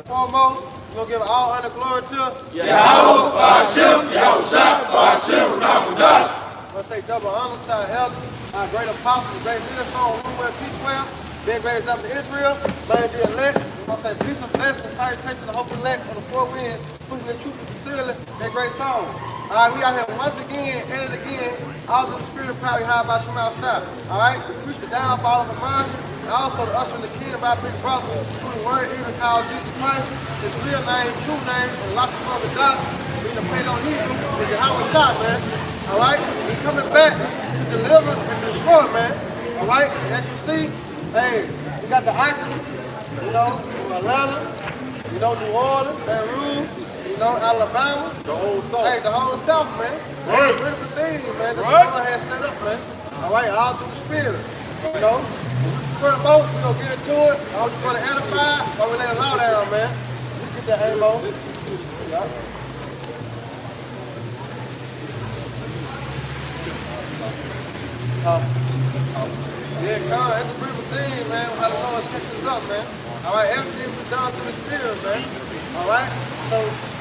Foremost, we're going to give all honor and glory to Yahweh, Ba'ashem, Yahushua, Ba'ashem, Ramadan. Let's say double honor to our elders, our great apostles, great leaders, on Rouge, P12, being great example to Israel, laying the elect. We're going to say peace and blessings, salutations to the hope elect on the four winds, pushing the truth and sincerely, that great song. All right, we out here once again, and again, all through the spirit of power, how about Shemal Shah. All right, we preach the downfall of the mind, and also the usher in the kingdom by Big Brother, who the word even called Jesus Christ, his real name, true name, and lots of other dots, being the paid on Hebrew, is Yahweh Shah, man. All right, he's coming back to deliver and destroy, man. All right, as you see, hey, we got the icons, you know, Atlanta, you know, New Orleans, Baton Rouge, you know, Alabama. The whole South. Hey, the whole South, man. Right. That's a beautiful thing, man, that the Right. Lord has set up, man. All right, all through the spirit, you know. For the most, we're going to get into it. I'm just going to edify, but we let it loud down, man. You get that ammo. Yeah. Yeah, come, it's a beautiful thing, man. How the Lord set this up, man. All right, everything was done through the spirit, man. All right, so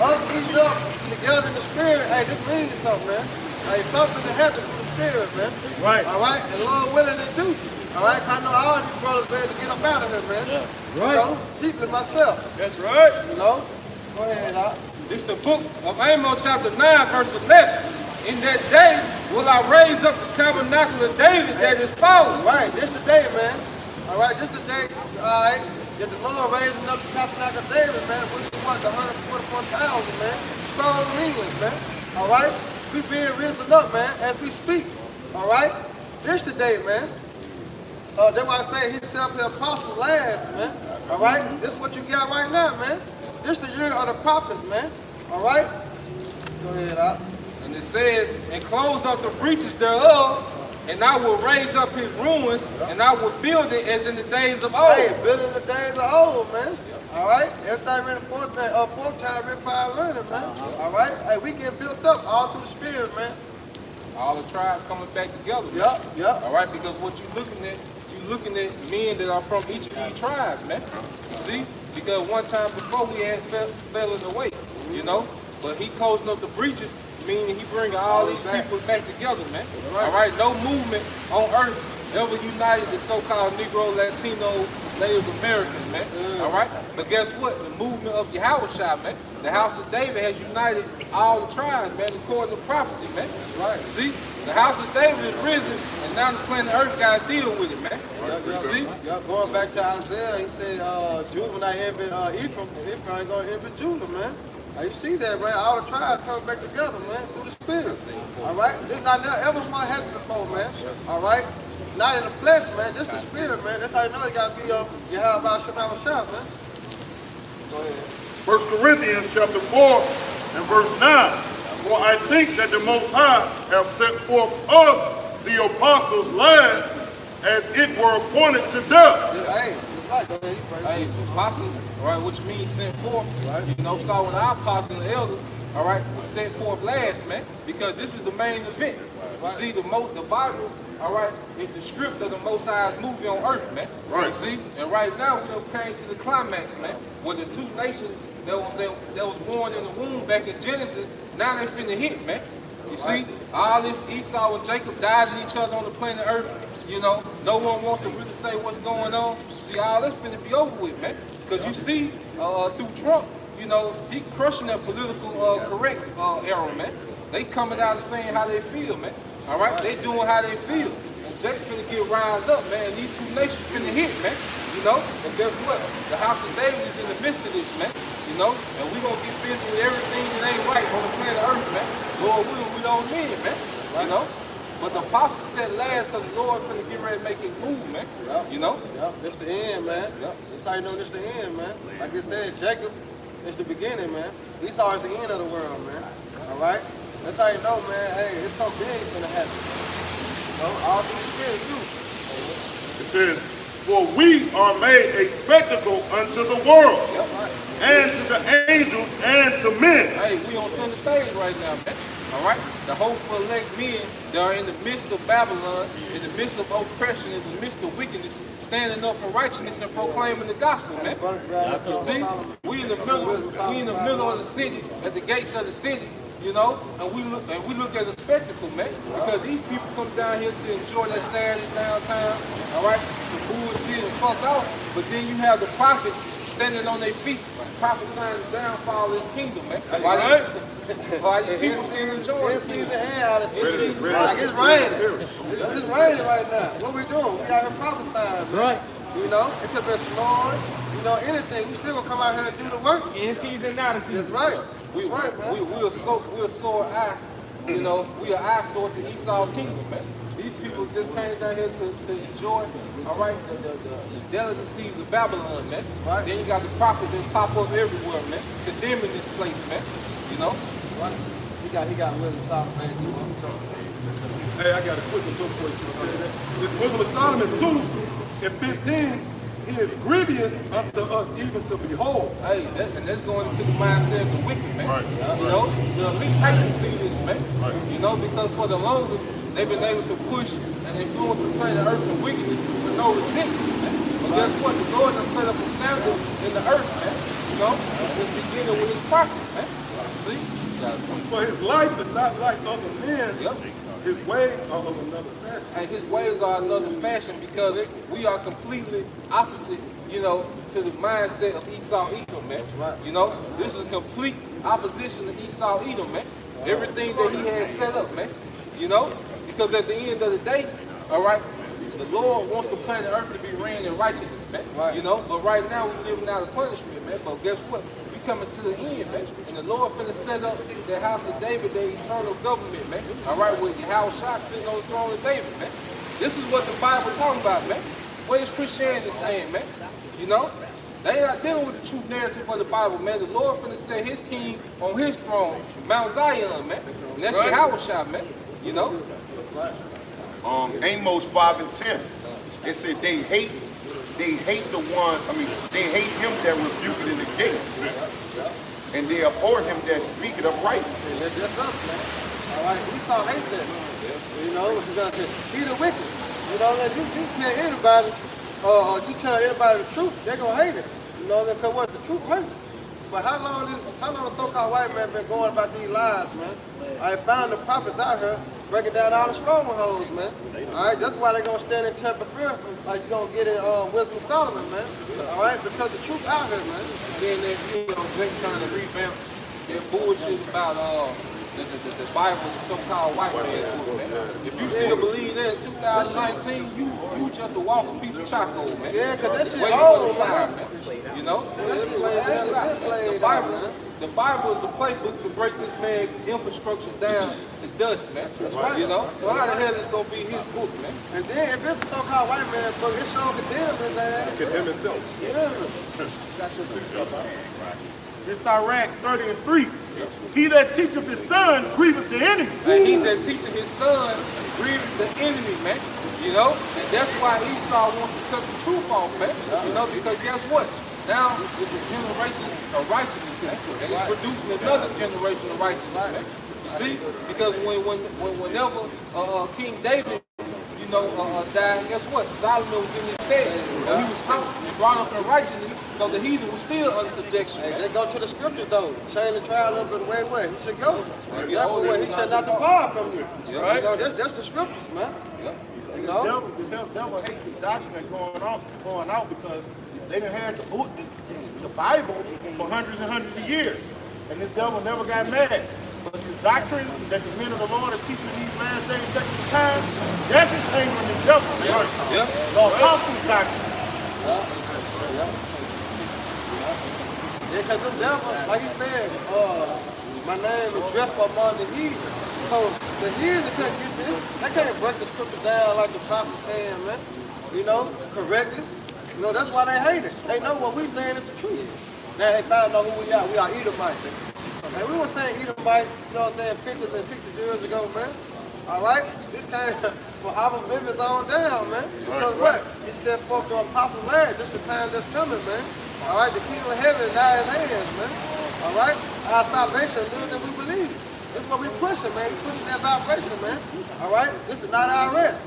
us meeting up together in the spirit, hey, this means something, man. Hey, something that happens through the spirit, man. Right. All right, and Lord willing to do. All right, I know all these brothers ready to get up out of here, man. Yeah. Right. You know, chiefly myself. That's right. You know, go ahead, Doc. This the book of Amos chapter 9, verse 11. In that day will I raise up the tabernacle of David that is fallen. Right, this the day, man. All right, this the day, all right, that the Lord raising up the tabernacle of David, man, which is what, the 144,000, man. Strong meanings, man. All right, we being risen up, man, as we speak. All right, this the day, man. That's why I say he set up the apostles last, man. All right, this is what you got right now, man. This the year of the prophets, man. All right, go ahead, Doc. And it says, and close up the breaches thereof, and I will raise up his ruins, and I will build it as in the days of old. Hey, building the days of old, man. All right, everything ready fourth time, ready for learning, man. All right, hey, we get built up all through the spirit, man. All the tribes coming back together. Yep. All right, because what you're looking at men that are from each of these tribes, man. You see? Because one time before we had fell in the way, you know? But he closing up the breaches, meaning he bringing all these people back together, man. All right, no movement on earth ever united the so-called Negro, Latino, Native Americans, man. All right, but guess what? The movement of Yahushua, man, the house of David has united all the tribes, man, according to prophecy, man. Right. See, the house of David is risen, and now the planet Earth got to deal with it, man. See? Going back to Isaiah, he said, Judah will not envy Ephraim, and Ephraim ain't going to envy Judah, man. Now you see that, man? All the tribes coming back together, man, through the spirit. All right? This not never ever might happen before, man. All right? Not in the flesh, man. This the spirit, man. That's how you know you got to be you have about Shemal Shah, man. Go ahead. 1 Corinthians chapter 4 and verse 9. For I think that the Most High have set forth us, the apostles, last, as it were appointed to death. Hey, right. Go ahead. You pray. Hey, apostles, all right, which means sent forth. Right. You know, start with our apostles and the elders, all right, was sent forth last, man, because this is the main event. You see, the Bible, all right, is the script of the Most High's movie on earth, man. Right. You see, and right now we done came to the climax, man, where the two nations that was born in the womb back in Genesis, now they finna hit, man. You see, all this Esau and Jacob dodging each other on the planet Earth. You know, no one wants to really say what's going on. See, all this finna be over with, man. Because you see, through Trump, you know, he crushing that political correct era, man. They coming out and saying how they feel, man. All right, they doing how they feel. And Jacob finna get riled up, man. These two nations finna hit, man. You know, and guess what? The house of David is in the midst of this, man. You know, and we gonna get busy with everything that ain't right on the planet Earth, man. Lord willing, we don't mean it, man. You know? But the apostle said last because the Lord finna get ready to make it move, man. You know? This the end, man. That's how you know this the end, man. Like I said, Jacob is the beginning, man. Esau is the end of the world, man. All right? That's how you know, man. Hey, it's something big gonna happen. You know, all through the spirit, too. It says, for we are made a spectacle unto the world, and to the angels, and to men. Hey, we on center stage right now, man. All right? The hopeful elect men that are in the midst of Babylon, in the midst of oppression, in the midst of wickedness, standing up for righteousness and proclaiming the gospel, man. You see, we in the middle of the city, at the gates of the city, you know, and we look at a spectacle, man, because these people come down here to enjoy that Saturday downtown, all right, to bullshit and fuck off, but then you have the prophets standing on their feet, prophesying the downfall of his kingdom, man. That's right. Why these people still enjoying it? It's raining. It's raining right now. What we doing? We out here prophesying, man. Right. You know, it could be snowing, you know, anything. You still gonna come out here and do the work. In season, out of season. That's right. We're so eye, you know, we are eyesore to Esau's kingdom, man. These people just came down here to enjoy, all right, the delicacies of Babylon, man. Right. Then you got the prophets that pop up everywhere, man, condemning this place, man. You know? Right. He got wisdom Solomon, man. Hey, I got a quick one for you. This Wisdom of Solomon 2 and 15 is grievous unto us even to behold. Hey, that's going into the mindset of the wicked, man. Right. You know, the elite hate to see this, man. Right. You know, because for the longest, they've been able to push and influence the planet Earth and wickedness with no resistance, man. But guess what? The Lord has set up a standard in the earth, man. You know, it's beginning with his prophets, man. See? For his life is not like other men. Yep. His ways are of another fashion. And his ways are another fashion because we are completely opposite, you know, to the mindset of Esau Edom, man. Right. You know, this is a complete opposition to Esau Edom, man. Everything that he had set up, man. You know, because at the end of the day, all right, the Lord wants the planet Earth to be ran in righteousness, man. Right. You know, but right now we're living out of punishment, man. But guess what? We coming to the end, man. And the Lord finna set up the house of David, the eternal government, man. All right, with Yahweh Shah sitting on the throne of David, man. This is what the Bible talking about, man. What is Christianity saying, man? You know? They not dealing with the true narrative of the Bible, man. The Lord finna set his king on his throne, Mount Zion, man. And that's Yahweh Shah, man. You know? Amos 5 and 10. It said they hate the one, they hate him that rebuketh in the gate. And they abhor him that speaketh upright. That's just us, man. All right, Esau hates that. You know, he the wicked. You know, if you tell anybody, or you tell anybody the truth, they're gonna hate it. You know, because what the truth hurts. But how long the so-called white man been going about these lies, man? I found the prophets out here breaking down all the strongholds, man. All right, that's why they're gonna stand in temper prayer, like you're gonna get in Wisdom of Solomon, man. All right, because the truth out here, man. And then they, you know, they trying to revamp their bullshit about the Bible, the so-called white man book, man. If you still believe that in 2019, you just a walking piece of charcoal, man. Yeah, because that shit Waiting for the old, fire, man. You know? The Bible is the playbook to break this man's infrastructure down to dust, man. You know? So how the hell is going to be his book, man? And then if it's a so-called white man book, it shows condemn his ass. Condemn himself. It's Iraq 30 and 3. He that teacheth his son grieveth the enemy. And he that teacheth his son grieves the enemy, man. You know? And that's why Esau wants to cut the truth off, man. You know, because guess what? Now it's a generation of righteousness, man. And it's producing another generation of righteousness, man. You see? Because whenever King David, you know, died, guess what? Solomon was in his stead. And he was taught and brought up in righteousness, so the heathen was still under subjection, Hey, man. they go to the scriptures, though. Change the trial up in the way where he should go. He should not depart from you. Right. You know, that's the scriptures, man. You know? This devil hates the doctrine going out because they done had the Bible for hundreds and hundreds of years. And this devil never got mad. But this doctrine that the men of the Lord are teaching these last days, second time, that's his anger in the devil. Yeah. The apostles' doctrine. Yeah, because the devil, like he said, my name is dreadful among the heathen. So the heathen can't get this. They can't break the scripture down like the apostles can, man. You know, correctly. You know, that's why they hate it. They know what we saying is the truth. Now they found out who we are. We are Edomites. And we were saying Edomite, you know what I'm saying, 50 and 60 years ago, man. All right? This came from our Memphis on down, man. Because what? He said, folks, the apostles' land, this is the time that's coming, man. All right? The kingdom of heaven is now in his hands, man. All right? Our salvation is more than we believe. This is what we pushing, man. We pushing that vibration, man. All right? This is not our rest.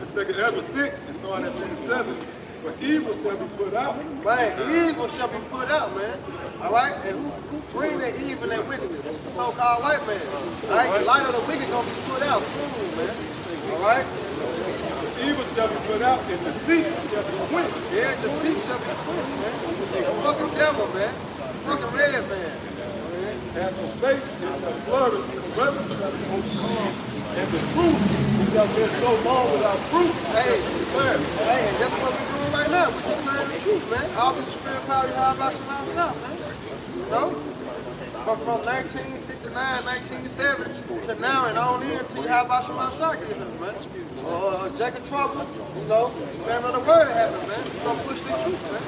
The 2 Ezra 6, and starting at 27. For evil shall be put out. Man, evil shall be put out, man. All right? And who bring that evil and that wickedness? The so-called white man. All right? The light of the wicked gonna be put out soon, man. All right? Evil shall be put out, and deceit shall be quenched. Yeah, deceit shall be quenched, man. Fucking devil, man. Fucking red man. As for faith, it shall flourish, corruption shall be overcome, and the truth, which has been so long without fruit, Hey, shall be declared. hey, and that's what we're doing right now. We're declaring the truth, man. All the spirit power you have about your mouth up, man. You know? From 1969, 1970 to now and on in till you have about your mouth shot get him, man. Jacob Trouble, you know, remember the word happened, man. You're gonna push the truth, man.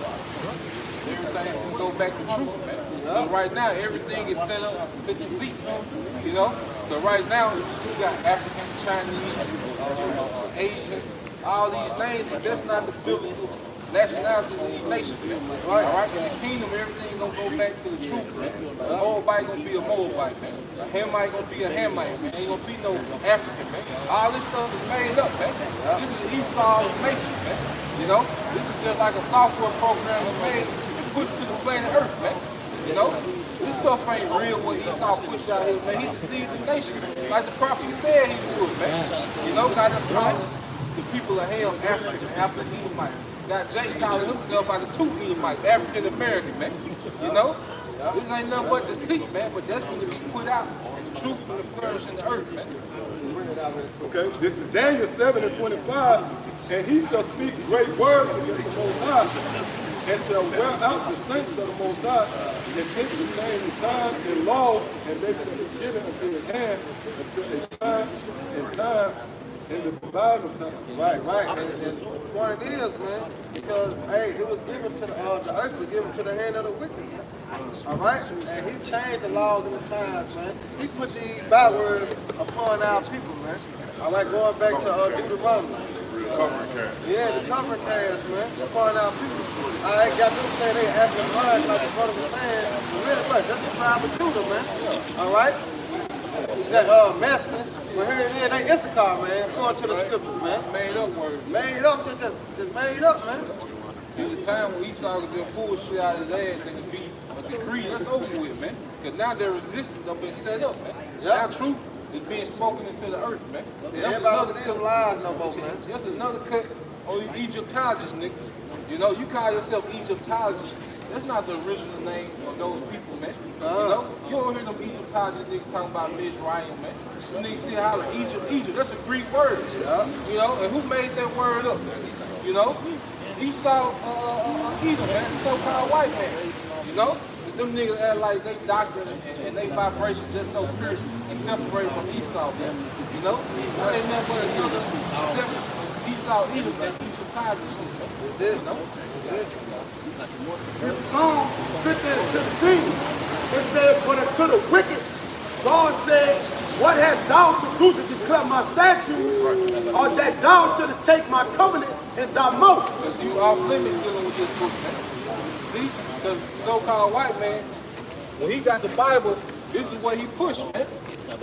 Everything can go back to truth, man. So right now, everything is set up to deceit, you know? So right now, you got Africans, Chinese, Asians, all these names, but that's not the biblical nationality of these nations, man. Right. All right? In the kingdom, everything gonna go back to the truth, man. A Moabite gonna be a Moabite, man. A Hamite gonna be a Hamite, man. Ain't gonna be no African, man. All this stuff is made up, man. This is Esau's nature, man. You know? This is just like a software program made and pushed to the planet Earth, man. You know? This stuff ain't real what Esau pushed out here, man. He deceived the nation. Like the prophet said he would, man. You know, got us calling the people of Ham African, Edomite. Got Jake calling himself out of two Edomite, African American, man. You know? This ain't nothing but deceit, man, but that's what it put out. The truth and the flourish in the earth, man. Okay, this is Daniel 7 and 25, and he shall speak great words against the Most High, and shall wear out the saints of the Most High, and take the same time and law, and they shall be given unto his hand until a time and the dividing time. Right, right. And the point is, man, because hey, it was given to the earth was given to the hand of the wicked, man. All right, and he changed the laws in the times, man. He put these bywords upon our people, man. All right, going back to Deuteronomy. Yeah, the covering cast, man, upon our people. I ain't got them saying they African American like the brother was saying. Really, right, that's the tribe of Judah, man. All right. That masculine, but here it is, they Issachar, man, according to the scriptures, man. Made up word. Made up, just made up, man. To the time when Esau could just pull shit out of his ass and it be a decree, that's over with, man. Because now their resistance have been set up, man. Now truth is being spoken into the earth, man. Yeah, everybody didn't lie no more, man. That's another cut on these Egyptologists, niggas. You know, you call yourself Egyptologist. That's not the original name of those people, man. You know, you don't hear them Egyptologists niggas talking about Mizraim, man. Them niggas still holler Egypt. That's a Greek word. You know, and who made that word up? You know, Esau, Edom, man, so-called white man. You know, them niggas act like they doctrine and they vibration just so pure and separated from Esau, man. You know, there ain't nothing but another Esau, Edom, man. Egyptologist, you know. In Psalm 50 and 16, it said, but unto the wicked, God said, what hast thou to do to declare my statutes, or that thou shouldest take my covenant in thy mouth? You off limits dealing with this book, man. See, the so-called white man, when he got the Bible, this is what he pushed, man.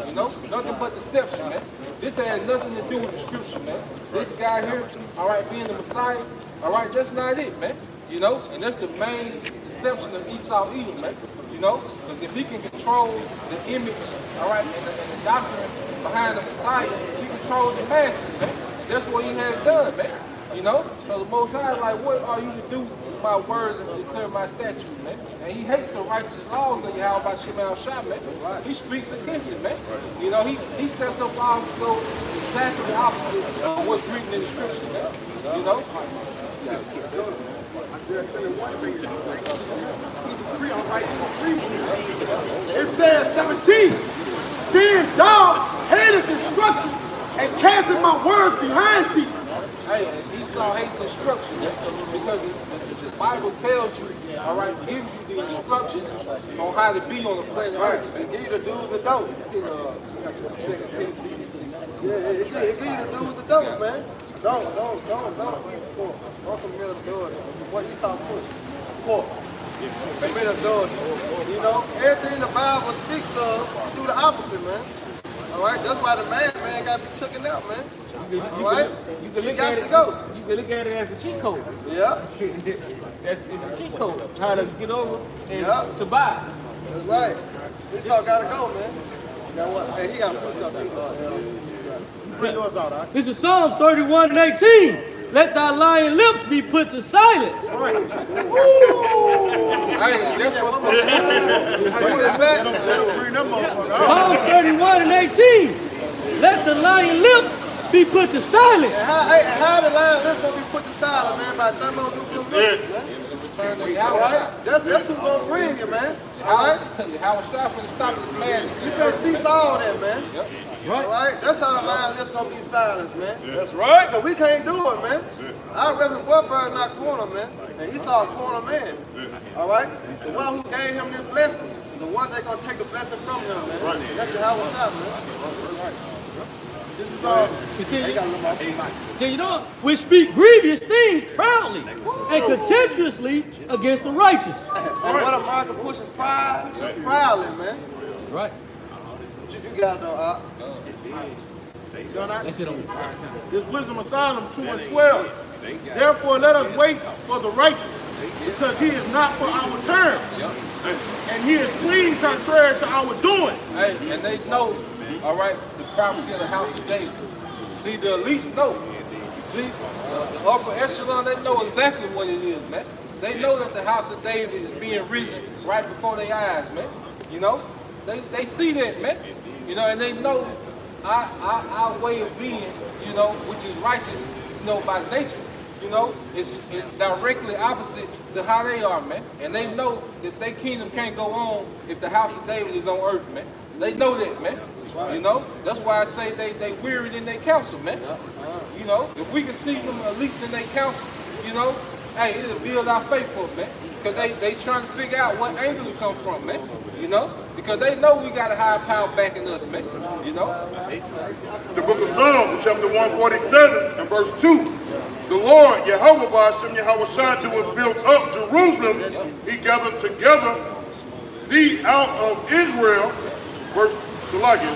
You know, nothing but deception, man. This has nothing to do with the scripture, man. This guy here, all right, being the Messiah, all right, that's not it, man. You know, and that's the main deception of Esau Edom, man. You know, because if he can control the image, all right, and the doctrine behind the Messiah, he controls the masses, man. That's what he has done, man. You know, so the Most High, like, what are you to do with my words and declare my statutes, man? And he hates the righteous laws that you have about Shemal Shah, man. He speaks against it, man. You know, he sets up laws to go exactly the opposite of what's written in the scripture, man. You know? It says 17, seeing thou hatest instruction and casting my words behind thee. Hey, Esau hates instruction because the Bible tells you, all right, gives you the instructions on how to be on the planet Earth. It give you the do's and don'ts. Yeah, it give you the do's and don'ts, man. Don't eat pork. Don't commit adultery. What Esau put? Pork. Commit adultery. You know, everything the Bible speaks of, you do the opposite, man. All right, that's why the man got to be taken out, man. All right, You can she look got at to it. go. You can look at it as a cheat code. Yeah, It's a cheat code. How to get over and Yeah. survive. that's right. Esau got to go, man. Now what? Hey, he got to push up. Bring yours out, all right? This is Psalms 31:18. Let thy lying lips be put to silence. Hey, that's what's Bring that back. Psalms 31:18. Let the lying lips be put to silence. And how the line lips gonna be put to silence, man? By thumbing on these lips, man. turn the All right, that's who's gonna bring you, man. All right, How shot for the stop this madness. you better cease all that, man. All right, that's how the line lips gonna be silenced, man. That's right. Cause we can't do it, man. Our reverend warfare is not corner, man. And Esau a corner man. All right, the one who gave him this blessing, the one that's gonna take the blessing from him, man. That's the how it's out, man. This is Continue on. Which speak grievous things proudly and contemptuously against the righteous. And what America pushes pride, proudly, man. Right. You got to know, That's it on. This Wisdom of Solomon 2:12. Therefore, let us wait for the righteous, because he is not for our turn, and he is clean contrary to our doing. Hey, and they know, all right, the prophecy of the house of David. See, the elites know. See, the upper echelon, they know exactly what it is, man. They know that the house of David is being risen right before their eyes, man. You know, they see that, man. You know, and they know our way of being, you know, which is righteous, you know, by nature. You know, it's directly opposite to how they are, man. And they know that their kingdom can't go on if the house of David is on earth, man. They know that, man. You know, that's why I say they wearied in their counsel, man. You know, if we can see them elites in their counsel, you know, hey, it'll build our faith up, man. Because they trying to figure out what angle it come from, man. You know, because they know we got a higher power backing us, man. You know. The book of Psalms, chapter 147 and verse 2. The Lord, Yahweh Ba'ashem, Yahweh Shai, doeth build up Jerusalem. He gathered together thee out of Israel. Verse Shalakia.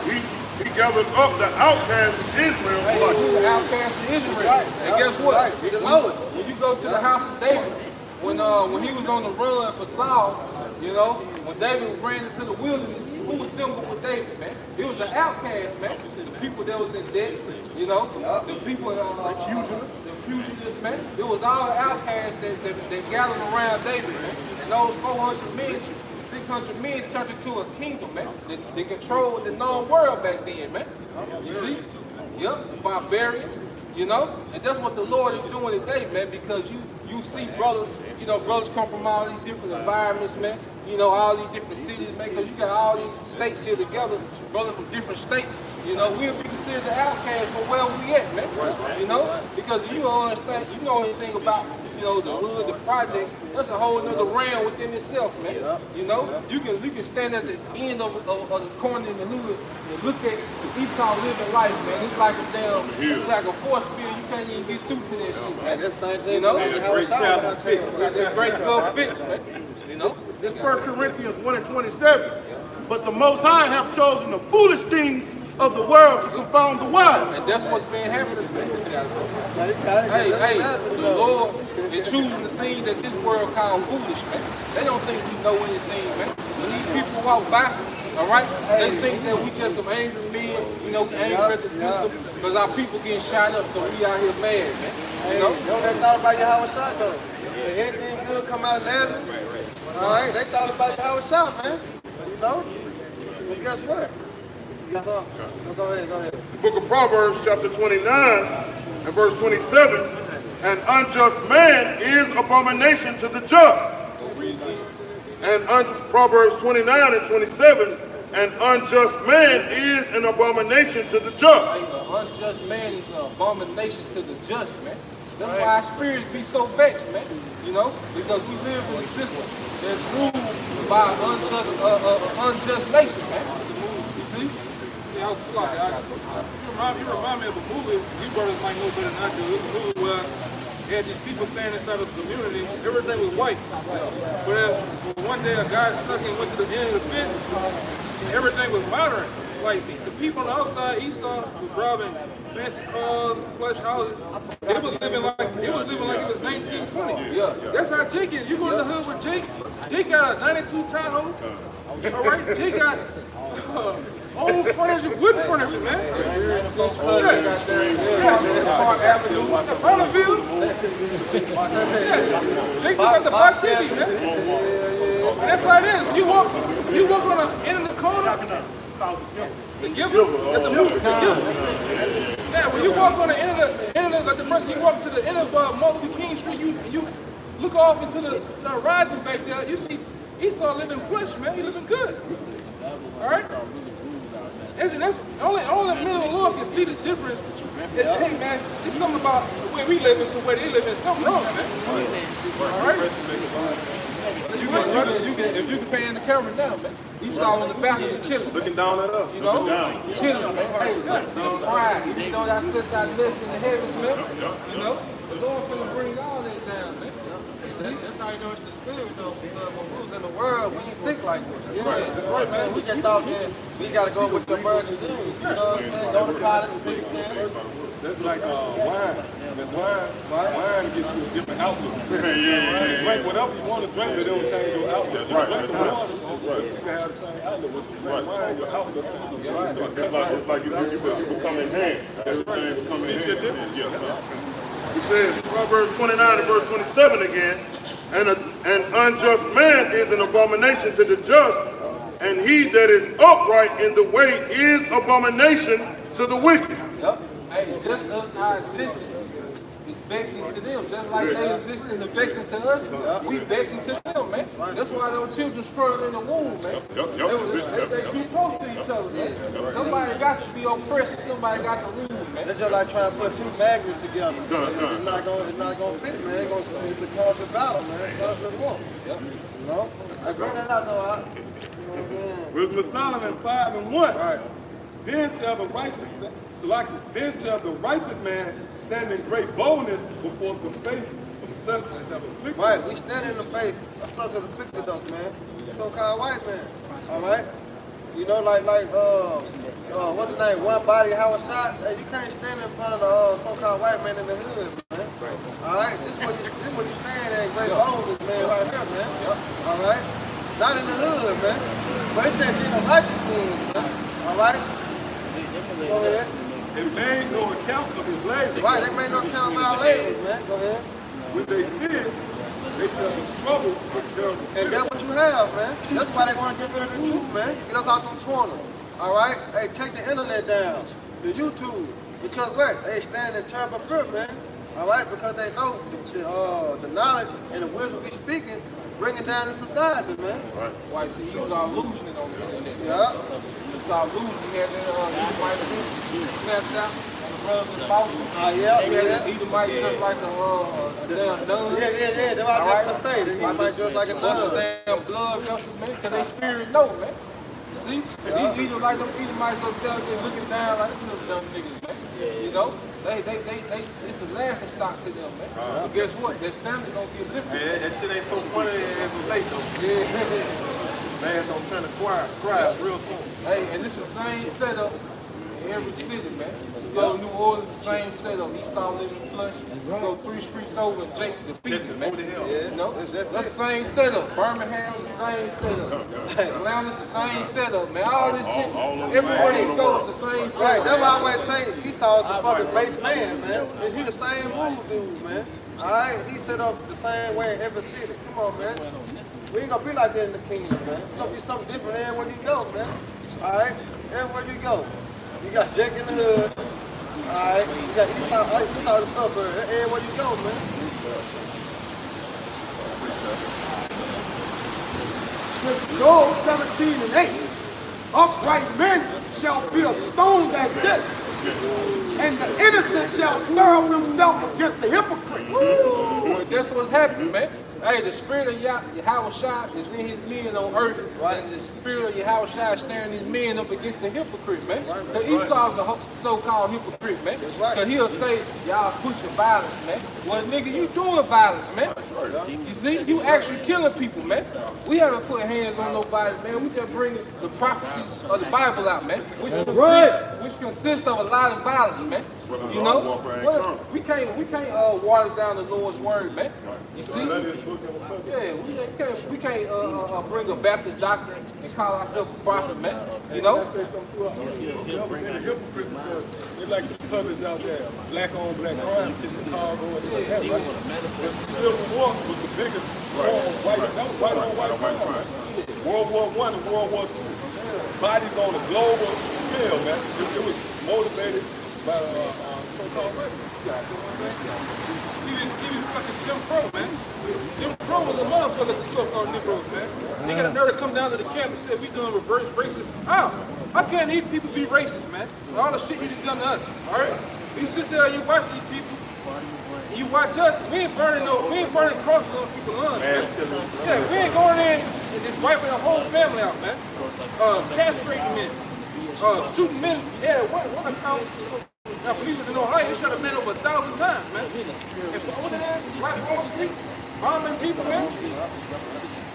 He gathered up the outcasts of Israel. Hey, who's the outcast of Israel? And guess what? When you go to the house of David, when he was on the run for Saul, you know, when David ran into the wilderness, who was symbol with David, man? It was the outcast, man. The people that was in debt, you know, the people, the fugitives, man. It was all the outcasts that gathered around David, man. And those 400 men, 600 men turned into a kingdom, man. They controlled the known world back then, man. You see? Yep, barbarians, you know? And that's what the Lord is doing today, man, because you see brothers, you know, brothers come from all these different environments, man. You know, all these different cities, man, because you got all these states here together, brothers from different states. You know, we'll be considered the outcast for where we at, man. You know? Because you don't understand, you know anything about, you know, the hood, the projects, that's a whole nother realm within itself, man. You know, you can stand at the end of the corner in the hood and look at the Esau living life, man. It's like it's like a force field. You can't even get through to that shit, man. that's the same thing. You know, Great chapel fixed. that grace go fix, man. You know. This 1 Corinthians 1:27. But the Most High have chosen the foolish things of the world to confound the wise. And that's what's been happening, man. Hey, the Lord is choosing the things that this world calls foolish, man. They don't think we know anything, man. When these people walk by, all right, they think that we just some angry men, you know, angry at the system, because our people getting shot up, so we out here mad, man. You know they thought about Yahweh Shai, though. If anything good come out of Nazareth, all right, they thought about Yahweh Shai, man. You know? But guess what? Go ahead. The book of Proverbs, chapter 29 and verse 27. An unjust man is abomination to the just. And Proverbs 29 and 27. An unjust man is an abomination to the just. An unjust man is an abomination to the just, man. That's why our spirits be so vexed, man. You know, because we live in a system that's ruled by an unjust nation, man. You see? Yeah, I was like, you remind me of a movie. You brothers might know better than I do. It was a movie where they had these people standing inside of the community. Everything was white. But one day a guy snuck and went to the end of the fence. And everything was modern. like the people on the outside, Esau was driving fancy cars, plush houses. They was living like it was 1920. Yeah. That's how Jake is. You go in the hood with Jake. Jake got a 92 Tahoe. All right, Jake got old furniture, wooden furniture, man. Park Avenue, Bonneville. Jake got the Bar City, man. That's how it is. You walk on the end of the corner. The giver, that's the movie, the giver. Yeah, when you walk on the end of like the person, you walk to the end of Martin Luther King Street, you look off into the horizon back there, you see Esau living plush, man. He living good. All right? That's only middle Lord can see the difference. Hey, man, it's something about the way we live to where they live in. Something wrong. All right? If you can pay in the camera now, man. Esau on the balcony chilling. Looking down at us. You know? Chilling, man. Hey, quiet. You know that sits out less in the heavens, man. You know? The Lord finna bring all that down, man. That's how you know it's the spirit, though. Because when we was in the world, we didn't think like this. Yeah, right, man. We just thought that we got to go with the American dream. You know what I'm saying? Go to college and think, That's like wine. Wine gives you a different outlook. Drink whatever you want to drink, but it don't change your outlook. Right. You can have the same outlook. Wine, your outlook changes. It's like you become enhanced. Everything becomes enhanced. It says, Proverbs 29 and verse 27 again, an unjust man is an abomination to the just, and he that is upright in the way is abomination to the wicked. Yep. Hey, just us, our existence is vexing to them. Just like they exist and vexing to us, we vexing to them, man. That's why those children struggle in the womb, man. They too close to each other, man. Somebody got to be oppressed and somebody got to rule, man. that's just like trying to put two magnets together. It's not gonna fit, man. It's a constant battle, man. Constant war. You know? I bring that out, though. Wisdom of Solomon 5 and 1. Right. Then shall the righteous man stand in great boldness before the face of such as have afflicted. Right, we stand in the face of such as afflicted us, man. So-called white man. All right? You know, like what's his name? One body, Howard shot. Hey, you can't stand in front of the so-called white man in the hood, man. All right? This is where you stand at great boldness, man, right here, man. All right? Not in the hood, man. But it said in the righteous means, man. All right? Go ahead. They made no account of his labor. Right, they made no account of our labors, man. Go ahead. When they sin, they shall be troubled with terrible. And that's what you have, man. That's why they want to get rid of the truth, man. Get us out from corners. All right? Hey, take the internet down, the YouTube. Because what? They standing in terrible fear, man. All right? Because they know the knowledge and the wisdom we speaking bringing down the society, man. Right. Why, see, you was all losing it on the internet. Yeah. You saw losing. He had that snapped out. Yeah. He might just like a damn nun. Yeah. That's what I was going to say. He might just like a nun. What's a damn blood vessel, man? Because they spirit know, man. You see? If he either like them Edomites up there, they looking down like them dumb niggas, man. You know? It's a laughing stock to them, man. But guess what? Their standard don't get lifted. Man, that shit ain't so funny as of late, though. Man, don't turn to cry real soon. Hey, and it's the same setup in every city, man. You go to New Orleans, the same setup. Esau living flush. You go 3 streets over, Jake defeated, man. You know? That's the same setup. Birmingham, the same setup. Atlanta's the same setup, man. All this shit, everywhere you go, it's the same setup. Right, that's why I always say Esau is the fucking base man, man. And he the same rules dude, man. All right, he set up the same way in every city. Come on, man. We ain't gonna be like that in the kingdom, man. It's gonna be something different everywhere you go, man. All right, everywhere you go. You got Jake in the hood. All right, you got Esau the suburb. Everywhere you go, man. Job 17 and 8. Upright men shall be stoned as this, and the innocent shall stir up himself against the hypocrite. Well, that's what's happening, man. Hey, the spirit of Yahushua is in his men on earth, and the spirit of Yahushua is staring these men up against the hypocrite, man. Because Esau's the so-called hypocrite, man. Because he'll say, y'all pushing violence, man. Well, nigga, you doing violence, man. You see, you actually killing people, man. We haven't put hands on nobody, man. We just bringing the prophecies of the Bible out, man. Which consists of a lot of violence, man. You know, we can't water down the Lord's word, man. You see? Yeah, we can't bring a Baptist doctrine and call ourselves a prophet, man. You know? They're like the publics out there, black on black crime in Chicago and this and that, right? The Civil War was the biggest white on white crime. World War I and World War II. Bodies on a global scale, man. It was motivated by so-called race. Even fucking Jim Crow, man. Jim Crow was a motherfucker to so-called Negroes, man. They got a nerve to come down to the camp and say, we doing reverse racism. How? How can these people be racist, man? With all the shit you just done to us, all right? You sit there and you watch these people, and you watch us, we ain't burning crosses on people's lungs, man. Yeah, we ain't going in and just wiping the whole family out, man. Castrating men, shooting men. Yeah, what account? Now, police in Ohio, they shot a man over 1,000 times, man. And what right Wall Street, bombing people, man.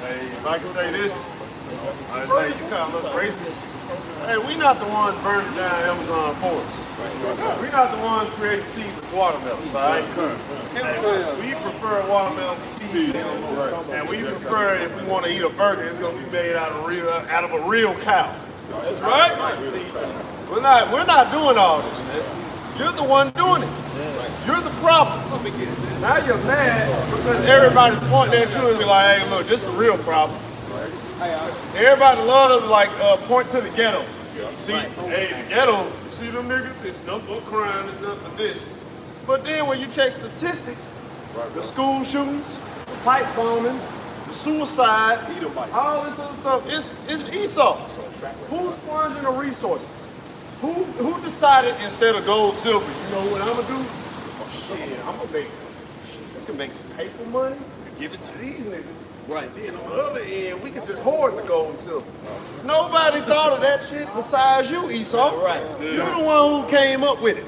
Hey, if I can say this, I say you kind of look racist. Hey, we not the ones burning down Amazon forests. We not the ones creating seedless watermelons, all right? Hey, we prefer watermelon seeds, and we prefer if we want to eat a burger, it's gonna be made out of a real cow. That's right. See, we're not doing all this, man. You're the one doing it. You're the problem. Now you're mad because everybody's pointing at you and be like, hey, look, this is the real problem. Everybody love to like point to the ghetto. See, hey, the ghetto, you see them niggas? It's nothing but crime, it's nothing but this. But then when you check statistics, the school shootings, the pipe bombings, the suicides, all this other stuff, it's Esau. Who's plunging the resources? Who decided instead of gold, silver, you know what I'm gonna do? Oh shit, I'm gonna make, we can make some paper money and give it to these niggas. Right. Then on the other end, we can just hoard the gold and silver. Nobody thought of that shit besides you, Esau. Right. You're the one who came up with it.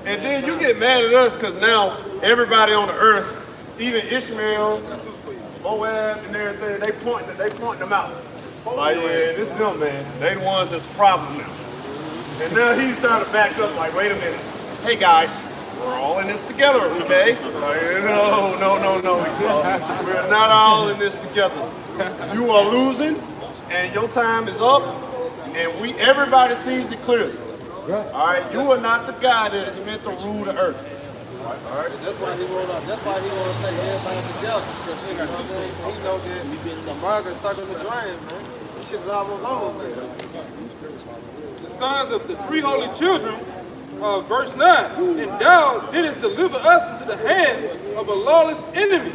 And then you get mad at us because now everybody on the earth, even Ishmael, Moab, and everything, they pointing them out. Like, yeah, this is them, man. They the ones that's a problem now. And now he's trying to back up like, wait a minute. Hey guys, we're all in this together, okay? Like, no, Esau. We're not all in this together. You are losing, and your time is up, and everybody sees it clearly. All right, you are not the guy that is meant to rule the earth. All right. That's why he want to say everybody together. Because he know that America's sucking the drain, man. This shit is almost over, man. The sons of the three holy children, verse 9, and thou didst deliver us into the hands of a lawless enemy.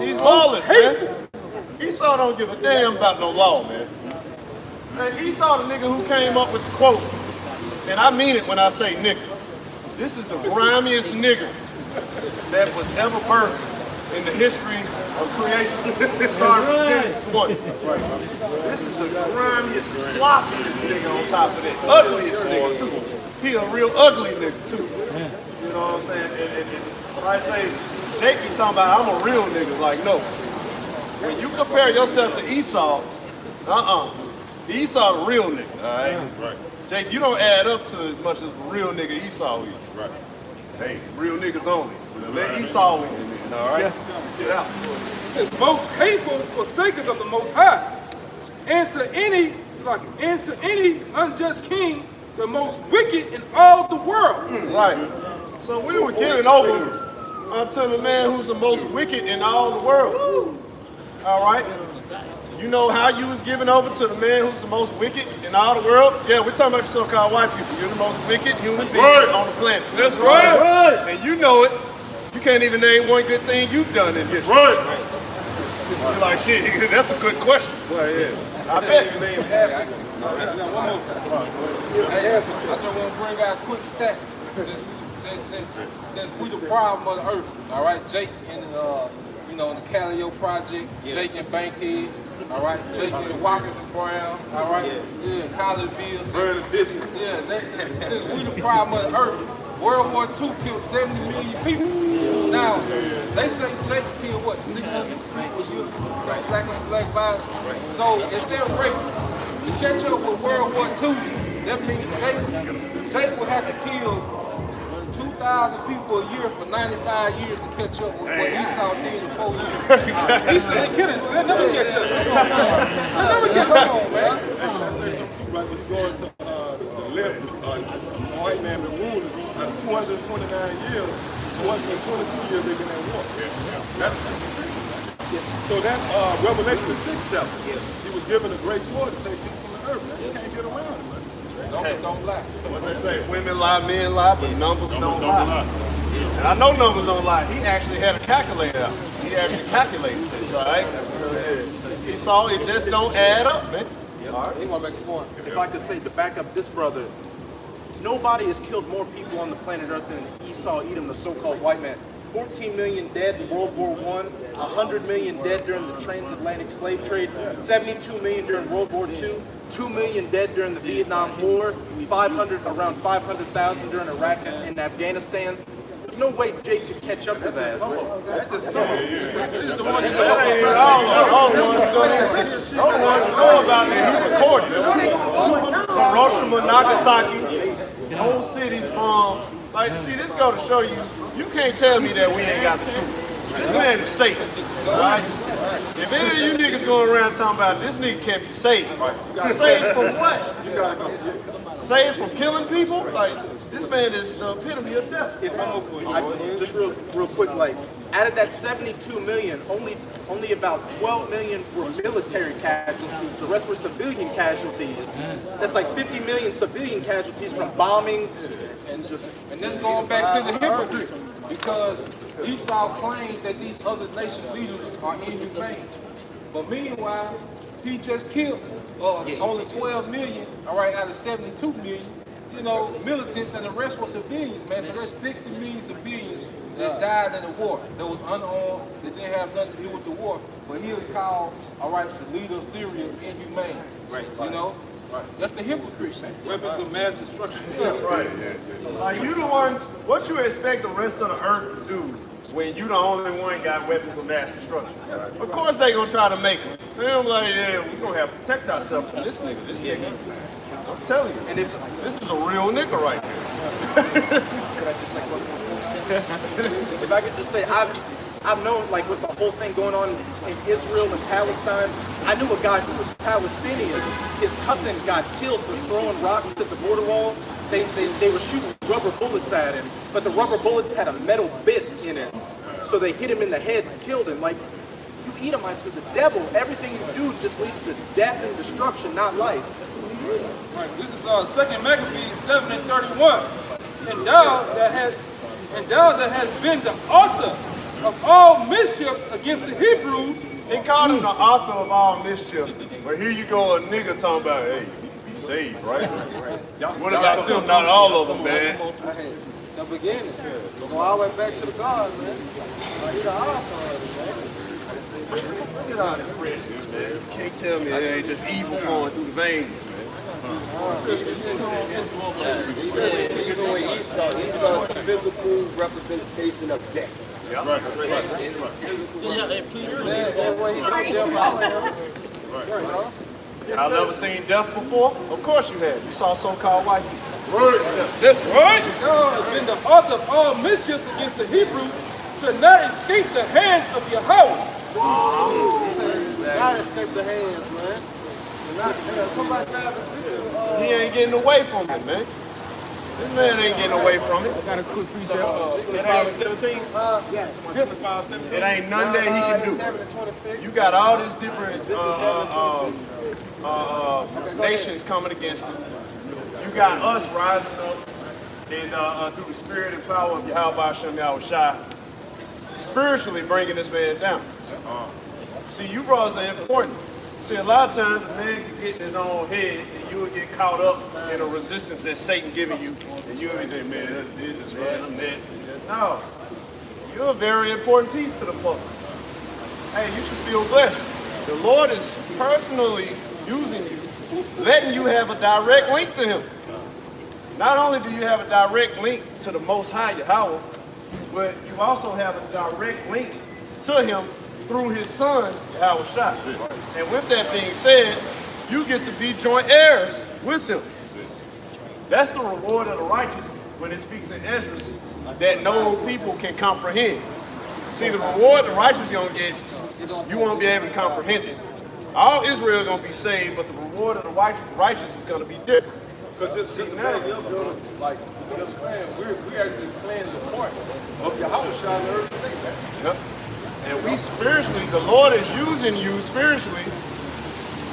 He's lawless, man. Esau don't give a damn about no law, man. Man, Esau the nigga who came up with the quote, and I mean it when I say nigga. This is the grimiest nigger that was ever birthed in the history of creation. Starting from Genesis 1. This is the grimiest, sloppiest nigga on top of that. Ugliest nigga, too. He a real ugly nigga, too. You know what I'm saying? And when I say, Jake be talking about, I'm a real nigga. Like, no. When you compare yourself to Esau, Esau the real nigga, all right? Right. Jake, you don't add up to as much as the real nigga Esau is. Right. Hey, real niggas only. Let Esau in, all right? Get out. It says, most hateful forsakers of the Most High, and to any unjust king, the most wicked in all the world. Right. So we were given over unto the man who's the most wicked in all the world. All right? You know how you was given over to the man who's the most wicked in all the world? Yeah, we're talking about the so-called white people. You're the most wicked human beings on the planet. That's right. And you know it. You can't even name one good thing you've done in history. Right. You're like, shit, that's a good question. Well, yeah. I bet you named half. I just want to bring out a quick stat. Since we the problem of the earth, all right, Jake and know, the Callio Project, Jake and Bankhead, all right, Jake and Watkins and Brown, all right, Collinville. Yeah, we the problem of the earth. World War II killed 70 million people. Now, they say Jake killed what, 600 people, black on black violence. So if they're raped, to catch up with World War II, that means Jake would have to kill 2,000 people a year for 95 years to catch up with what Esau did in 4 years. Esau, they kidding, so they never catch up. They never catch up on, man. Right when you go into the left, white man been ruled 229 years, 222 years they've been at war. So that's Revelation the 6th chapter. He was given a great sword to take peace from the earth. Man. You can't get around it, man. Numbers don't lie. What they say, women lie, men lie, but numbers don't lie. And I know numbers don't lie. He actually had a calculator out. He actually calculated this, all right? He saw it just don't add up, man. All right, he want to make a point. If I could say, to back up this brother, nobody has killed more people on the planet Earth than Esau, Edom, the so-called white man. 14 million dead in World War I, 100 million dead during the transatlantic slave trade, 72 million during World War II, 2 million dead during the Vietnam War, around 500,000 during Iraq and Afghanistan. There's no way Jake could catch up to that. That's just some. All the ones know about it. He recorded it. Hiroshima, Nagasaki, whole cities bombs. Like, see, this go to show you, you can't tell me that we ain't got the truth. This man is Satan, right? If any of you niggas going around talking about this nigga can't be saved, saved from what? Saved from killing people? Like, this man is the epitome of death. If just real quick, like, out of that 72 million, only about 12 million were military casualties. The rest were civilian casualties. That's like 50 million civilian casualties from bombings and just. And this going back to the hypocrite, because Esau claimed that these other nation leaders are inhumane. But meanwhile, he just killed only 12 million, all right, out of 72 million, you know, militants, and the rest were civilians, man. So there's 60 million civilians that died in the war, that was unarmed, that didn't have nothing to do with the war. But he would call, all right, the leader of Syria inhumane. Right. You know? Right. That's the hypocrite, man. Weapons of mass destruction. That's right. Like, you the one, what you expect the rest of the earth to do when you the only one got weapons of mass destruction? Of course they gonna try to make them. They're like, yeah, we gonna have to protect ourselves from this nigga. I'm telling you, and this is a real nigga right here. If I could just say, I've known, like, with the whole thing going on in Israel and Palestine, I knew a guy who was Palestinian. His cousin got killed for throwing rocks at the border wall. They were shooting rubber bullets at him, but the rubber bullets had a metal bit in it. So they hit him in the head and killed him. Like, you Edomites are the devil. Everything you do just leads to death and destruction, not life. Right, this is 2 Maccabees 7 and 31. And thou that has been the author of all mischief against the Hebrews. They called him the author of all mischief. But here you go, a nigga talking about, hey, be saved, right? What about them? Not all of them, man. The beginning. Go all the way back to the God, man. He's the author of it, man. Look at all this freshness, man. You can't tell me it ain't just evil flowing through the veins, man. Esau is the physical representation of death. Yeah. Y'all never seen death before? Of course you have. You saw so-called white people. That's right. God has been the author of all mischief against the Hebrews to not escape the hands of Yahweh. God escaped the hands, man. He ain't getting away from it, man. This man ain't getting away from it. I got a quick precept. It ain't 17? It ain't none that he can do. You got all these different nations coming against him. You got us rising up and through the spirit and power of Yahweh Hashem Yahushua, spiritually bringing this man down. See, you brothers are important. See, a lot of times a man can get in his own head and you will get caught up in a resistance that Satan giving you. And you will be saying, man, that's this, man, I'm that. No. You're a very important piece to the puzzle. hey, you should feel blessed. The Lord is personally using you, letting you have a direct link to him. Not only do you have a direct link to the Most High Yahweh, but you also have a direct link to him through his son, Yahweh Shai. And with that being said, you get to be joint heirs with him. That's the reward of the righteous when it speaks in Ezra that no people can comprehend. See, the reward the righteous gonna get, you won't be able to comprehend it. All Israel is gonna be saved, but the reward of the righteous is gonna be different. Because just see now, like, you know what I'm saying? We actually playing the part of Yahweh Shai on the earth today, man. Yep. And we spiritually, the Lord is using you spiritually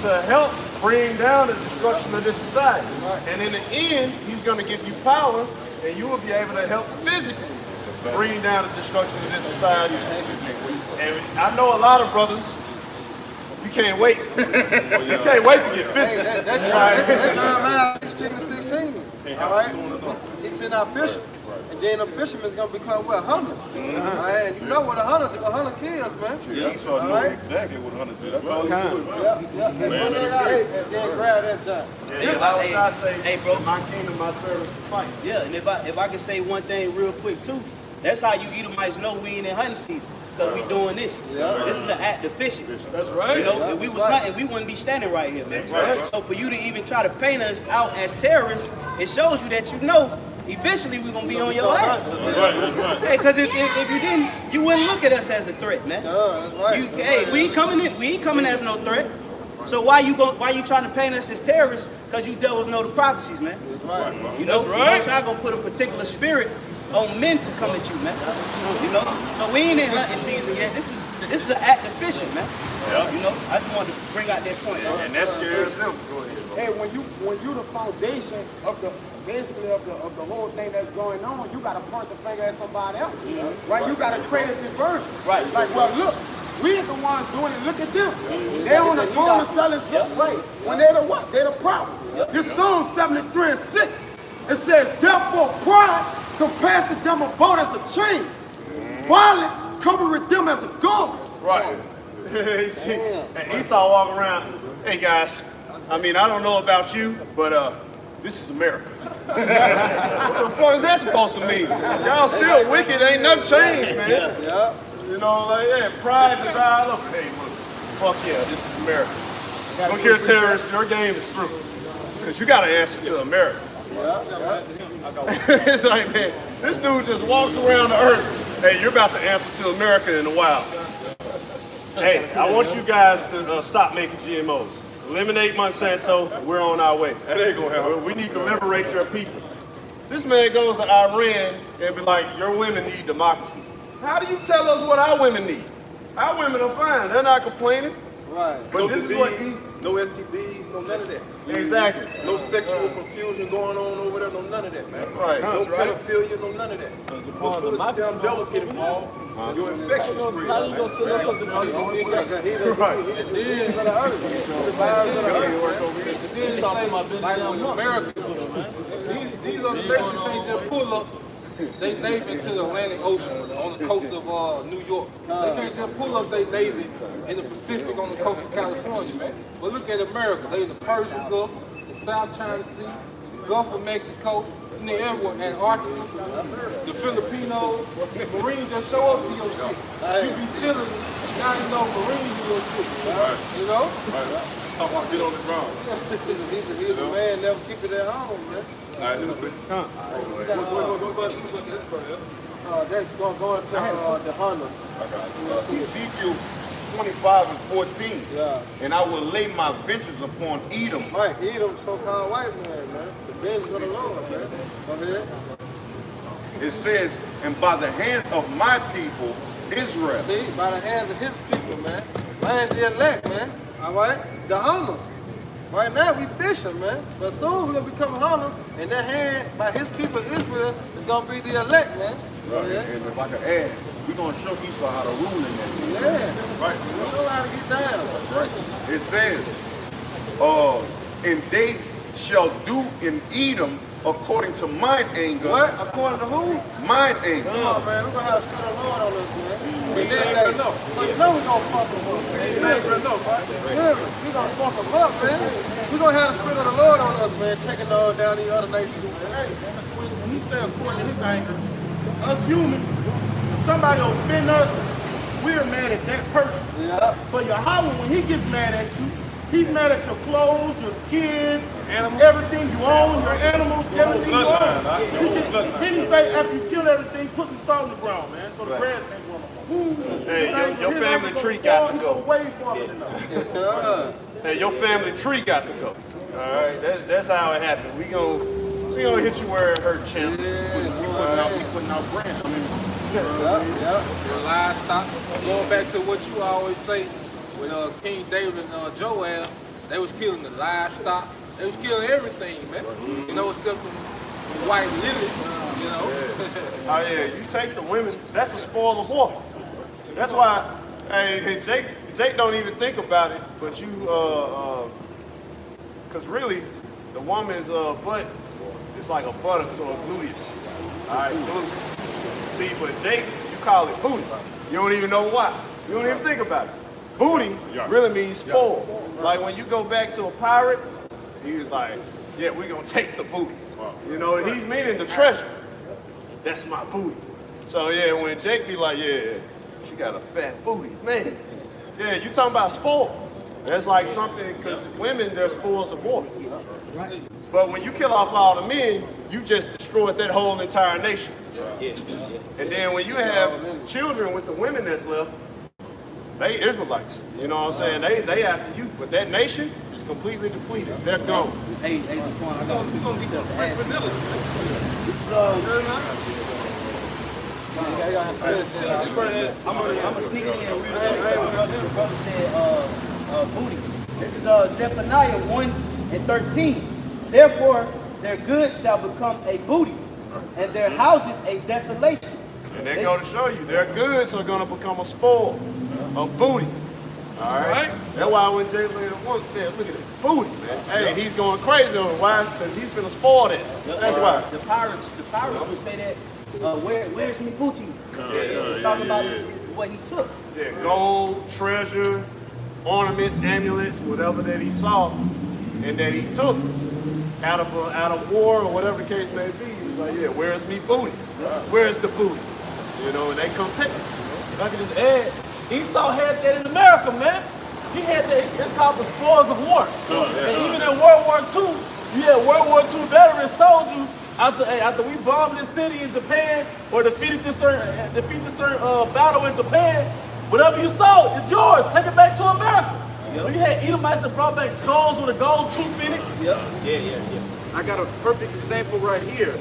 to help bring down the destruction of this society. And in the end, he's going to give you power, and you will be able to help physically bring down the destruction of this society. And I know a lot of brothers, you can't wait. You can't wait to get physical. That's right. He's chicken 16. All right? He's sitting out fishing. And then a fisherman's going to become, what, hunter. All right? And you know what a hunter kills, man. Yeah, Esau knew exactly what Hunter did. That's all he did. Yeah. And then grab that job. Hey, bro. My kingdom, my servants fight. Yeah, and if I can say one thing real quick too, that's how you Edomites know we ain't in hunting season. Because we doing this. This is an act of fishing. That's right. You know, if we was hunting, we wouldn't be standing right here, man. Right. So for you to even try to paint us out as terrorists, it shows you that you know eventually we're gonna be on your ass. Hey, because if you didn't, you wouldn't look at us as a threat, man. Hey, we ain't coming as no threat. So why you trying to paint us as terrorists? Because you devils know the prophecies, man. You know, Most High gonna put a particular spirit on men to come at you, man. You know, so we ain't in hunting season yet. This is an act of fishing, man. You know, I just wanted to bring out that point. And that scares them. Go ahead. Hey, when you the foundation of the whole thing that's going on, you gotta point the finger at somebody else, right? You gotta create a diversion, right? Like, well, look, we're the ones doing it. Look at them. They're on the corner selling drugs, right? When they're the what? They're the problem. This Psalm 73:6, it says, "Therefore, pride compares to them about as a chain, violence covereth them as a garment." Right. And Esau walking around, hey guys, I mean, I don't know about you, but this is America. What the fuck is that supposed to mean? Y'all still wicked, ain't nothing changed, man. Yeah. You know, like, yeah, pride, desire, look, hey, look, fuck yeah, this is America. Look here, terrorists, your game is through. Because you got to answer to America. It's like, man, this dude just walks around the earth. Hey, you're about to answer to America in the wild. Hey, I want you guys to stop making GMOs. Eliminate Monsanto, we're on our way. That ain't gonna happen. We need to liberate your people. This man goes to Iran and be like, your women need democracy. How do you tell us what our women need? Our women are fine, they're not complaining. Right. But No this disease, is what no STDs, no none of that. Exactly. No sexual confusion going on over there, no none of that, man. Right. No That's right. pedophilia, no none of that. As soon as the damn devil get involved, your infection spreads. How you gonna send us something how you gonna be against? Right. And then like with America, these other nations can't just pull up they Navy into the Atlantic Ocean on the coast of New York. They can't just pull up their Navy in the Pacific on the coast of California, man. But look at America. They in the Persian Gulf, the South China Sea, Gulf of Mexico, and they everywhere, Antarctica, the Filipinos. Marines just show up to your shit. You be chilling, now you know Marines in your shit. You know? Talking about get on the ground. He's a man, never keep it at home, man. All right, little bit. That's going to the Honda. Ezekiel 25 and 14. Yeah. And I will lay my vengeance upon Edom. Right, Edom, so-called white man, man. The vengeance of the Lord, man. Go ahead. It says, and by the hands of my people, Israel. See, by the hands of his people, man. Man, the elect, man. All right? The hunters. Right now, we fishing, man. But soon we're going to become hunters, and that hand by his people, Israel, is going to be the elect, man. Right. And if I could add, we're going to show Esau how to rule in that. Yeah. Right. We'll show how to get down. It says, and they shall do in Edom according to mine anger. What? According to who? Mine anger. Come on, man. We're going to have to spend the Lord on this, man. in that day. So you know we gonna fuck them up, man. You know we gonna fuck them up, man. We gonna have the Spirit of the Lord on us, man, taking down the other nations, man. When he said according to his anger, us humans, if somebody offend us, we're mad at that person. Yeah. But Yahweh, when he gets mad at you, he's mad at your clothes, your kids, everything you own, your animals, everything you own. Then he say, after you kill everything, put some salt in the ground, man, so the grass can't grow no more. Hey, your family tree got to go. Way farther than us. Hey, your family tree got to go. All right, that's how it happened. We gonna hit you where it hurt, champ. We putting out brands. I mean, The livestock. Going back to what you always say with King David and Joab, they was killing the livestock. They was killing everything, man. You know, except the white lilies, you know. oh yeah, you take the women, that's a spoil of war. That's why, hey, Jake don't even think about it, but you, cause really, the woman's butt is like a buttocks or a gluteus. All right, glutes. See, but Jake, you call it booty. You don't even know why. You don't even think about it. Booty really means spoil. Like when you go back to a pirate, he was like, yeah, we're gonna take the booty. You know, he's meaning the treasure. That's my booty. So yeah, when Jake be like, yeah, she got a fat booty, man. Yeah, you talking about spoil. That's like something, because women, they're spoils of war. But when you kill off all the men, you just destroyed that whole entire nation. And then when you have children with the women that's left, they Israelites. You know what I'm saying? They after you. But that nation is completely depleted. They're gone. Hey, Daquan, I got We're going to get some free vanilla. I'm gonna sneak it in. The brother said booty. This is Zephaniah 1:13. Therefore, their goods shall become a booty, and their houses a desolation. And they're going to show you their goods are going to become a spoil, a booty. All right? That's why when Jay later once said, look at this booty, man. Hey, he's going crazy on it. Why? Because he's finna spoil it. That's why. The pirates would say that. Where's me booty? He's talking about what he took. Yeah, gold, treasure, ornaments, amulets, whatever that he saw, and that he took out of war or whatever the case may be. He was like, yeah, where's me booty? Where's the booty? You know, and they come take it. If I could just add, Esau had that in America, man. He had that, it's called the spoils of war. And even in World War II, you had World War II veterans told you, after we bombed this city in Japan or defeated this certain battle in Japan, whatever you saw is yours. Take it back to America. So you had Edomites that brought back skulls with a gold tooth in it. Yeah. I got a perfect example right here.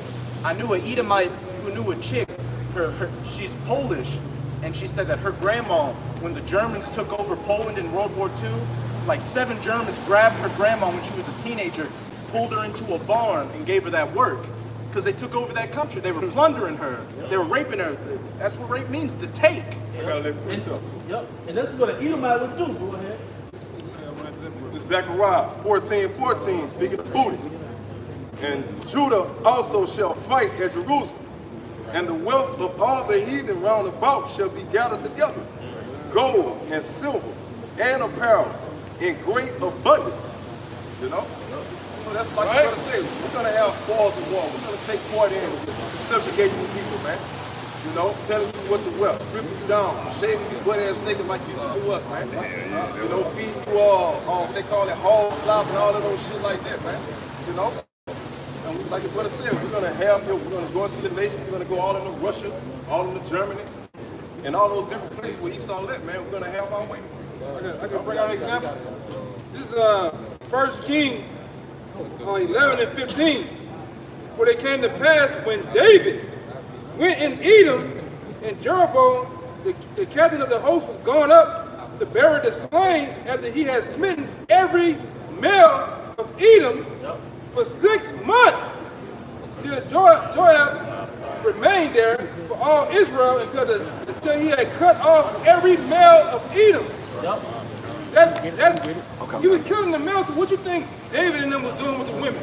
I knew an Edomite who knew a chick. She's Polish, and she said that her grandma, when the Germans took over Poland in World War II, like 7 Germans grabbed her grandma when she was a teenager, pulled her into a barn, and gave her that work. Because they took over that country. They were plundering her. They were raping her. That's what rape means, to take. I gotta live for yourself too. Yep. And that's what an Edomite would do. Go ahead. Zechariah 14:14, speaking of booty. And Judah also shall fight at Jerusalem, and the wealth of all the heathen round about shall be gathered together, gold and silver and apparel in great abundance. You know? So that's like you're gonna say, we're gonna have spoils of war. We're gonna take part in subjugating the people, man. You know, telling you what to wear, stripping you down, shaving you butt ass nigga like you do to us, man. You know, feeding you all, they call it hog slop and all of those shit like that, man. You know? And we, like the brother said, we're gonna we're gonna go into the nation, we're gonna go all into Russia, all into Germany, and all those different places where Esau lived, man. We're gonna have our way. I can bring out an example. This is 1 Kings 11 and 15, where they came to pass when David went in Edom, and Jeroboam, the captain of the host, was gone up to bury the slain after he had smitten every male of Edom for 6 months, till Joab remained there for all Israel until he had cut off every male of Edom. You was killing the males. What you think David and them was doing with the women?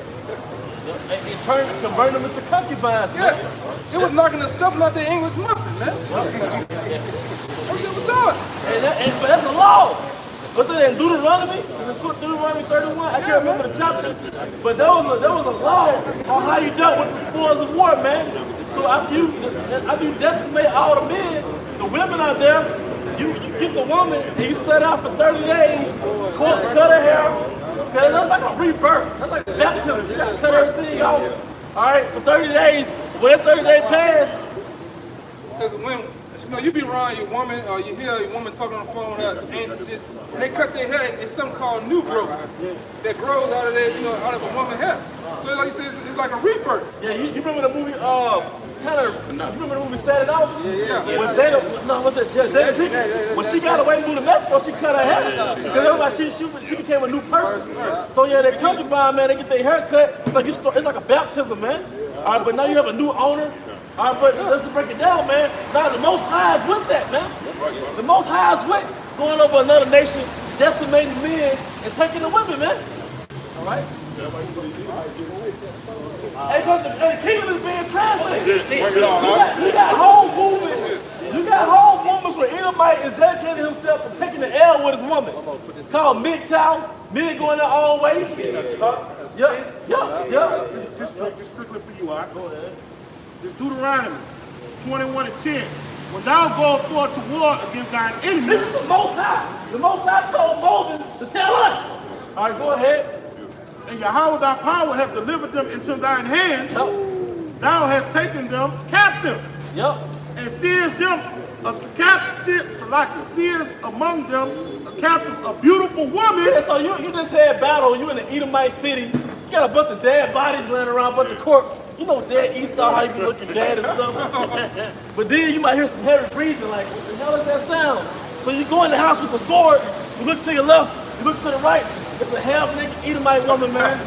Converting them into concubines, man. Yeah, it was knocking the stuff out their English muffin, man. That's what it was doing. But that's a law. What's that in Deuteronomy? Deuteronomy 31? I can't remember the chapter. But there was a law on how you dealt with the spoils of war, man. So after you decimate all the men, the women out there, you get the woman and you set out for 30 days, cut her hair. Because that's like a rebirth. That's like baptism. You gotta cut everything off. All right, for 30 days. When that 30 days pass, because when you be around your woman or you hear your woman talking on the phone with her aunts and shit, when they cut their hair, it's something called new growth that grows out of their, out of a woman's hair. So like you said, it's like a rebirth. Yeah, you remember the movie, you remember the movie Set It Out? Yeah. When Jada, when she got away to go to Mexico, she cut her hair. Because everybody, she became a new person. So yeah, they concubine, man, they get their hair cut. It's like a baptism, man. All right, but now you have a new owner. All right, but let's break it down, man. Now the Most High is with that, man. The Most High is with going over another nation, decimating men, and taking the women, man. All right? And the kingdom is being translated. You got whole movements where Edomite is dedicating himself to taking the L with his woman. It's called MGTOW. Men going their own way. This strictly for you, all right? Go ahead. This Deuteronomy 21:10. When thou goest forth to war against thine enemies. This is the Most High. The Most High told Moses to tell us. All right, go ahead. And Yahweh thy power hath delivered them into thine hands. Thou hast taken them captive. And seest them seest among them a captive, a beautiful woman. Yeah, so you just had battle, you in the Edomite city. You got a bunch of dead bodies laying around, a bunch of corpses. You know dead Esau, how you be looking dead and stuff. But then you might hear some heavy breathing, like, what the hell is that sound? So you go in the house with the sword, you look to your left, you look to the right, it's a half-naked Edomite woman, man.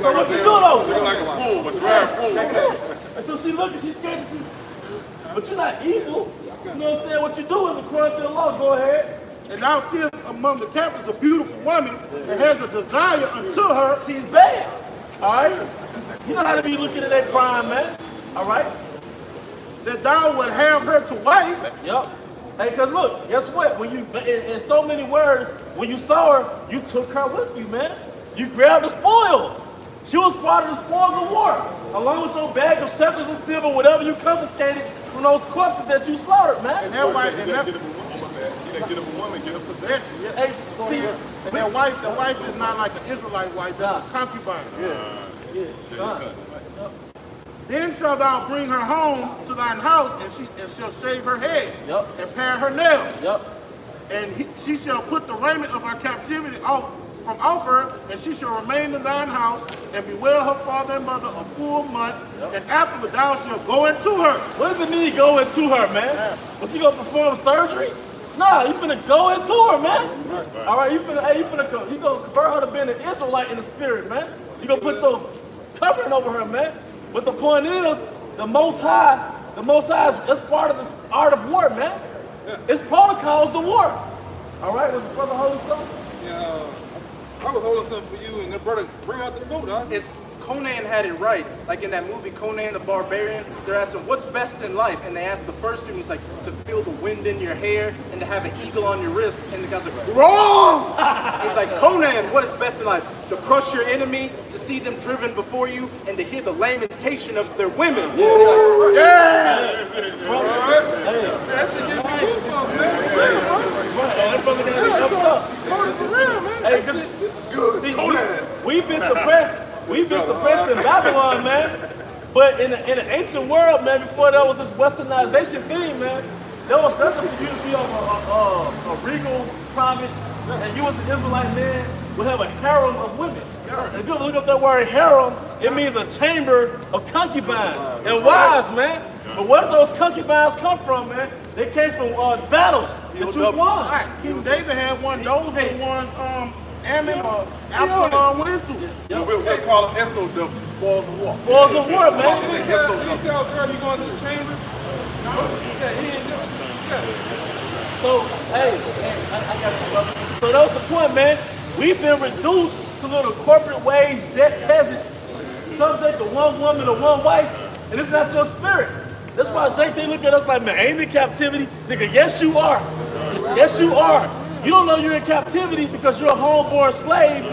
So what you do though? Looking like a fool, a drab fool. And so she looking, she's scared to see. But you're not evil. You know what I'm saying? What you do is according to the law, go ahead. And thou seest among the captives a beautiful woman that has a desire unto her. She's bad. All right? You know how to be looking at that crime, man. All right? That thou would have her to wife. Yep. Hey, because look, guess what? When you, in so many words, when you saw her, you took her with you, man. You grabbed the spoil. She was part of the spoils of war, along with your bag of shekels and silver, whatever you confiscated from those corpses that you slaughtered, man. And that wife, get up a woman, get a possession. Hey, see, and that wife, the wife is not like an Israelite wife, that's a concubine. Then shalt thou bring her home to thine house, and shall shave her head, and pare her nails. And she shall put the raiment of her captivity off from off her, and she shall remain in thine house, and bewail her father and mother a full month, and afterward thou shalt go into her. What does it mean go into her, man? What, you gonna perform surgery? Nah, you finna go into her, man. All right, you gonna convert her to being an Israelite in the spirit, man. You gonna put your covering over her, man. But the point is, the Most High is part of the art of war, man. It's protocols to war. All right, was the brother holding something? Yeah, I was holding something for you, and the brother bring out the vote, huh? It's Conan had it right. Like in that movie, Conan the Barbarian, they're asking, what's best in life? And they ask the first dude, he's like, to feel the wind in your hair and to have an eagle on your wrist. And the guy's like, wrong! He's like, Conan, what is best in life? To crush your enemy, to see them driven before you, and to hear the lamentation of their women. Like, yeah! That should give me goosebumps, man. Hey, this is good. See, we've been suppressed. We've been suppressed in Babylon, man. But in the ancient world, man, before there was this westernization thing, man, there was nothing for you to be on a regal province, and you as an Israelite man would have a harem of women. And if you look up that word harem, it means a chamber of concubines and wives, man. But where did those concubines come from, man? They came from battles that you won. Right. King David had one. Those were the ones Ammon or Absalom went into. We'll call them SOW, spoils of war. Spoils of war, man. Did you tell girl you going to the chamber? No. Yeah, he didn't do it. So, hey, I got you, brother. So that was the point, man. We've been reduced to little corporate wage debt peasants, subject to one woman or one wife, and it's not your spirit. That's why JT look at us like, man, ain't in captivity. Nigga, yes you are. Yes you are. You don't know you're in captivity because you're a homeborn slave.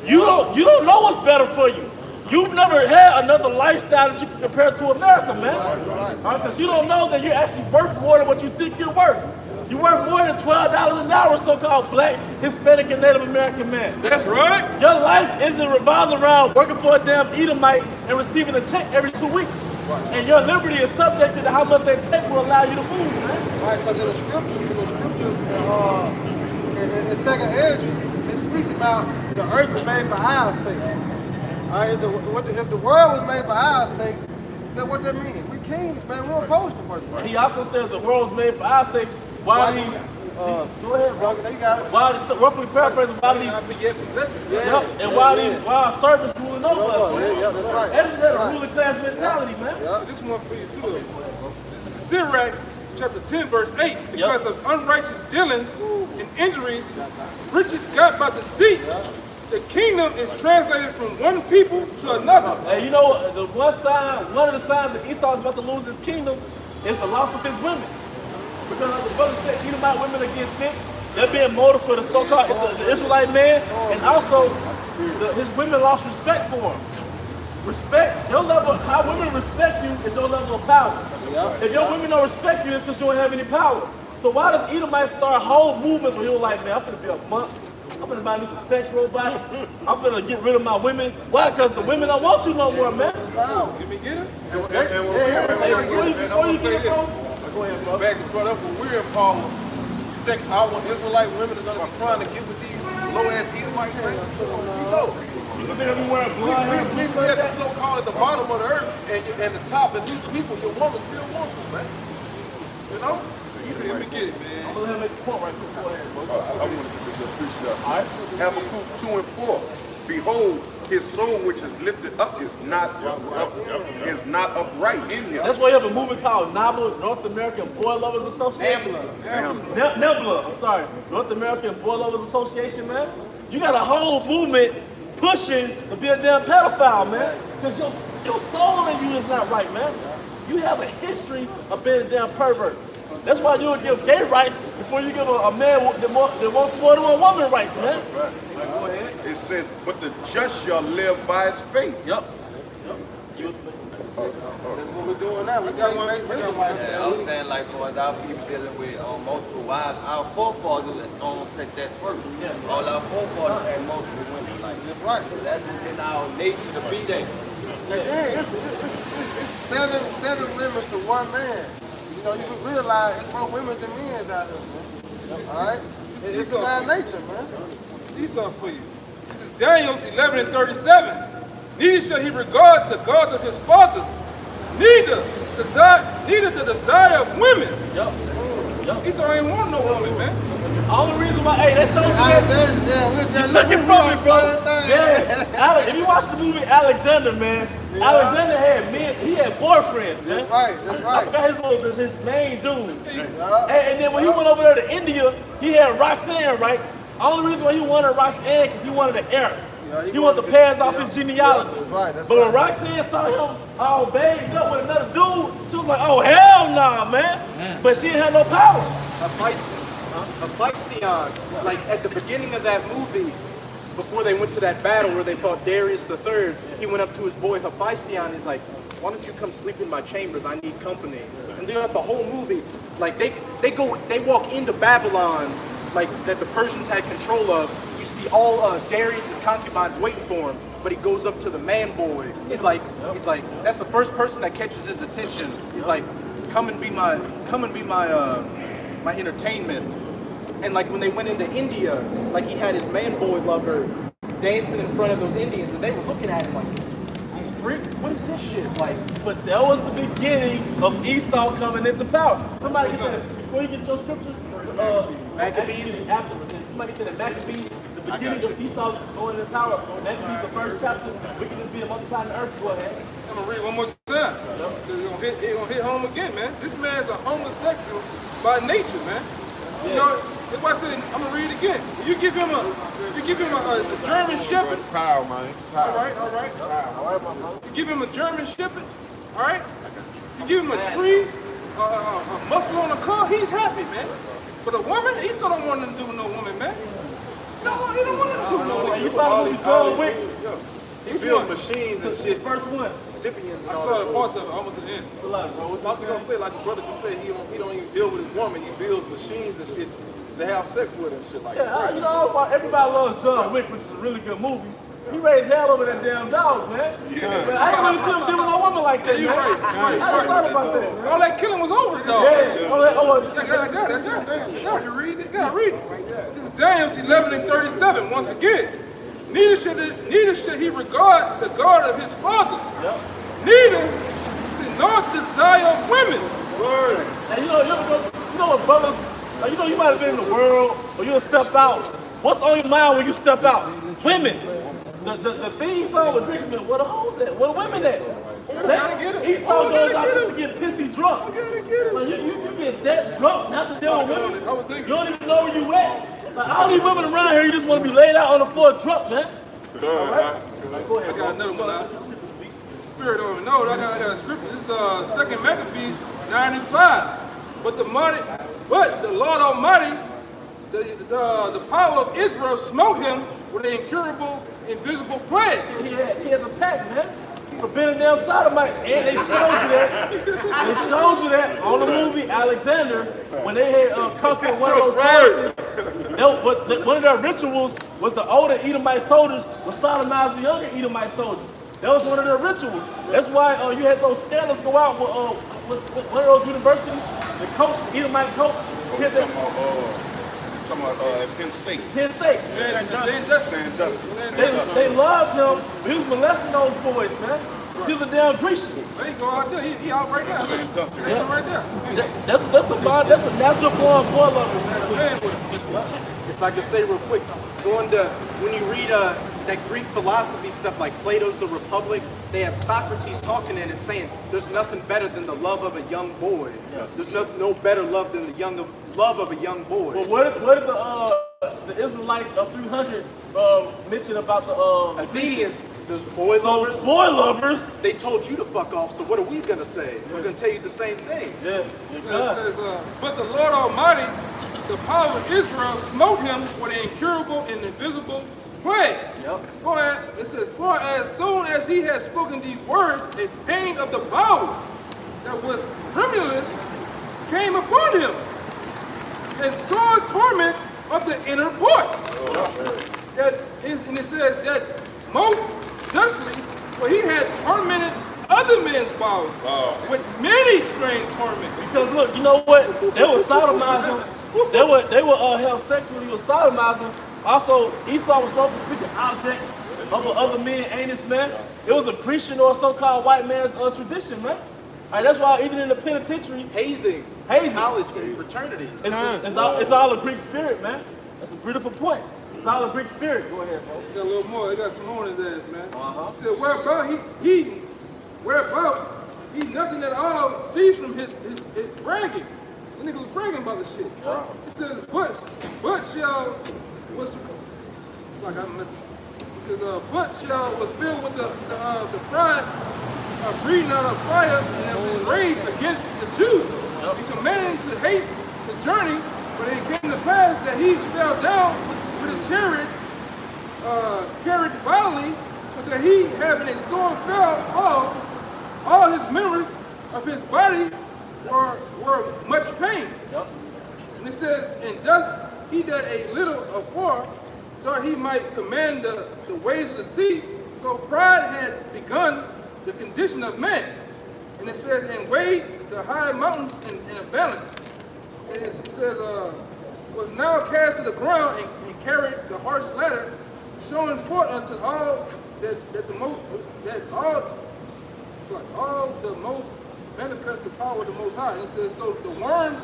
You don't know what's better for you. You've never had another lifestyle that you can compare to America, man. Because you don't know that you're actually worth more than what you think you're worth. You're worth more than $12 an hour, so-called black, Hispanic, and Native American man. That's right. Your life isn't revolving around working for a damn Edomite and receiving a check every 2 weeks. And your liberty is subjected to how much that check will allow you to move, man. Right, because in the scriptures, in Second Ezra, it speaks about the earth was made by our sake. All right, if the world was made by our sake, then what that mean? We kings, man. We're opposed to work. He also says the world was made for our sakes. Why these? Go ahead, bro. You got it. Why these? Roughly paraphrasing, why these? And why our servants ruling over us? Yeah, that's right. That is a ruling class mentality, man. This one for you too, though. This is Sirach, chapter 10, verse 8. Because of unrighteous dealings and injuries, riches got by deceit. The kingdom is translated from one people to another. And you know, the one of the signs that Esau is about to lose his kingdom is the loss of his women. Because like the brother said, Edomite women are getting thick. They're being molded for the so-called the Israelite man, and also his women lost respect for him. Respect, your level, how women respect you is your level of power. If your women don't respect you, it's because you don't have any power. So why does Edomite start whole movements where he was like, man, I'm gonna be a monk. I'm gonna buy me some sex robots. I'm gonna get rid of my women. Why? Because the women don't want you no more, man. Wow. Let me get it. Before you get it, go ahead, bro. Back and brought up when we're in Parliament. You think our Israelite women are gonna be trying to get with these low-ass Edomites? No. You think we wearing blonde hair? We at the so-called at the bottom of the earth and the top, and these people, your woman still wants us, man. You know? Let me get it, man. I'm gonna let him make the point right quick. Go ahead, bro. I want to get this precept. Habakkuk 2 and 4. Behold, his soul which is lifted up is not upright in him. That's why you have a movement called NABLA, North American Boy Lovers Association. NABLA, I'm sorry. North American Boy Lovers Association, man. You got a whole movement pushing to be a damn pedophile, man. Because your soul in you is not right, man. You have a history of being a damn pervert. That's why you would give gay rights before you give a man that wants more than one woman rights, man. Go ahead. It says, but the just shall live by his faith. Yep. That's what we're doing now. We got one. I was saying, like, boys, our people dealing with multiple wives. Our forefathers set that first. All our forefathers had multiple women. Like, that's right. That's just in our nature to be there. And then it's seven women to one man. You know, you can realize it's more women than men out there, man. All right? It's in our nature, man. See something for you. This is Daniel 11 and 37. Neither shall he regard the gods of his fathers, neither the desire of women. Esau ain't want no woman, man. The only reason why, hey, that shows you you took it from me, bro. Yeah. If you watch the movie Alexander, man, Alexander had men, he had boyfriends, man. That's right. I forgot his main dude. And then when he went over there to India, he had Roxanne, right? The only reason why he wanted Roxanne because he wanted the heir. He wanted to pass off his genealogy. But when Roxanne saw him all bagged up with another dude, she was like, oh, hell nah, man. But she didn't have no power. Hephaestion, like at the beginning of that movie, before they went to that battle where they fought Darius III, he went up to his boy Hephaestion. He's like, why don't you come sleep in my chambers? I need company. And throughout the whole movie, like they walk into Babylon, like that the Persians had control of. You see all Darius's concubines waiting for him, but he goes up to the man boy. He's like, that's the first person that catches his attention. He's like, come and be my my entertainment. And like when they went into India, like he had his man boy lover dancing in front of those Indians, and they were looking at him like, he's freak. What is this shit? Like, but that was the beginning of Esau coming into power. Somebody get that before you get your scriptures. Maccabees. Afterwards, somebody get that Maccabees. The beginning of Esau going into power. Maccabees, the first chapter. We can just be a multiplying the earth. Go ahead. I'm gonna read one more time. It's gonna hit home again, man. This man's a homosexual by nature, man. You know, that's why I said, I'm gonna read it again. You give him a German Shepherd. Power, man. All right. You give him a German Shepherd, all right? You give him a tree, a muffler on a car, he's happy, man. But a woman, he still don't want nothing to do with no woman, man. He don't want nothing to do with no woman. You saw the movie John Wick? He builds machines and shit. First one. Recipients. I saw the parts of it, almost to the end. I was gonna say, like the brother just said, he don't even deal with his woman. He builds machines and shit to have sex with and shit like that. Yeah, you know, everybody loves John Wick, which is a really good movie. He raised hell over that damn dog, man. Yeah. Man, I ain't really see him dealing with no woman like that. Yeah, you're man. right. I thought about that, man. All that killing was over, though. Yeah. That's it. Yeah, you read it? Yeah, read it. This is Daniel 11 and 37. Once again, neither should he regard the God of his fathers. Yep. Neither should nor desire of women. Word. And you know what, brothers? You know, you might have been in the world, or you'll step out. What's on your mind when you step out? Women. The theme song with Dixman, where the hoes at? Where the women at? Esau goes out there to get pissy drunk. You get that drunk, not to deal with women. You don't even know where you at. Like, all these women around here, you just want to be laid out on the floor drunk, man. All right? Go ahead, I got another one. Spirit over. No, I got a scripture. This is 2 Maccabees 9:5. But the Lord Almighty, the power of Israel smote him with an incurable, invisible plague. He had a pack, man. For being damn sodomite. And they showed you that. They showed you that on the movie Alexander, when they had conquered one of those places. One of their rituals was the older Edomite soldiers would sodomize the younger Edomite soldiers. That was one of their rituals. That's why you had those scholars go out with one of those universities. The coach, Edomite coach. Talking about Penn State. Penn State. They loved him, but he was molesting those boys, man. He was a damn Grecian. There you go out there. He out right there. That's right there. That's a natural born boy lover, man. If I could say real quick, when you read that Greek philosophy stuff like Plato's The Republic, they have Socrates talking in it saying there's nothing better than the love of a young boy. There's no better love than the love of a young boy. Well, what did the Israelites of 300 mention about the Athenians? Those boy lovers. Those boy lovers. They told you to fuck off, so what are we gonna say? We're gonna tell you the same thing. Yeah. It says, but the Lord Almighty, the power of Israel, smote him with an incurable and invisible plague. Yep. For as soon as he had spoken these words, a pain of the bowels that was tremulous came upon him, and sore torment of the inner parts. And it says that most justly, for he had tormented other men's bowels with many strange torments. Because look, you know what? They were sodomizing. They would have sex when he was sodomizing. Also, Esau was known for speaking objects of other men's anus, man. It was a Christian or so-called white man's tradition, man. All right, that's why even in the penitentiary, hazing, college fraternities. It's all a Greek spirit, man. That's a beautiful point. It's all a Greek spirit. Go ahead, bro. Got a little more. They got some on his ass, man. He said, whereabout he nothing at all ceased from his bragging. The nigga was bragging about this shit. It says, but shall was, it's like I'm missing. It says, but shall was filled with the pride of breathing out of fire and rage against the Jews. He commanded to haste the journey, but it came to pass that he fell down with his chariots, carried violently, so that he, having a sore fall, all his members of his body were much pain. And it says, and thus he that a little afar thought he might command the ways of the sea, so pride had begun the condition of man. And it says, and weighed the high mountains in a balance. And it says, was now cast to the ground and carried the harsh ladder, showing forth unto all all the most manifest the power of the Most High. And it says, so the worms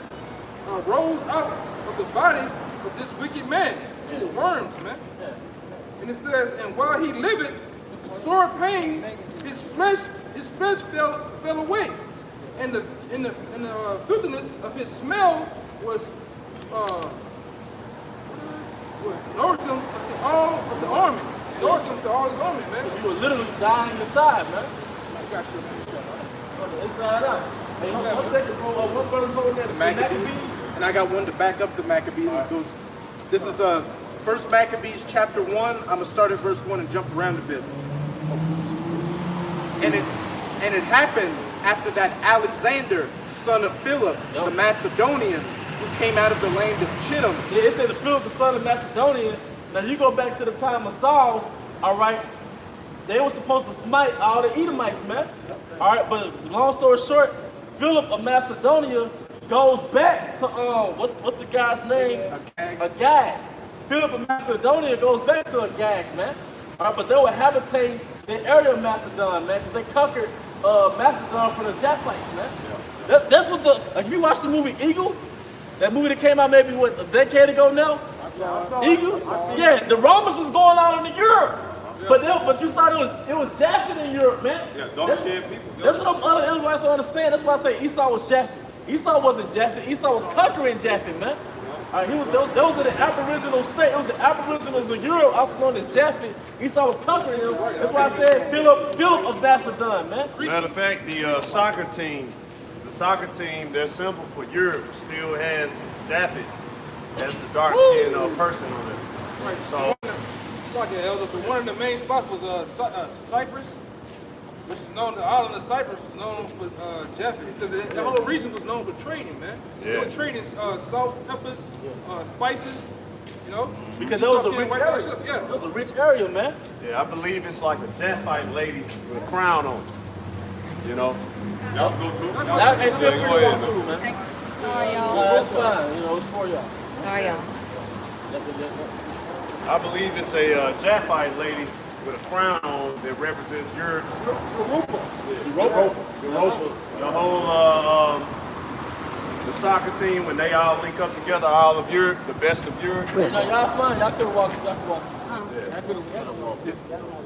rose out of the body of this wicked man. It's the worms, man. And it says, and while he lived, sore pains, his flesh fell away, and the filthiness of his smell was Nourish them to all of the army. Nourish them to all his army, man. You were literally dying inside, man. I got you. Inside out. Hey, one second, bro. What verse over there? The Maccabees. And I got one to back up the Maccabees. This is 1 Maccabees chapter 1. I'm going to start at verse 1 and jump around a bit. And it happened after that Alexander, son of Philip, the Macedonian, who came out of the land of Chittim. Yeah, it said the Philip, the son of Macedonia. Now you go back to the time of Saul, all right, they were supposed to smite all the Edomites, man. All right, but long story short, Philip of Macedonia goes back to, what's the guy's name? Agag. Philip of Macedonia goes back to Agag, man. All right, but they were habitating the area of Macedon, man, because they conquered Macedon from the Japhites, man. That's what if you watch the movie Eagle, that movie that came out maybe, what, a decade ago now? Eagle? Yeah, the Romans was going on in Europe. But you saw it was Japhet in Europe, man. Yeah, dark-skinned people. That's what them other Israelites don't understand. That's why I say Esau was Japhet. Esau wasn't Japhet. Esau was conquering Japhet, man. Those are the Aboriginal state. It was the Aboriginals of Europe, also known as Japhet. Esau was conquering them. That's why I said Philip of Macedon, man. Matter of fact, the soccer team, their symbol for Europe still has Japhet as the dark-skinned person on it. Right. So, Like the elder, but one of the main spots was Cyprus, which is known, the island of Cyprus was known for Japhet, because the whole region was known for trading, man. They were trading salt, peppers, spices, you know. Because that was the rich area. Yeah. That was a rich area, man. yeah, I believe it's like a Japhite lady with a crown on it. You know? Y'all go through. Hey, feel free to go ahead, walk through, man. Sorry, y'all. That's fine. You know, it's for y'all. Sorry, y'all. I believe it's a Japhite lady with a crown on that represents Europe. Europa. The whole the soccer team, when they all link up together, all of Europe, the best of Europe. No, y'all fine. Y'all can walk. Y'all can walk.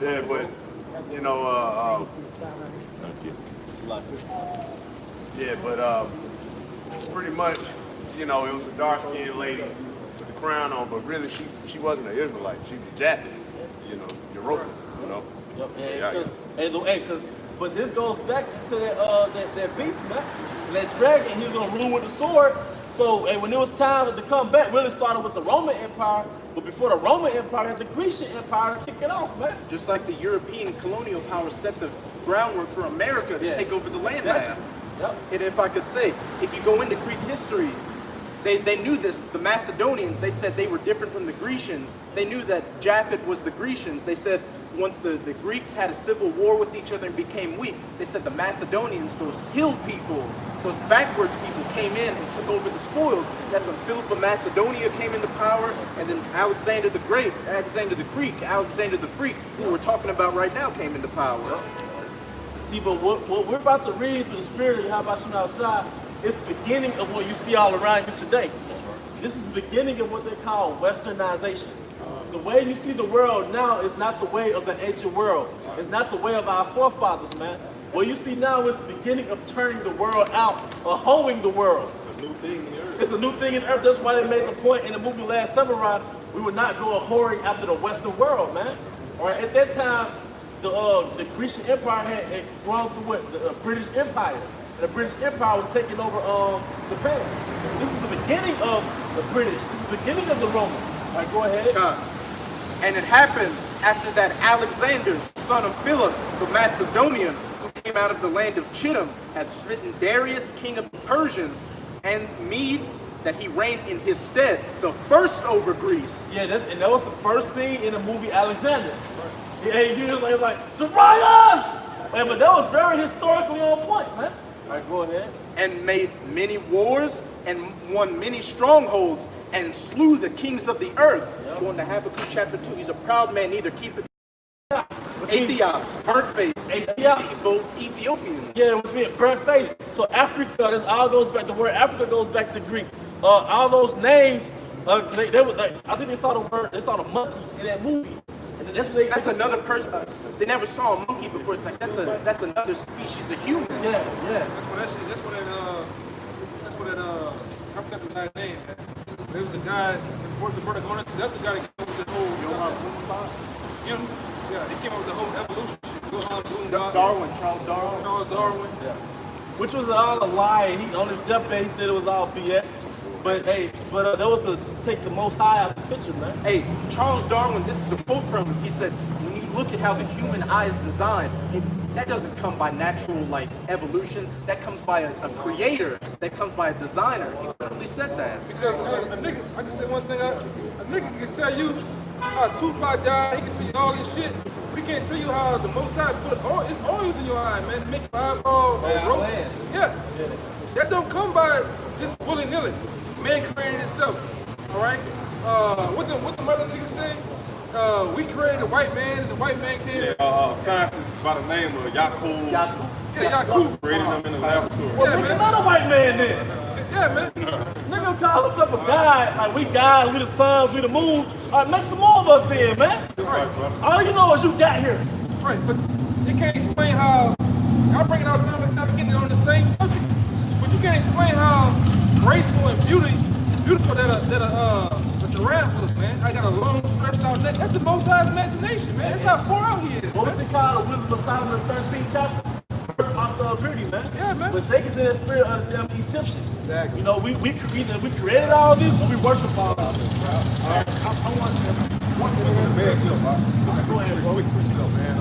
Yeah, but you know, yeah, but pretty much, you know, it was a dark-skinned lady with the crown on, but really she wasn't an Israelite. She was Japhet, you know, Europa, you know. But this goes back to that beast, man. That dragon, he was gonna rule with the sword. So when it was time to come back, really started with the Roman Empire. But before the Roman Empire, had the Grecian Empire to kick it off, man. Just like the European colonial powers set the groundwork for America to take over the landmass. Yep. And if I could say, if you go into Greek history, they knew this. The Macedonians, they said they were different from the Grecians. They knew that Japhet was the Grecians. They said once the Greeks had a civil war with each other and became weak, they said the Macedonians, those hill people, those backwards people came in and took over the spoils. That's when Philip of Macedonia came into power, and then Alexander the Great, Alexander the Greek, Alexander the Freak, who we're talking about right now, came into power. See, but what we're about to read through the spirit of Yahweh Shem outside is the beginning of what you see all around you today. This is the beginning of what they call westernization. The way you see the world now is not the way of the ancient world. It's not the way of our forefathers, man. What you see now is the beginning of turning the world out, or hoeing the world. It's a new thing in earth. It's a new thing in earth. That's why they made the point in the movie Last Samurai, we would not go a-whoring after the Western world, man. All right, at that time, the Grecian Empire had grown to what? The British Empire. And the British Empire was taking over Japan. This is the beginning of the British. This is the beginning of the Romans. All right, go ahead. And it happened after that Alexander, son of Philip, the Macedonian, who came out of the land of Chittim, had smitten Darius, king of the Persians, and Medes, that he reigned in his stead, the first over Greece. Yeah, and that was the first scene in the movie Alexander. Yeah, he was like, Darius! Man, but that was very historically on point, man. All right, go ahead. And made many wars, and won many strongholds, and slew the kings of the earth. Yep. Going to Habakkuk chapter 2, he's a proud man, neither keepeth Ethiops, burnt face, Ethiopians. Yeah, it was being burnt face. So Africa, this all goes back, the word Africa goes back to Greek. All those names, they were like, I think they saw the monkey in that movie. And that's another person. They never saw a monkey before. It's like that's another species of human. Yeah. That's what that I forgot the guy's name. There was a guy that worked the brother going into. That's the guy that came up with the whole. Yeah, he came up with the whole evolution shit. Darwin, Charles Darwin. Charles Darwin. Yeah. Which was all a lie. He on his deathbed he said it was all BS. But hey, that was to take the Most High out of the picture, man. Hey, Charles Darwin, this is a quote from him. He said, when you look at how the human eye is designed, that doesn't come by natural evolution. That comes by a creator. That comes by a designer. He literally said that. Because a nigga, I can say one thing. A nigga can tell you how Tupac died. He can tell you all this shit. We can't tell you how the Most High put his oils in your eye, man, to make your eyeball grow. Yeah. That don't come by just willy-nilly. Man created itself. All right. What the mother nigga say? We created a white man, and the white man came. Scientists by the name of Yakub. Yeah, Yakub. Created them in the laboratory. Well, make another white man then. Yeah, man. Nigga call himself a god. Like, we gods, we the suns, we the moons. All right, make some more of us then, man. Right. All you know is you got here. Right, but you can't explain how. I'll bring it out time and time again on the same subject. But you can't explain how graceful and beautiful that a giraffe was, man. I got a long stretched out neck. That's the Most High's imagination, man. That's how far out he is. What was it called? The Wisdom of Solomon, 13th chapter? First opera of beauty, man. Yeah, man. But take us in that spirit of the damn Egyptians. Exactly. You know, we created all this, but we worship all of it. All right. I want to Go ahead, bro. We precept, man.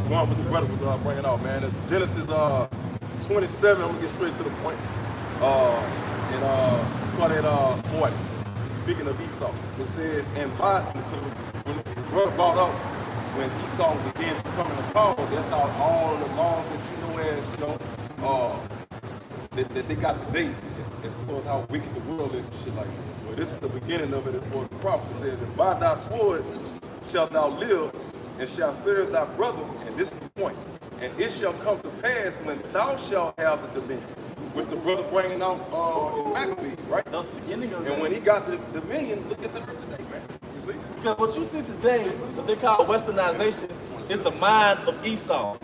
Going with the brother was bringing out, man. It's Genesis 27. I'm gonna get straight to the point. Start at 40. Speaking of Esau, it says, and by when the brother brought up when Esau began to come in the power, that's how all the laws that that they got today, as far as how wicked the world is and shit like that. Well, this is the beginning of it. For the prophet says, and by thy sword shalt thou live, and shalt serve thy brother. And this is the point. And it shall come to pass when thou shalt have the dominion, which the brother bringing out in Maccabees, right? That's the beginning of it. And when he got the dominion, look at the earth today, man. You see? Because what you see today, what they call westernization, is the mind of Esau.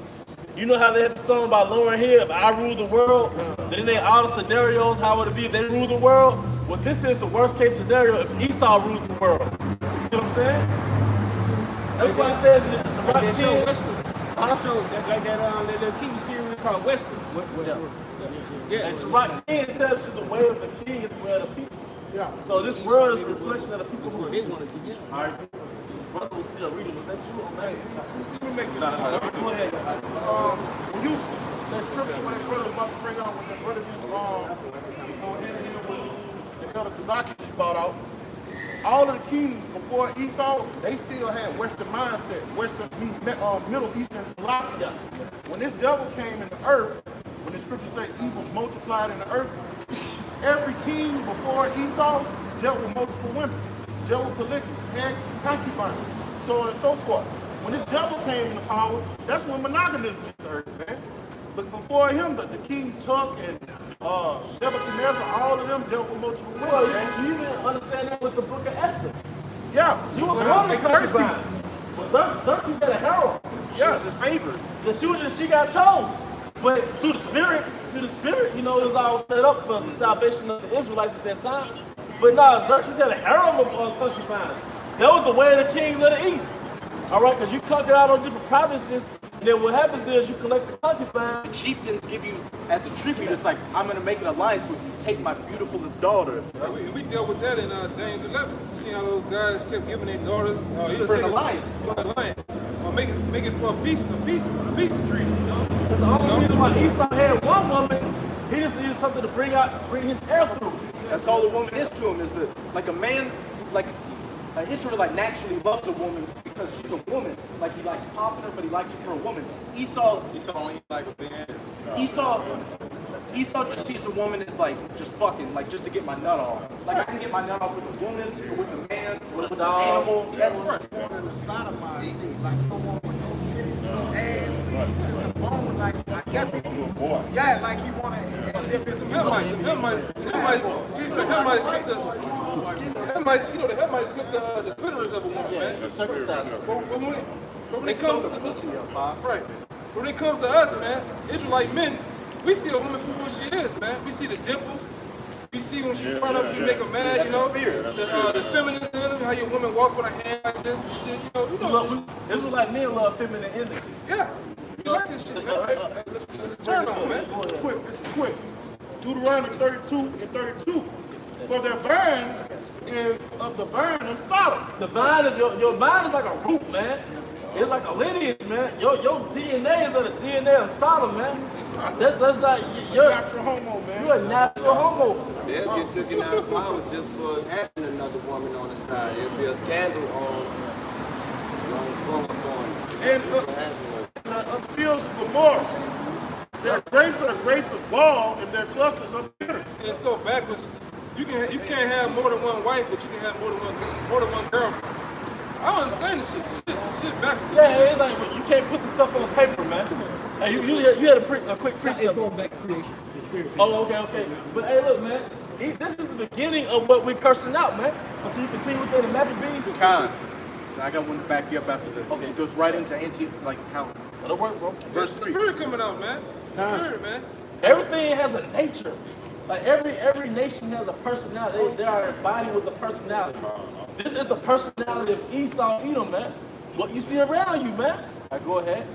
You know how they have the song about Lauryn Hill, if I rule the world? Then they all the scenarios, how would it be if they rule the world? Well, this is the worst case scenario if Esau ruled the world. You see what I'm saying? That's what it says in the Sirach 10. Also, that TV series called Western. Yeah. And Sirach 10 tells you the way of the king is the way of the people. Yeah. So this world is a reflection of the people who they want to be. All right. Brother was still reading. Was that you on that? Let me make this. Go ahead. When you, that scripture when that brother was about to bring out, when that brother just the elder Kazaki just brought out, all of the kings before Esau, they still had Western mindset, Western Middle Eastern philosophy. When this devil came in the earth, when the scriptures say evils multiplied in the earth, every king before Esau dealt with multiple women, dealt with polygamy, had concubines, so on and so forth. When this devil came into power, that's when monogamous hit the earth, man. But before him, the king Tut and Nebuchadnezzar, all of them dealt with multiple women. Well, you didn't understand that with the book of Esther. Yeah. She was one of the concubines. Xerxes had a harem. She was his favorite. She got chose. But through the spirit, you know, it was all set up for the salvation of the Israelites at that time. But no, Xerxes had a harem of concubines. That was the way of the kings of the east. All right, because you conquer out on different provinces, and then what happens is you collect the concubines. The chieftains give you, as a tribute, it's like, I'm going to make an alliance with you. Take my beautifulest daughter. We dealt with that in Daniel 11. You see how those guys kept giving their daughters for an alliance. For an alliance. Or make it for a peace treaty. You know? Because the only reason why Esau had one woman, he just needed something to bring his heir through. That's all a woman is to him, is that like a man, like an Israelite naturally loves a woman because she's a woman. Like he likes popping her, but he likes her for a woman. Esau only like a man. Esau just sees a woman as like just fucking, like just to get my nut off. Like I can get my nut off with a woman, or with a man, or with an animal. In the sodomized state, like someone with no titties, no ass, just a bone, like I guess he, yeah, like he wanted as if it's a That might took the clitoris of a woman, man. Circumcised. But when it comes to us, man, Israelite men, we see a woman for who she is, man. We see the dimples, You see when she front up, you make her mad, you know? The feminism, how your women walk with a hand like this and shit, you know? This was like men love feminine energy. Yeah. You like this shit, man. It's a turn on, man. This is quick. Deuteronomy 32 and 32. For their vine is of the vine of Sodom. The vine is your vine is like a root, man. It's like a lineage, man. Your DNA is of the DNA of Sodom, man. That's like you're a natural homo, man. You're a natural homo. They'll get taken out of power just for having another woman on the side. It'll be a scandal on And the fields of Gomorrah. Their grapes are the grapes of gall, and their clusters are bitter. And it's so backwards. You can't have more than one wife, but you can have more than one girlfriend. I don't understand this shit backwards. Yeah, it's like you can't put the stuff on paper, man. Hey, you had a quick precept. Going back to creation, the spirit. Oh, okay. But hey, look, man. This is the beginning of what we're cursing out, man. So can you continue with the Maccabees? I got one to back you up after this. Okay, it goes right into like how. That'll work, bro. Verse 3. Spirit coming out, man. Spirit, man. Everything has a nature. Like every nation has a personality. They are embodied with a personality. This is the personality of Esau, Edom, man. What you see around you, man. All right, go ahead.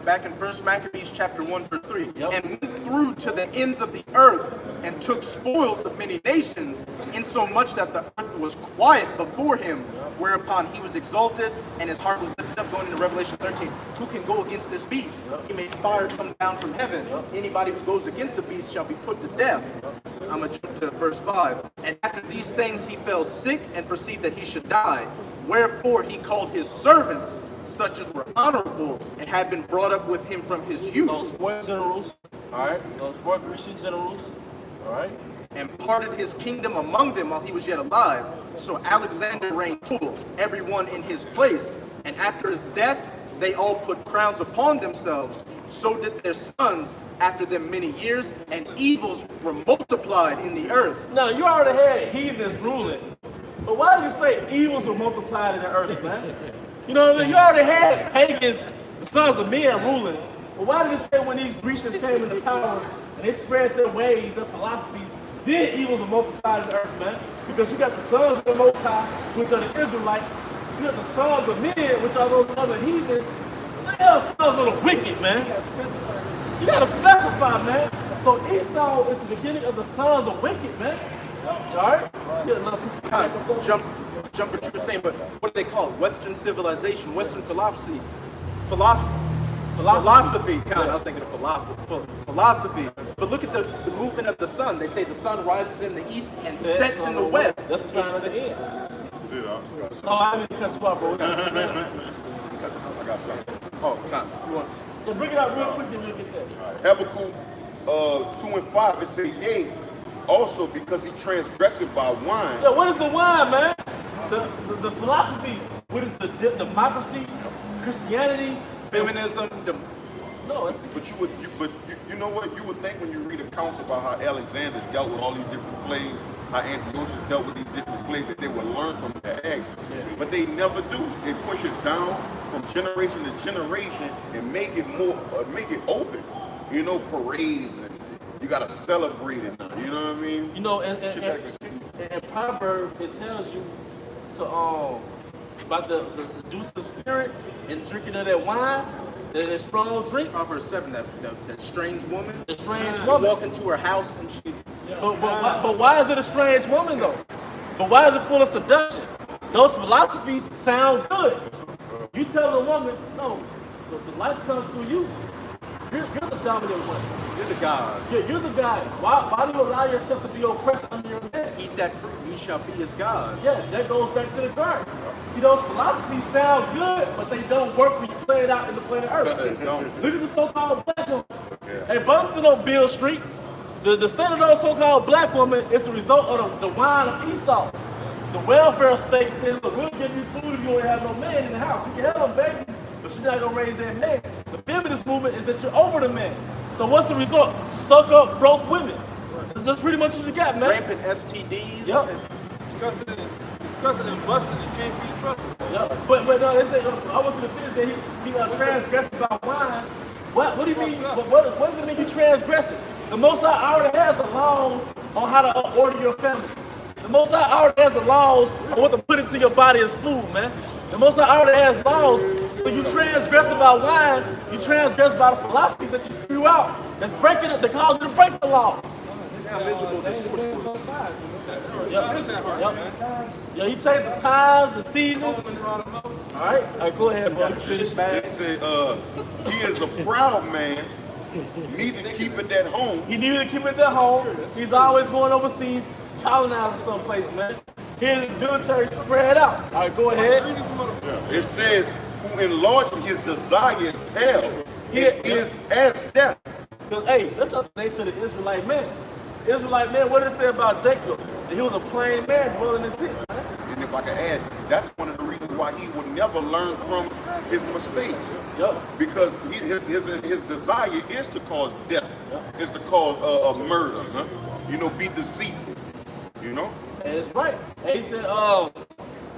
Back in 1 Maccabees chapter 1, verse 3. Yep. And went through to the ends of the earth and took spoils of many nations, insomuch that the earth was quiet before him, whereupon he was exalted and his heart was lifted up. Going into Revelation 13. Who can go against this beast? He made fire come down from heaven. Anybody who goes against the beast shall be put to death. I'm going to jump to verse 5. And after these things he fell sick and perceived that he should die. Wherefore he called his servants, such as were honorable and had been brought up with him from his youth. Those 4 generals, all right? Those 4 Grecian generals, all right? And parted his kingdom among them while he was yet alive. So Alexander reigned full, everyone in his place. And after his death, they all put crowns upon themselves. So did their sons after them many years, and evils were multiplied in the earth. Now, you already had heathens ruling. But why did you say evils were multiplied in the earth, man? You know what I mean? You already had pagans, the sons of men ruling. But why did it say when these Grecians came into power and they spread their ways, their philosophies, then evils were multiplied in the earth, man? Because you got the sons of the Most High, which are the Israelites. You got the sons of men, which are those other heathens. They are sons of the wicked, man. You gotta specify, man. So Esau is the beginning of the sons of wicked, man. Alright? Jump what you were saying, but what do they call it? Western civilization, Western philosophy. Philosophy. I was thinking of philosophy. But look at the movement of the sun. They say the sun rises in the east and sets in the west. That's the sign of the end. See, I didn't cut you off, bro. I got something. You want? Yeah, bring it out real quick and you'll get that. Habakkuk 2 and 5, it says, yea, also because he transgressed by wine. Yeah, what is the wine, man? The philosophies. What is the democracy, Christianity, Feminism. No, it's But you know what? You would think when you read accounts about how Alexander dealt with all these different plagues, how Antiochus dealt with these different plagues, that they would learn from their actions. Yeah. But they never do. They push it down from generation to generation and make it more, make it open. You know, parades and you gotta celebrate it now. You know what I mean? You know, and Proverbs, it tells you to about the seducing spirit and drinking of that wine, that strong drink. Proverbs 7, that strange woman. The strange woman. Walk into her house and she. But why is it a strange woman though? But why is it full of seduction? Those philosophies sound good. You tell the woman, no, the life comes through you. You're the dominant one. You're the God. You're the God. Why do you allow yourself to be oppressed under your man? Eat that fruit, you shall be as gods. Yeah, that goes back to the garden. See, those philosophies sound good, but they don't work when you play it out in the planet Earth. Look at the so-called black woman. Hey, brothers on Bill Street, the state of those so-called black women is the result of the wine of Esau. The welfare state says, look, we'll give you food if you don't have no man in the house. You can have no babies, but she's not going to raise that man. The feminist movement is that you're over the man. So what's the result? Stuck up, broke women. That's pretty much what you got, man. Rampant STDs. Yep. Discussing and busting, you can't be trusted. Yep. But no, they say, I want you to finish that he transgressed by wine. What do you mean? What does it mean you transgress it? The Most High already has the laws on how to order your family. The Most High already has the laws on what to put into your body as food, man. The Most High already has laws. So you transgress about wine, you transgress about the philosophy that you spew out. That's breaking it, that causes you to break the laws. How miserable this is. Yeah, he changed the times, the seasons. All right, go ahead, bro. Finish. It said, he is a proud man, needs to keep it at home. He needed to keep it at home. He's always going overseas, colonizing someplace, man. Here's his military spread out. All right, go ahead. It says, who enlarging his desires hell, it is as death. Because, hey, that's not the nature of the Israelite man. Israelite man, what did it say about Jacob? That he was a plain man dwelling in tents, man. And if I can add, that's one of the reasons why he would never learn from his mistakes. Yep. Because his desire is to cause death, is to cause murder, huh? You know, be deceitful, you know? And it's right. And he said,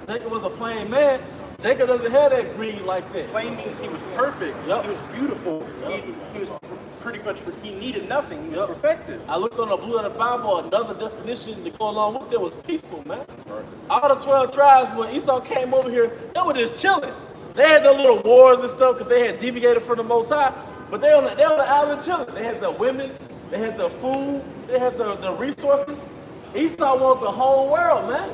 Jacob was a plain man. Jacob doesn't have that greed like that. Plain means he was perfect. Yep. He was beautiful. Yep. He was pretty much, he needed nothing. He was perfected. I looked on the Blue Letter Bible, another definition to go along with it was peaceful, man. All the 12 tribes, when Esau came over here, they were just chilling. They had their little wars and stuff because they had deviated from the Most High, but they on the island chilling. They had the women, they had the food, they had the resources. Esau wanted the whole world, man.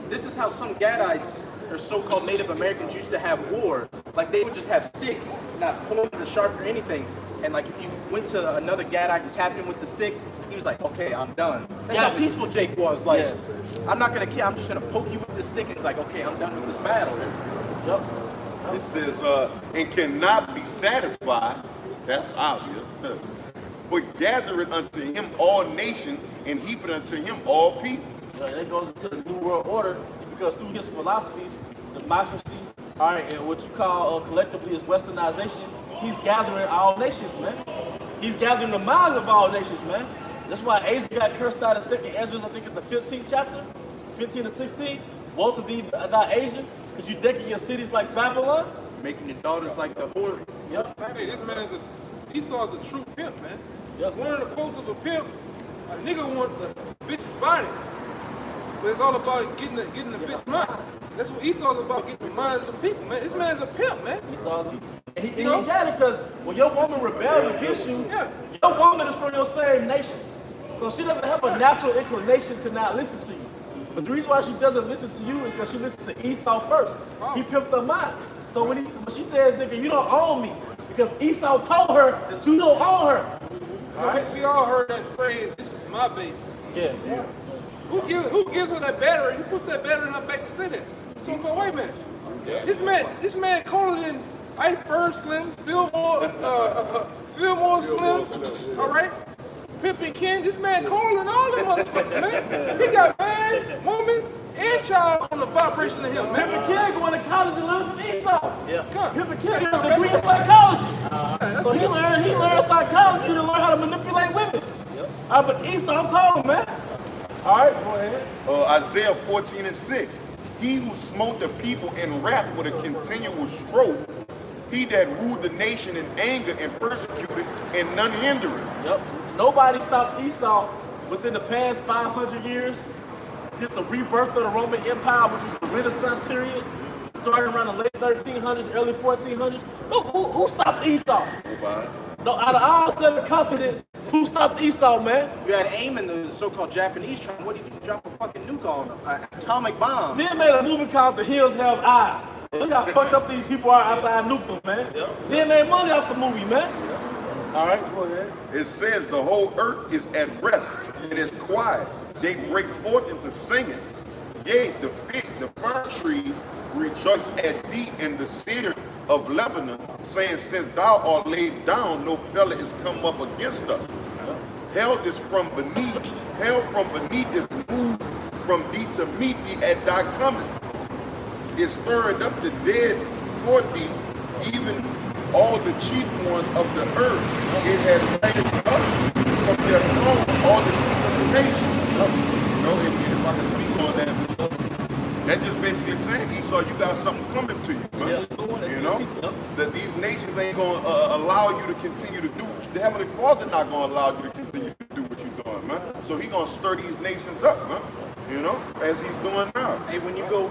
This is how some Gadites or so-called Native Americans used to have war. Like they would just have sticks, not pointed or sharp or anything. And like if you went to another Gadite and tapped him with the stick, he was like, okay, I'm done. That's how peaceful Jake was. Like, I'm not gonna kill, I'm just gonna poke you with this stick. And it's like, okay, I'm done with this battle. Yep. It says, and cannot be satisfied, that's obvious, but gather it unto him all nations and heap it unto him all people. Yeah, that goes into the New World Order because through his philosophies, democracy, all right, and what you call collectively is westernization, he's gathering all nations, man. He's gathering the minds of all nations, man. That's why Asa got cursed out in 2nd Ezra, I think it's the 15th chapter, 15 to 16. Woe to thee, thou Asian, because you decking your cities like Babylon. Making your daughters like the whore. Yep. Hey, this man Esau's a true pimp, man. Yep. One of the quotes of a pimp, a nigga wants the bitch's body. But it's all about getting the bitch mind. That's what Esau's about, getting the minds of people, man. This man's a pimp, man. He got it because when your woman rebels against you, your woman is from your same nation. So she doesn't have a natural inclination to not listen to you. But the reason why she doesn't listen to you is because she listens to Esau first. He pimped her mind. So when she says, nigga, you don't own me, because Esau told her that you don't own her. All right? We all heard that phrase, this is my baby. Yeah. Who gives her that battery? Who puts that battery in her back to say that? So wait a minute. This man colder than Iceberg Slim, Fillmore Slim, all right? Pimpin' Ken, this man colder than all them motherfuckers, man. He got man, woman, and child on the vibration of him, man. Pimpin' Ken going to college and learn from Esau. Yeah. Pimpin' Ken got a degree in psychology. So he learned psychology to learn how to manipulate women. But Esau told him, man. All right, go ahead. Isaiah 14:6. He who smote the people in wrath with a continual stroke, he that ruled the nation in anger and persecuted, and none hindered. Yep. Nobody stopped Esau within the past 500 years. Just the rebirth of the Roman Empire, which was the Renaissance period, starting around the late 1300s, early 1400s. Who stopped Esau? Nobody. No, out of all 7 continents, who stopped Esau, man? You had Amon, the so-called Japanese trying, what did you drop a fucking nuke on him? An atomic bomb. Then made a movie called The Hills Have Eyes. Look how fucked up these people are after I nuked them, man. Then made money off the movie, man. All right, go ahead. It says the whole earth is at rest and is quiet. They break forth into singing. Yea, the fig, the fir trees rejoice at thee, and the cedar of Lebanon, saying, since thou art laid down, no fellow is come up against us. Hell is from beneath, hell from beneath is moved from thee to meet thee at thy coming. It stirred up the dead for thee, even all the chief ones of the earth. It had raised up from their thrones all the people of the nations. You know, if I can speak on that, that's just basically saying, Esau, you got something coming to you, man. You know, that these nations ain't going to allow you to continue to do. The Heavenly Father not going to allow you to continue to do what you're doing, man. So he's going to stir these nations up, man. You know, as he's doing now. Hey, when you go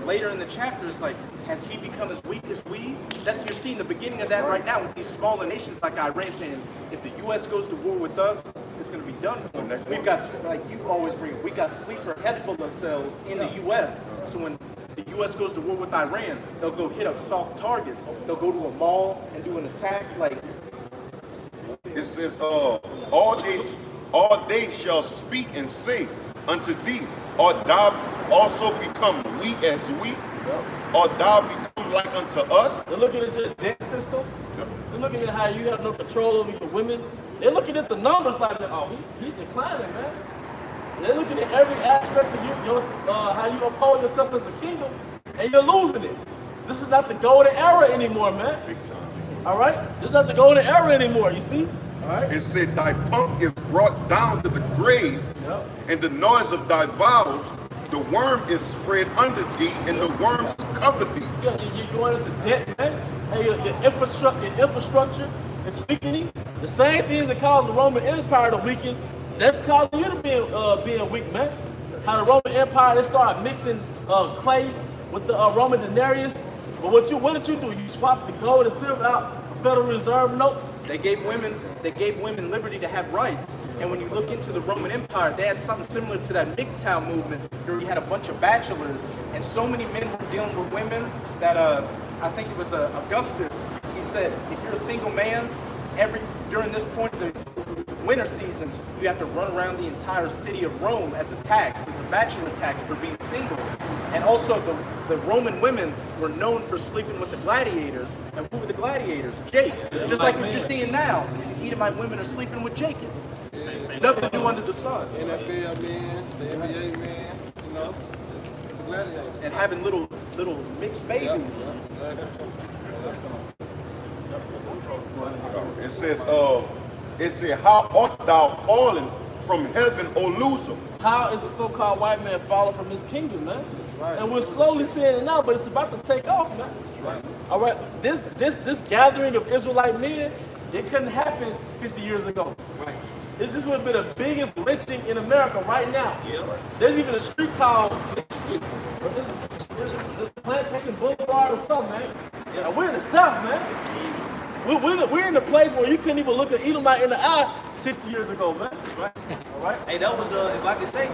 later in the chapter, it's like, has he become as weak as we? That you're seeing the beginning of that right now with these smaller nations like Iran saying, if the U.S. goes to war with us, it's going to be done for them. We've got, like you always bring, we got sleeper Hezbollah cells in the U.S. So when the U.S. goes to war with Iran, they'll go hit up soft targets. They'll go to a mall and do an attack. Like it says, all they shall speak and say unto thee, art thou also become weak as we? Or thou become like unto us? They're looking at your debt system. They're looking at how you have no control over your women. They're looking at the numbers like, oh, he's declining, man. They're looking at every aspect of you, how you uphold yourself as a kingdom, and you're losing it. This is not the golden era anymore, man. Big time. All right? This is not the golden era anymore, you see? All right? It said, thy punk is brought down to the grave, and the noise of thy vows, the worm is spread under thee, and the worms cover thee. Yeah, you're going into debt, man. Hey, your infrastructure is weakening. The same things that caused the Roman Empire to weaken, that's causing you to being weak, man. How the Roman Empire, they started mixing clay with the Roman denarius. But what did you do? You swapped the gold and silver out for Federal Reserve notes. They gave women liberty to have rights. And when you look into the Roman Empire, they had something similar to that MGTOW movement, where you had a bunch of bachelors, and so many men were dealing with women that I think it was Augustus. He said, if you're a single man, during this point, the winter seasons, you have to run around the entire city of Rome as a tax, as a bachelor tax for being single. And also the Roman women were known for sleeping with the gladiators. And who were the gladiators? Jake. It's just like what you're seeing now. These Edomite women are sleeping with Jakes. Nothing to do under the sun. NFL man, the NBA man, you know, the gladiators. And having little mixed babies. It says, how art thou fallen from heaven, O Lucifer? How is the so-called white man falling from his kingdom, man? Right. And we're slowly seeing it now, but it's about to take off, man. Right. All right, this gathering of Israelite men, it couldn't happen 50 years ago. Right. This would have been the biggest lynching in America right now. Yeah. There's even a street called this Plantation Boulevard or something, man. Yes. And we're in the South, man. We're in the place where you couldn't even look an Edomite in the eye 60 years ago, man. Right? All right? Hey, that was, if I could say,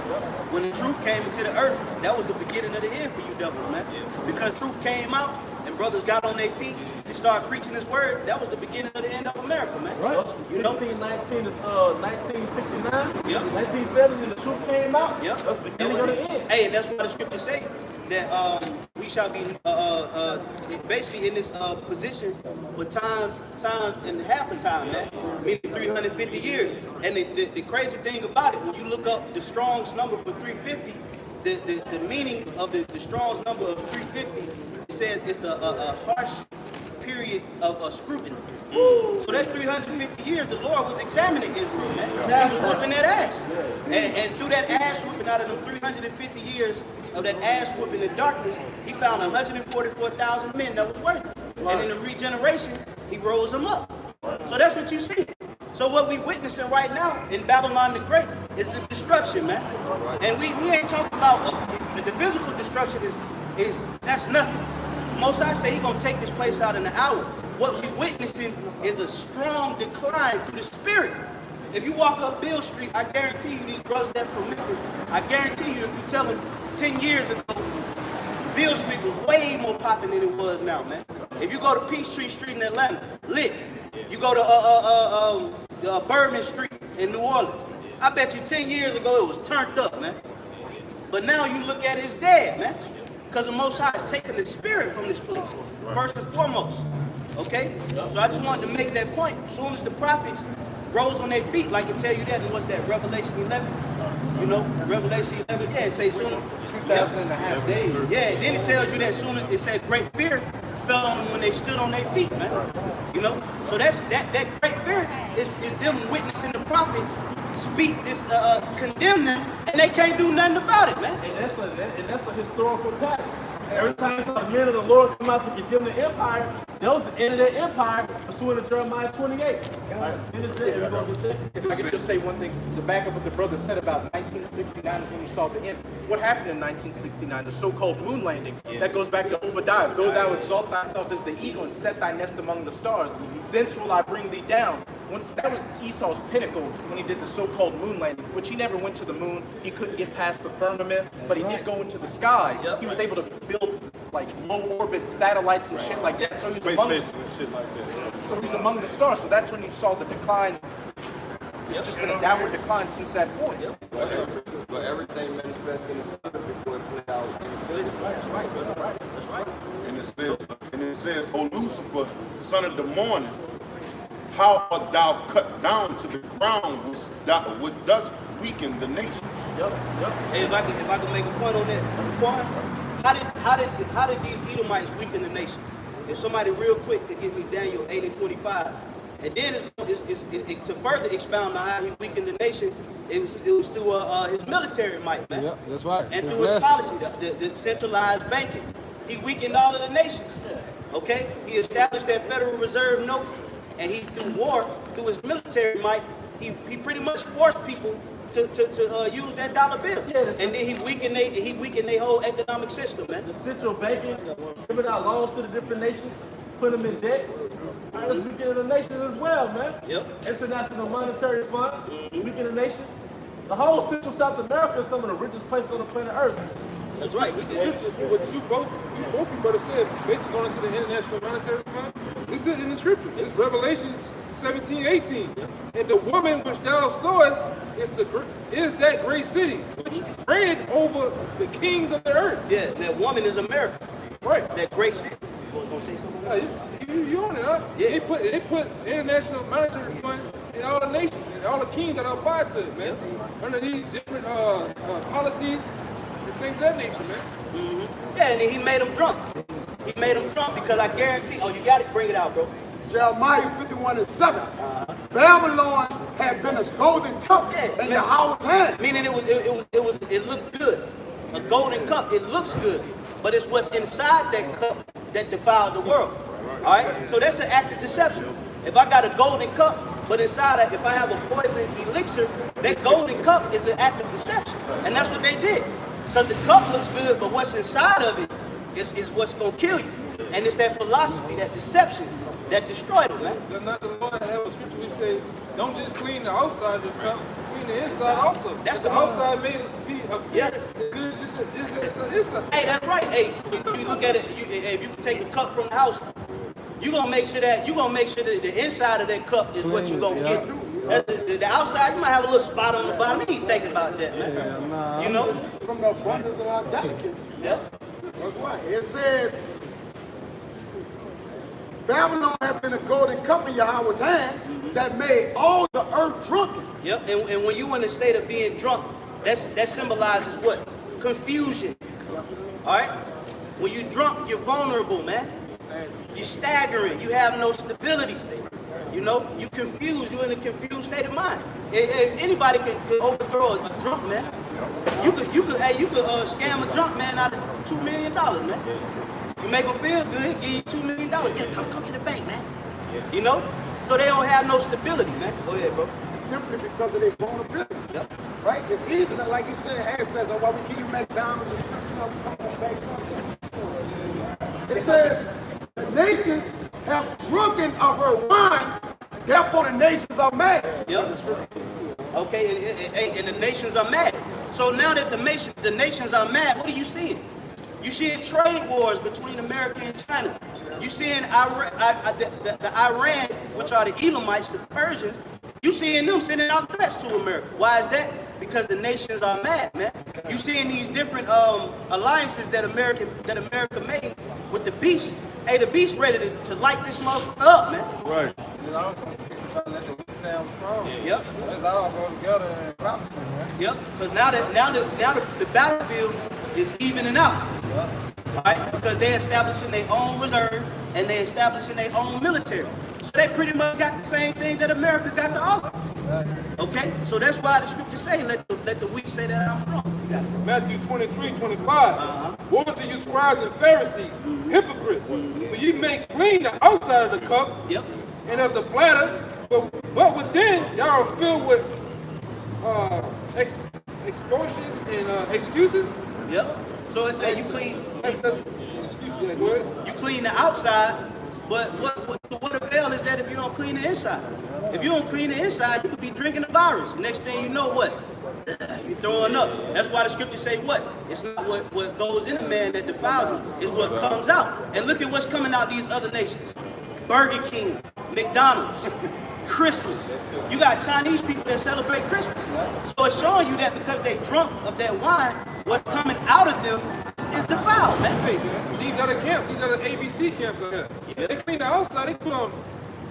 when the truth came into the earth, that was the beginning of the end for you devils, man. Yeah. Because truth came out and brothers got on their feet and started preaching his word, that was the beginning of the end of America, man. Right. You know, 1919 to 1969, yep. 1970, and the truth came out. Yep. That's the beginning of the end. Hey, and that's why the scriptures say that we shall be basically in this position for times and half a time, man. Meaning 350 years. And the crazy thing about it, when you look up the Strong's number for 350, the meaning of the Strong's number of 350, it says it's a harsh period of scrutiny. So that's 350 years the Lord was examining Israel, man. He was whooping that ass. And through that ass whooping, out of them 350 years of that ass whooping in darkness, he found 144,000 men that was worth it. And in the regeneration, he rose them up. So that's what you see. So what we witnessing right now in Babylon the Great is the destruction, man. And we ain't talking about the physical destruction is that's nothing. Most I say he's gonna take this place out in an hour. What we witnessing is a strong decline through the spirit. If you walk up Bill Street, I guarantee you these brothers that from Memphis, I guarantee you if you tell them 10 years ago, Bill Street was way more popping than it was now, man. If you go to Peachtree Street in Atlanta, lit. You go to Bourbon Street in New Orleans. I bet you 10 years ago it was turned up, man. But now you look at it, it's dead, man. Because the Most High is taking the spirit from this place, first and foremost. Okay? So I just wanted to make that point. As soon as the prophets rose on their feet, like it tell you that, and what's that, Revelation 11? You know, Revelation 11, yeah, it says soon as 2.5 days. Yeah, then it tells you that soon as it says great fear fell on them when they stood on their feet, man. You know? So that's that great fear is them witnessing the prophets speak this, condemn them, and they can't do nothing about it, man. And that's a historical pattern. Every time the men of the Lord come out to condemn the empire, that was the end of their empire, pursuant to Jeremiah 28. If I could just say one thing, to back up what the brother said about 1969 is when you saw the end. What happened in 1969, the so-called moon landing, that goes back to Obadiah. Though thou exalt thyself as the eagle and set thy nest among the stars, thence will I bring thee down. Once that was Esau's pinnacle when he did the so-called moon landing, which he never went to the moon. He couldn't get past the firmament, but he did go into the sky. He was able to build like low orbit satellites and shit like that. So he's among the So he's among the stars. So that's when you saw the decline. It's just been a downward decline since that point. But everything manifests in the spirit before it plays out in the physical. That's right, brother. That's right. And it says, O Lucifer, son of the morning, how art thou cut down to the ground, which does weaken the nation? Hey, if I could make a point on that, how did these Edomites weaken the nation? If somebody real quick could give me Daniel 8:25, and then to further expound on how he weakened the nation, it was through his military might, man. Yep, that's right. And through his policy, the centralized banking. He weakened all of the nations. Okay, he established that Federal Reserve note, and he through war, through his military might, he pretty much forced people to use that dollar bill, and then he weakened their whole economic system, man. The central banking, giving out loans to the different nations, put them in debt. All right, let's weaken the nation as well, man. Yep. International Monetary Fund, weaken the nation. The whole Central South America is some of the richest places on the planet Earth. That's right. What you both you brothers said, basically going into the International Monetary Fund, this is in the scripture. It's Revelations 17:18. And the woman which thou sawest is that great city, which reigned over the kings of the earth. Yeah, that woman is America. Right. That great city. You gonna say something? You on it, huh? Yeah. They put International Monetary Fund in all the nations and all the kings that are applied to it, man. Under these different policies and things of that nature, man. Yeah, and he made them drunk. He made them drunk because I guarantee. Oh, you got it. Bring it out, bro. Jeremiah 51:7. Babylon had been a golden cup in Yahweh's hand. Meaning it looked good. A golden cup, it looks good, but it's what's inside that cup that defiled the world. All right, so that's an act of deception. If I got a golden cup, but inside it, if I have a poison elixir, that golden cup is an act of deception, and that's what they did. Because the cup looks good, but what's inside of it is what's gonna kill you, and it's that philosophy, that deception, that destroyed it, man. That's not the one that have a scripture. We say, don't just clean the outside of the cup, clean the inside also. That's the outside may be good just as the inside. Hey, that's right. Hey, you look at it. If you take a cup from the house, you gonna make sure that the inside of that cup is what you gonna get. The outside, you might have a little spot on the bottom. You ain't thinking about that, man. You know, from the abundance of our delicacies. Yep. That's right. It says, Babylon had been a golden cup in Yahweh's hand that made all the earth drunken. Yep. And when you in a state of being drunk, that symbolizes what? Confusion. All right. When you drunk, you're vulnerable, man. You're staggering. You have no stability. You know, you confused. You're in a confused state of mind. Anybody can overthrow a drunk man. You could scam a drunk man out of $2 million, man. You make them feel good, give you $2 million. Yeah, come to the bank, man. You know, so they don't have no stability, man. Go ahead, bro. Simply because of their vulnerability. Yep. Right? It's easy to, like you said, ancestors, why we give you McDonald's and stuff, you know, we come back. It says, the nations have drunken of her wine, therefore the nations are mad. Yep. Okay, and the nations are mad. So now that the nations are mad, what are you seeing? You seeing trade wars between America and China. You seeing the Iran, which are the Elamites, the Persians. You seeing them sending out threats to America. Why is that? Because the nations are mad, man. You seeing these different alliances that America made with the beast. Hey, the beast ready to light this motherfucker up, man. Right. Let the weak sound strong. Yep. Let's all go together and promise them, man. Yep. Because now the battlefield is evening out. Yep. Right? Because they're establishing their own reserve and they're establishing their own military. So they pretty much got the same thing that America got to offer. Okay? So that's why the scriptures say, let let the weak say that I'm strong. Yes. Matthew 23:25. Woe to you scribes and Pharisees, hypocrites, for you make clean the outside of the cup and of the platter, but within y'all are filled with extortions and excuses. Yep. So it says you clean. Go ahead. You clean the outside, but what avail is that if you don't clean the inside? If you don't clean the inside, you could be drinking the virus. Next thing you know, what? You're throwing up. That's why the scriptures say what? It's not what goes in a man that defiles him. It's what comes out. And look at what's coming out these other nations. Burger King, McDonald's, Christmas. You got Chinese people that celebrate Christmas. So it's showing you that because they drunk of that wine, what's coming out of them is defiled. These are the camps. These are the ABC camps out here. They clean the outside. They put on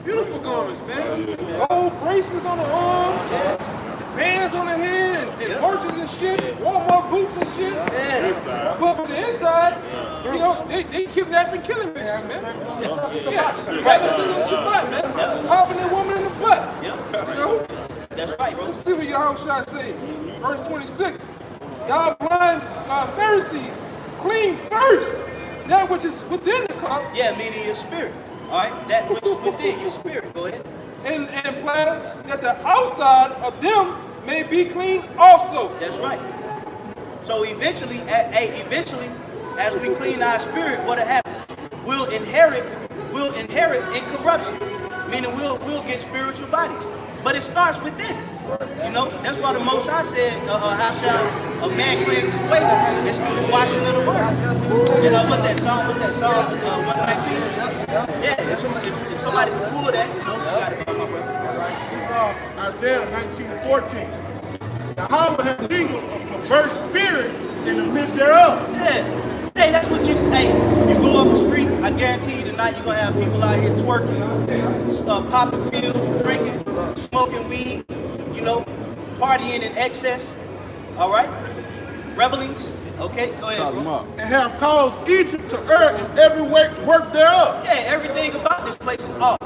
beautiful garments, man. Old bracelets on the arm, bands on the head, and arches and shit, Walmart boots and shit. But for the inside, you know, they kidnapping, killing bitches, man. Practicing on Shabbat, man. Popping that woman in the butt. You know? That's right, bro. Let's see what Yahushua say. Verse 26. Y'all blind Pharisees, clean first that which is within the cup. Yeah, meaning your spirit. All right, that which is within your spirit. Go ahead. And platter, that the outside of them may be clean also. That's right. So eventually, as we clean our spirit, what happens? We'll inherit incorruption. Meaning we'll get spiritual bodies. But it starts within. You know, that's why the Most High said, how shall a man cleanse his way? It's through the washing of the word. You know, what's that Psalm 119? Yeah, if somebody can pull that, you know, you got it, my brother. Isaiah 19:14. Yahweh has given a perverse spirit in the midst thereof. Yeah. Hey, that's what you say. You go up the street, I guarantee you tonight you're going to have people out here twerking, popping pills, drinking, smoking weed, you know, partying in excess. All right? Revelings. Okay, go ahead, bro. And have caused Egypt to err in every work thereof. Yeah, everything about this place is off.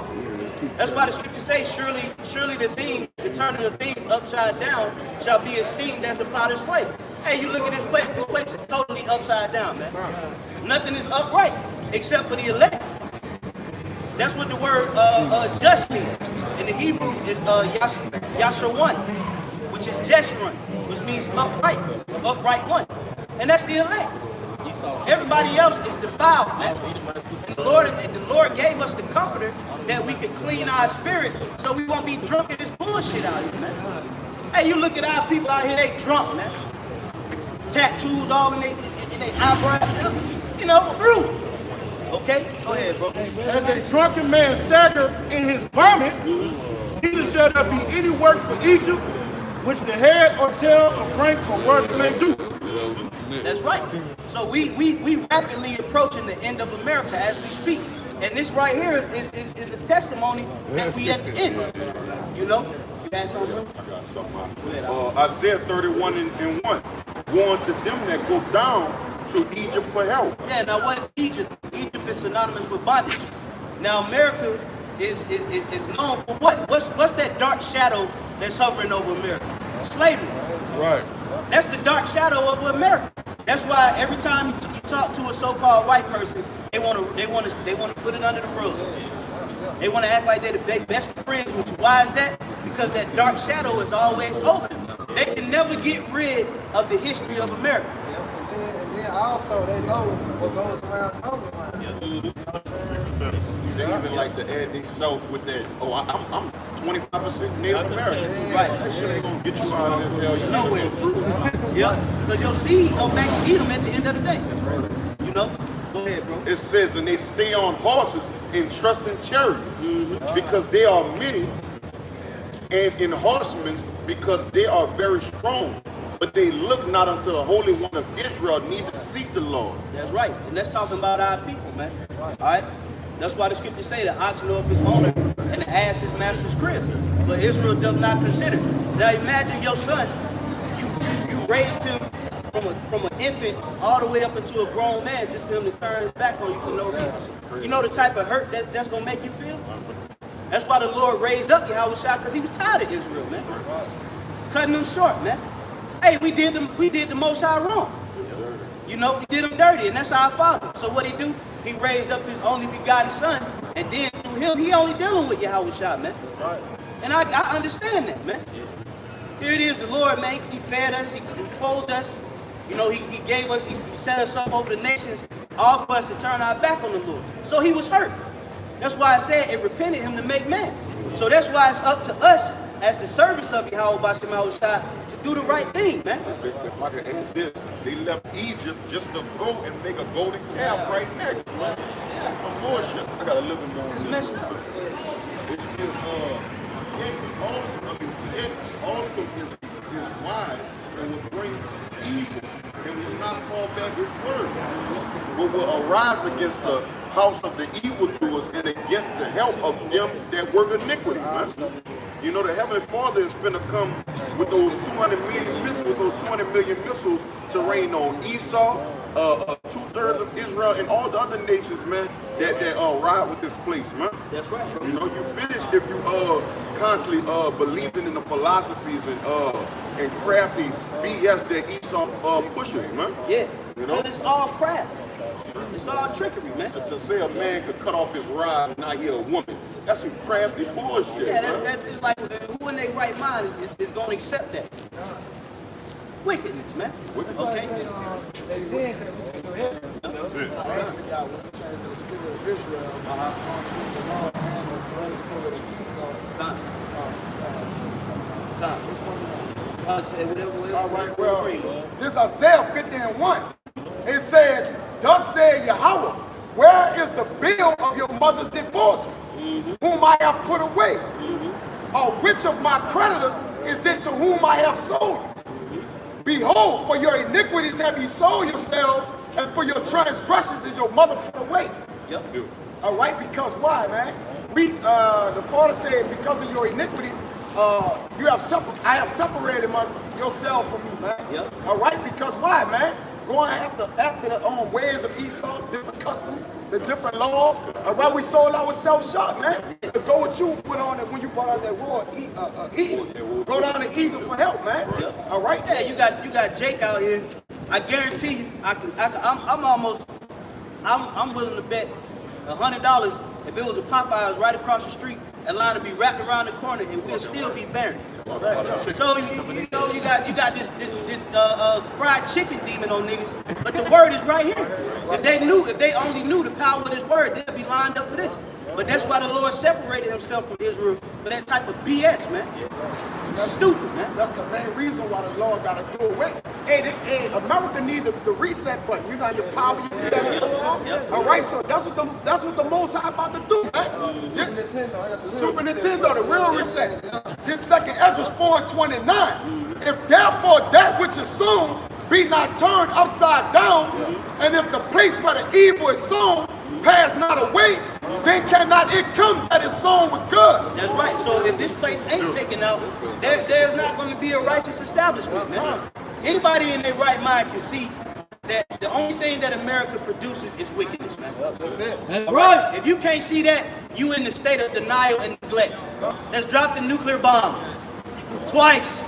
That's why the scriptures say, surely the turning of things upside down shall be esteemed as the potter's clay. Hey, you look at this place is totally upside down, man. Nothing is upright except for the elect. That's what the word just means. In the Hebrew is Yasharun, which is Jeshurun, which means upright one. And that's the elect. Everybody else is defiled, man. And the Lord gave us the comforter that we could clean our spirit so we won't be drunk in this bullshit out here, man. Hey, you look at our people out here, they drunk, man. Tattoos all in their eyebrows, you know, through. Okay? Go ahead, bro. As a drunken man stagger in his vomit, neither shall there be any work for Egypt, which the head or tail or crank or worse may do. That's right. So we rapidly approaching the end of America as we speak. And this right here is a testimony that we at the end. You know? You got something? I got something. Isaiah 31:1. Warn to them that go down to Egypt for help. Yeah, now what is Egypt? Egypt is synonymous with bondage. Now America is known for what? What's that dark shadow that's hovering over America? Slavery. Right. That's the dark shadow of America. That's why every time you talk to a so-called white person, they want to put it under the rug. They want to act like they're the best friends with you. Why is that? Because that dark shadow is always open. They can never get rid of the history of America. And then also they know what goes around comes around. They even like to add themselves with that. Oh, I'm 25% Native American. Right. That shit ain't gonna get you out of this hell. You know where. Yeah. So your seed go back to eat them at the end of the day. You know? Go ahead, bro. It says, and they stay on horses and trust in chariots because they are many, and in horsemen because they are very strong. But they look not unto the Holy One of Israel, neither seek the Lord. That's right. And that's talking about our people, man. All right? That's why the scriptures say the ox knoweth his owner and the ass his master's crib. But Israel does not consider. Now imagine your son, you raised him from an infant all the way up into a grown man just for him to turn his back on you for no reason. You know the type of hurt that's going to make you feel? That's why the Lord raised up Yahushua, because he was tired of Israel, man. Cutting them short, man. Hey, we did the Most High wrong. You know, we did him dirty, and that's our Father. So what he do? He raised up his only begotten Son, and then through him, he only dealing with Yahweh Shah, man. And I understand that, man. Here it is, the Lord, man. He fed us, he clothed us. You know, he gave us, he set us up over the nations, all for us to turn our back on the Lord. So he was hurt. That's why I said it repented him to make man. So that's why it's up to us as the servants of Yahweh Bashim Shai to do the right thing, man. If I could add this, they left Egypt just to go and make a golden calf right next, man. No bullshit. I got a little bit more. It's messed up. It says, yet he also is wise and will bring evil and will not call back his word, but will arise against the house of the evildoers and against the help of them that work iniquity, man. You know, the Heavenly Father is finna come with those 200 million missiles to rain on Esau, 2/3 of Israel, and all the other nations, man, that ride with this place, man. That's right. You know, you finish if you constantly believing in the philosophies and crafty BS that Esau pushes, man. Yeah. You know, it's all craft. It's all trickery, man. To say a man could cut off his rod and not hear a woman, that's some crafty bullshit. Yeah, that's like who in their right mind is going to accept that? Wickedness, man. Okay. That's it. Actually, God, when we turn to the spirit of Israel, the Lord and the blood spirit of Esau. All right, well, this Isaiah 50:1. It says, thus said Yahweh, where is the bill of your mother's divorce, whom I have put away? Or which of my creditors is it to whom I have sold? Behold, for your iniquities have ye sold yourselves, and for your transgressions is your mother put away. Yep. All right, because why, man? The Father said, because of your iniquities, I have separated yourself from me, man. Yep. All right, because why, man? Going after the ways of Esau, different customs, the different laws. All right, we sold ourselves short, man. To go what you put on it when you brought out that war, go down to Egypt for help, man. All right. Yeah, you got Jake out here. I guarantee you, I'm willing to bet $100 if it was a Popeyes right across the street, that line would be wrapped around the corner and we'll still be barren. So you got this fried chicken demon on niggas, but the word is right here. If they only knew the power of this word, they'd be lined up for this. But that's why the Lord separated himself from Israel for that type of BS, man. That's stupid, man. That's the main reason why the Lord got to do away. Hey, America needs the reset button. You know your power, you do that still off. All right, so that's what the Most High about to do, man. The Super Nintendo, the real reset. This second Esdras 4:29. If therefore that which is sown be not turned upside down, and if the place where the evil is sown pass not away, then cannot it come that is sown with good. That's right. So if this place ain't taken out, there's not going to be a righteous establishment, man. Anybody in their right mind can see that the only thing that America produces is wickedness, man. That's it. That's right. If you can't see that, you in the state of denial and neglect. Let's drop the nuclear bomb twice.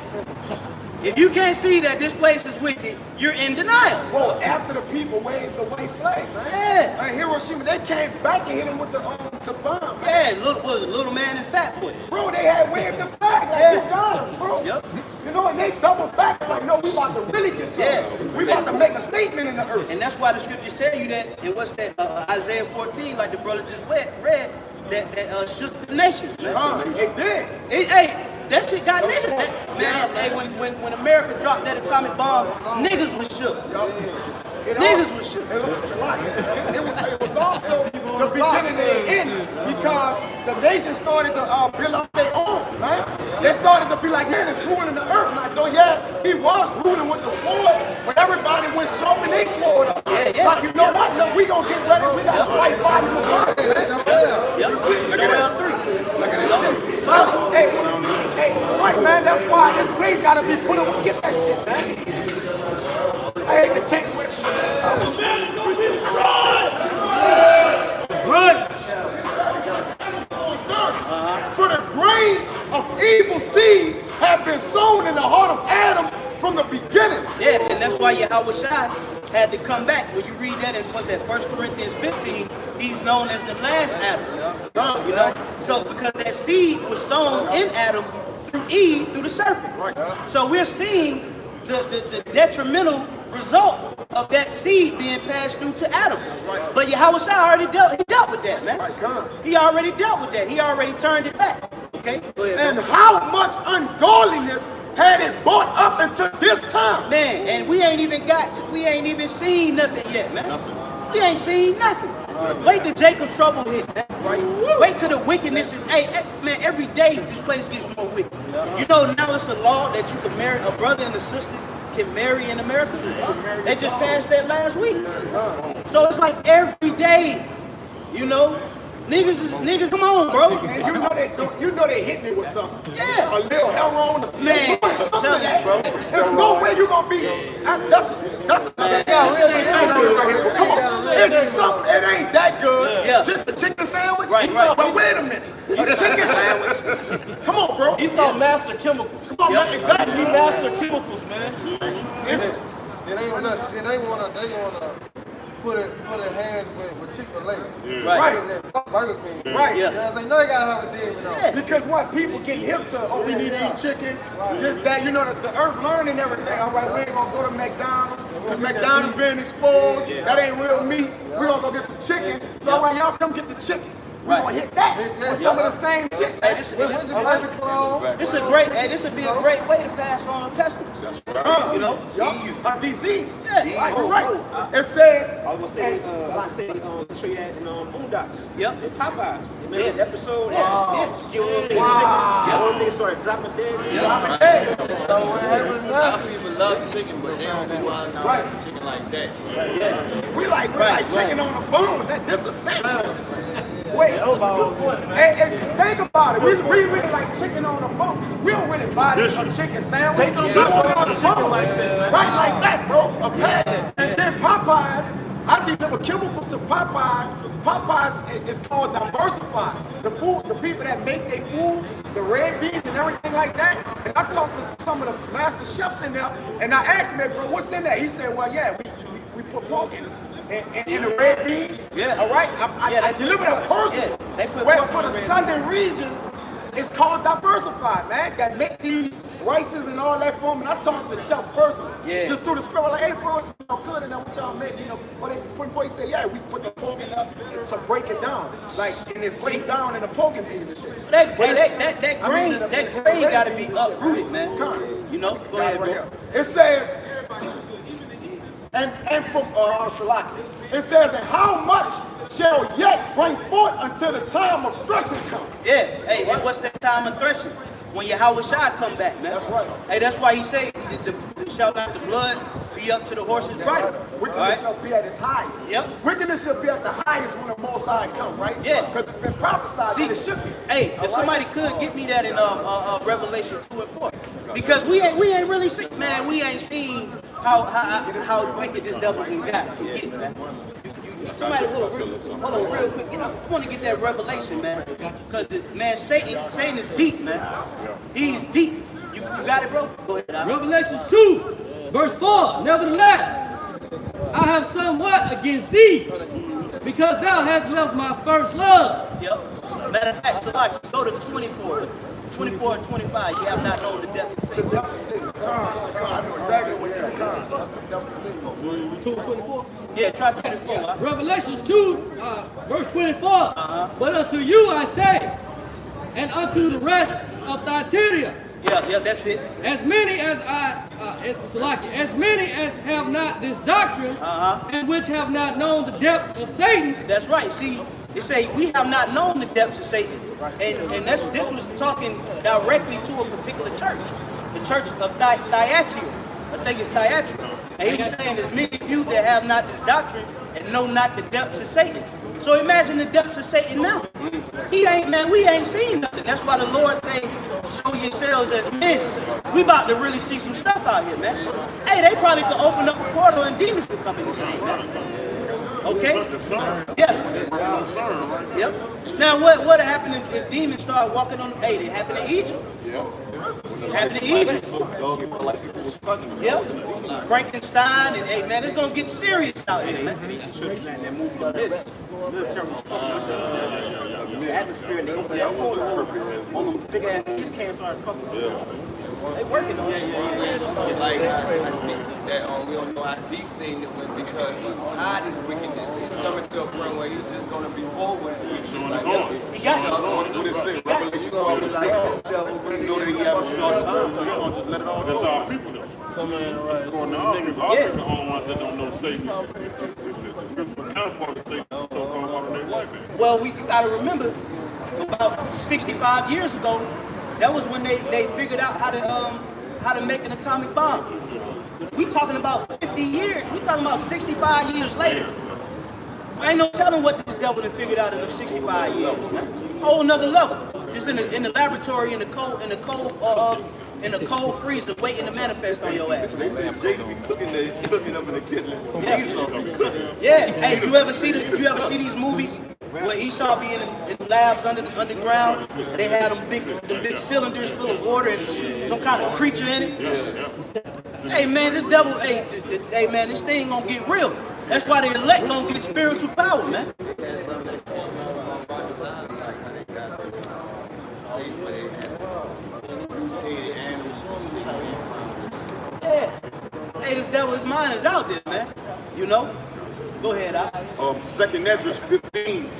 If you can't see that this place is wicked, you're in denial. Well, after the people waved the white flag, man. Yeah. And Hiroshima, they came back and hit him with the bomb, man. Yeah, little man and fat boy. Bro, they had waved the flag like $2, bro. Yep. You know, and they doubled back like, no, we about to really get to it. We about to make a statement in the earth. And that's why the scriptures tell you that, and what's that, Isaiah 14, like the brother just read, that shook the nations, man. It did. Hey, that shit got niggas. Man, hey, when America dropped that atomic bomb, niggas was shook. Niggas was shook. It was also the beginning and the end, because the nation started to build up their arms, man. They started to be like, man, it's ruling the earth. Like, oh yeah, he was ruling with the sword, but everybody went sharpening their sword up. Yeah. Like, you know what? Look, we gonna get ready. We got to fight bodies with bodies, man. You see? Look at that. Look at this shit. Hey, right, man. That's why this place gotta be put on. Get that shit, man. I hate to take with you. Run! For the grain of evil seed have been sown in the heart of Adam from the beginning. why Yahweh Shai had to come back. When you read that in 1 Corinthians 15, he's known as the last Adam. You know? So because that seed was sown in Adam through Eve, through the serpent. So we're seeing the detrimental result of that seed being passed through to Adam. But Yahweh Shai already dealt with that, man. He already dealt with that. He already turned it back. Okay? Go ahead, and how much ungodliness had it brought up until this time? Man, and we ain't even seen nothing yet, man. We ain't seen nothing. Wait till Jacob's trouble hit, man. Wait till the wickedness is, man, every day this place gets more wicked. You know, now it's a law that you can marry, a brother and a sister can marry in America. They just passed that last week. So it's like every day, you know, niggas, come on, bro. And you know they hit me with something. Yeah. A little heroin, a snake, Man, something tell like that. you, bro. There's no way you're gonna be. That's come on. It's something. It ain't that good. Yeah. Just a chicken sandwich. Right. But wait a minute. A chicken sandwich. Come on, bro. He saw master chemicals. Come on, man. Exactly. He master chemicals, man. They wanna put it hands with Chick-fil-A. Right. Burger King. Right. You know what I'm saying? No, they gotta have a demon on. Because what people get hip to, oh, we need to eat chicken, this, that, you know, the earth learning everything. All right, we ain't gonna go to McDonald's, because McDonald's being exposed, that ain't real meat. We gonna go get some chicken. So, all right, y'all come get the chicken. We gonna hit that with some of the same shit. Hey, this would be a great way to pass on a pestilence. You know? A disease. Yeah. Right. It says, I was gonna say, show you that in Boondocks. Yep. In Popeyes. They made that episode. Yeah. They started dropping dead. So what happens A now? lot of people love chicken, but they don't be wild out chicken like that. we like chicken on the bone. This is a sandwich. Wait, and think about it. We really like chicken on the bone. We don't really buy a chicken sandwich. We put it on the bone. Right like that, bro. A pack. And then Popeyes, I deliver chemicals to Popeyes. Popeyes is called diversified. The food, the people that make their food, the red beans and everything like that. And I talked to some of the master chefs in there, and I asked him, bro, what's in that? He said, well, yeah, we put pork in it. And the red beans, all right? I delivered a person where for the southern region, it's called diversified, man. That make these rices and all that for me. And I talked to the chefs personally. Just through the spirit, like, hey, bro, it's good. And then what y'all make, you know, but he said, yeah, we put the pork in up to break it down. Like, and it breaks down in the pork and beans and shit. That grain got to be uprooted, man. You know? Go ahead, bro. It says, and from Salaki. It says, and how much shall yet bring forth until the time of threshing come? Yeah. Hey, and what's that time of threshing? When Yahweh Shai come back, man. That's right. Hey, that's why he say, shall not the blood be up to the horse's bridle. Wickedness shall be at its highest. Yep. Wickedness shall be at the highest when the Most High come, right? Yeah. Because it's been prophesied that it should be. Hey, if somebody could get me that in Revelation 2 and 4, because we ain't really seen, man. We ain't seen how wicked this devil can get, man. Somebody hold on real quick. I want to get that revelation, man, because man, Satan is deep, man. He's deep. You got it, bro? Go ahead. Revelations 2, verse 4. Nevertheless, I have somewhat against thee, because thou hast left my first love. Yep. Matter of fact, so like, go to 24. 24 and 25, you have not known the depths of Satan. The depths of Satan. I know exactly what you're doing. That's the depths of Satan. 2 and 24? Yeah, try 24. Huh? Revelations 2, verse 24. But unto you I say, and unto the rest of Thyatira, yeah, that's it. as many as as many as have not this doctrine, and which have not known the depths of Satan. That's right. See, it say we have not known the depths of Satan, and this was talking directly to a particular church, the church of Thyatira. I think it's Thyatira. And he was saying there's many of you that have not this doctrine and know not the depths of Satan. So imagine the depths of Satan now. We ain't seen nothing. That's why the Lord say, show yourselves as men. We about to really see some stuff out here, man. Hey, they probably could open up a portal and demons could come in this thing, man. Okay? Yes. Yep. Now, what happened if demons started walking on the bay? It happened in Egypt. It happened in Egypt. Yep. Frankenstein, and hey, man, it's going to get serious out here, man. That moves like this. Military was fucking with the atmosphere and they opened that portal. All them big ass kids came and started fucking with them. They working on it. Like, I think that we don't know how deep seeing it went because how this wickedness is coming to a point where he's just going to be bold with his wickedness. Like, he got it. What it say? Revelation 12 and 12. You know that he has a short time, so you're going to just let it all go. That's our people, though. Some man, right? Going to our people. Our people are the only ones that don't know Satan. It's the counterpart of Satan, so-called modern day white man. Well, you got to remember, about 65 years ago, that was when they figured out how to make an atomic bomb. We talking about 50 years. We talking about 65 years later. I ain't no telling what this devil done figured out in them 65 years. Man. Whole nother level. Just in the laboratory in the cold freezer, waiting to manifest on your ass. They say Jada be cooking up in the kitchen. Yeah. Hey, you ever see these movies where Esau be in labs underground? And they had them big cylinders full of water and some kind of creature in it. Hey man, this devil, hey man, this thing gonna get real. That's why the elect gonna get spiritual power, man. Yeah. Hey, this devil's mind is out there, man. You know? Go ahead, Second Esdras 15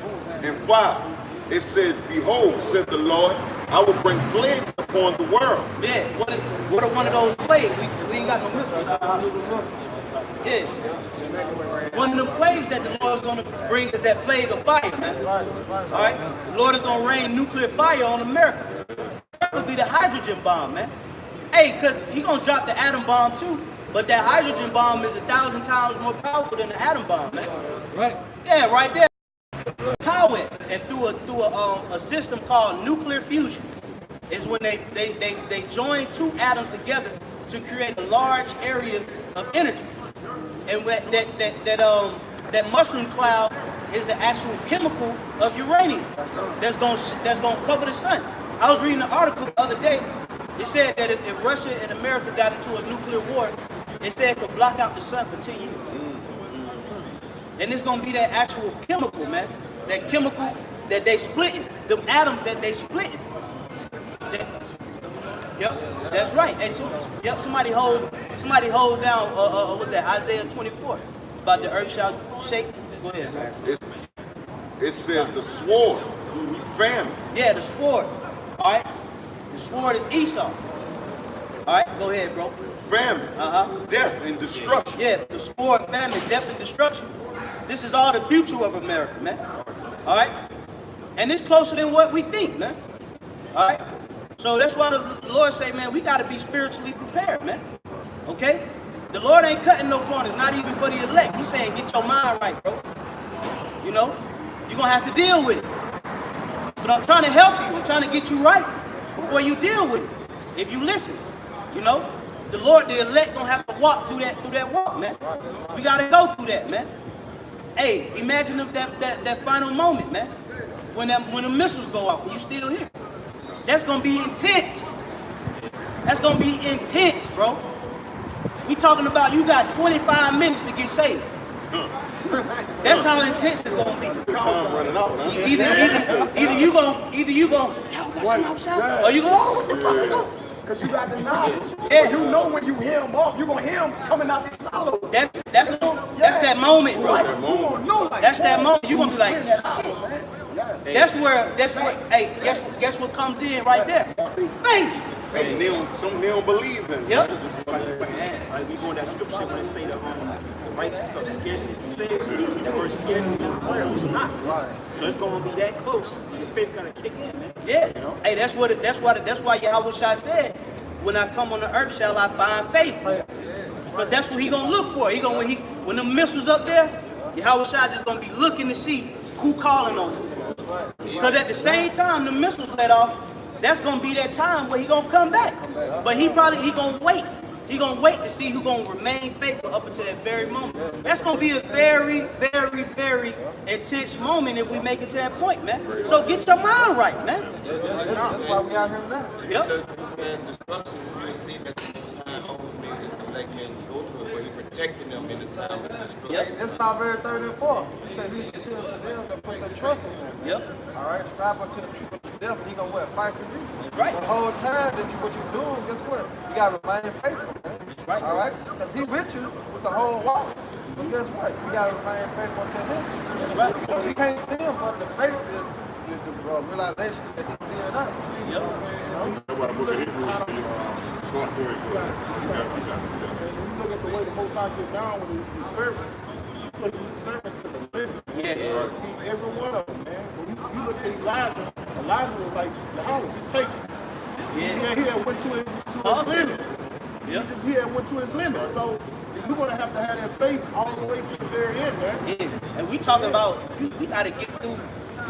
and 5. It says, behold, said the Lord, I will bring plagues upon the world. Yeah, what are one of those plagues? We ain't got no missiles. Yeah. One of the plagues that the Lord is going to bring is that plague of fire, man. All right? The Lord is going to rain nuclear fire on America. That would be the hydrogen bomb, man. Hey, because he's going to drop the atom bomb too. But that hydrogen bomb is 1,000 times more powerful than the atom bomb, man. Right? Yeah, right there. Power it, and through a system called nuclear fusion is when they join two atoms together to create a large area of energy. And that mushroom cloud is the actual chemical of uranium that's gonna cover the sun. I was reading an article the other day. It said that if Russia and America got into a nuclear war, it said it could block out the sun for 10 years. And it's gonna be that actual chemical, man. That chemical that they splitting, the atoms that they splitting. Yep, that's right. And yep, somebody hold down. What's that? Isaiah 24 about the earth shall shake. Go ahead. It says the sword, famine. Yeah, the sword. All right. The sword is Esau. All right, go ahead, bro. Famine, death and destruction. Yeah, the sword, famine, death and destruction. This is all the future of America, man. All right? And it's closer than what we think, man. All right? So that's why the Lord say, man, we got to be spiritually prepared, man. Okay? The Lord ain't cutting no corners, not even for the elect. He's saying, get your mind right, bro. You know? You're going to have to deal with it. But I'm trying to help you. I'm trying to get you right before you deal with it. If you listen, you know? The Lord, the elect going to have to walk through that walk, man. We got to go through that, man. Hey, imagine if that final moment, man, when the missiles go off and you still here. That's gonna be intense. That's gonna be intense, bro. We talking about you got 25 minutes to get saved. That's how intense it's gonna be. Either you gonna, yo, got some outside, or you gonna, oh, what the fuck? Because you got the knowledge. Yeah, you know when you hear him off, you're going to hear him coming out this solid. That's that moment, bro. That's that moment. You're going to be like, shit. That's where, hey, guess what comes in right there? Faith. And they don't believe in it. Yep. Like we go in that scripture when they say the righteous of scarcity. It says that word scarcity is where who's not. So it's gonna be that close. Your faith gonna kick in, man. Yeah. You know? Hey, that's why Yahweh Shai said, when I come on the earth shall I find faith. But that's what he gonna look for. When the missiles up there, Yahweh Shai just gonna be looking to see who calling on him. Because at the same time the missiles let off, that's gonna be that time where he gonna come back. But he gonna wait He gonna wait to see who gonna remain faithful up until that very moment. That's gonna be a very, very, very intense moment if we make it to that point, man. So get your mind right, man. That's why we out here now. Yep. Man, destruction, you'll see that the Most High always made this to black men go through it, but he protected them in the time of destruction. Yep. That's Proverbs 30 and 4. He said, these children of them that put their trust in him. Yep. All right, strive unto the truth of the death, and he gonna what? Fight for you. That's right. The whole time that what you're doing, guess what? You gotta remain faithful, man. That's right. All right? Because he with you with the whole walk. But guess what? You gotta remain faithful to him. That's right. So he can't see him, but the faith is the realization that he's still there. Yep. That's why the book of Hebrews says, short period. When you look at the way the Most High get down with his servants, he puts his servants to the limit. Yes. Every one of them, man. When you look at Elijah was like, the house, just take it. Yeah. He had went to his limit. He had went to his limit. So you're going to have that faith all the way to the very end, man. Yeah. And we talking about, we got to get through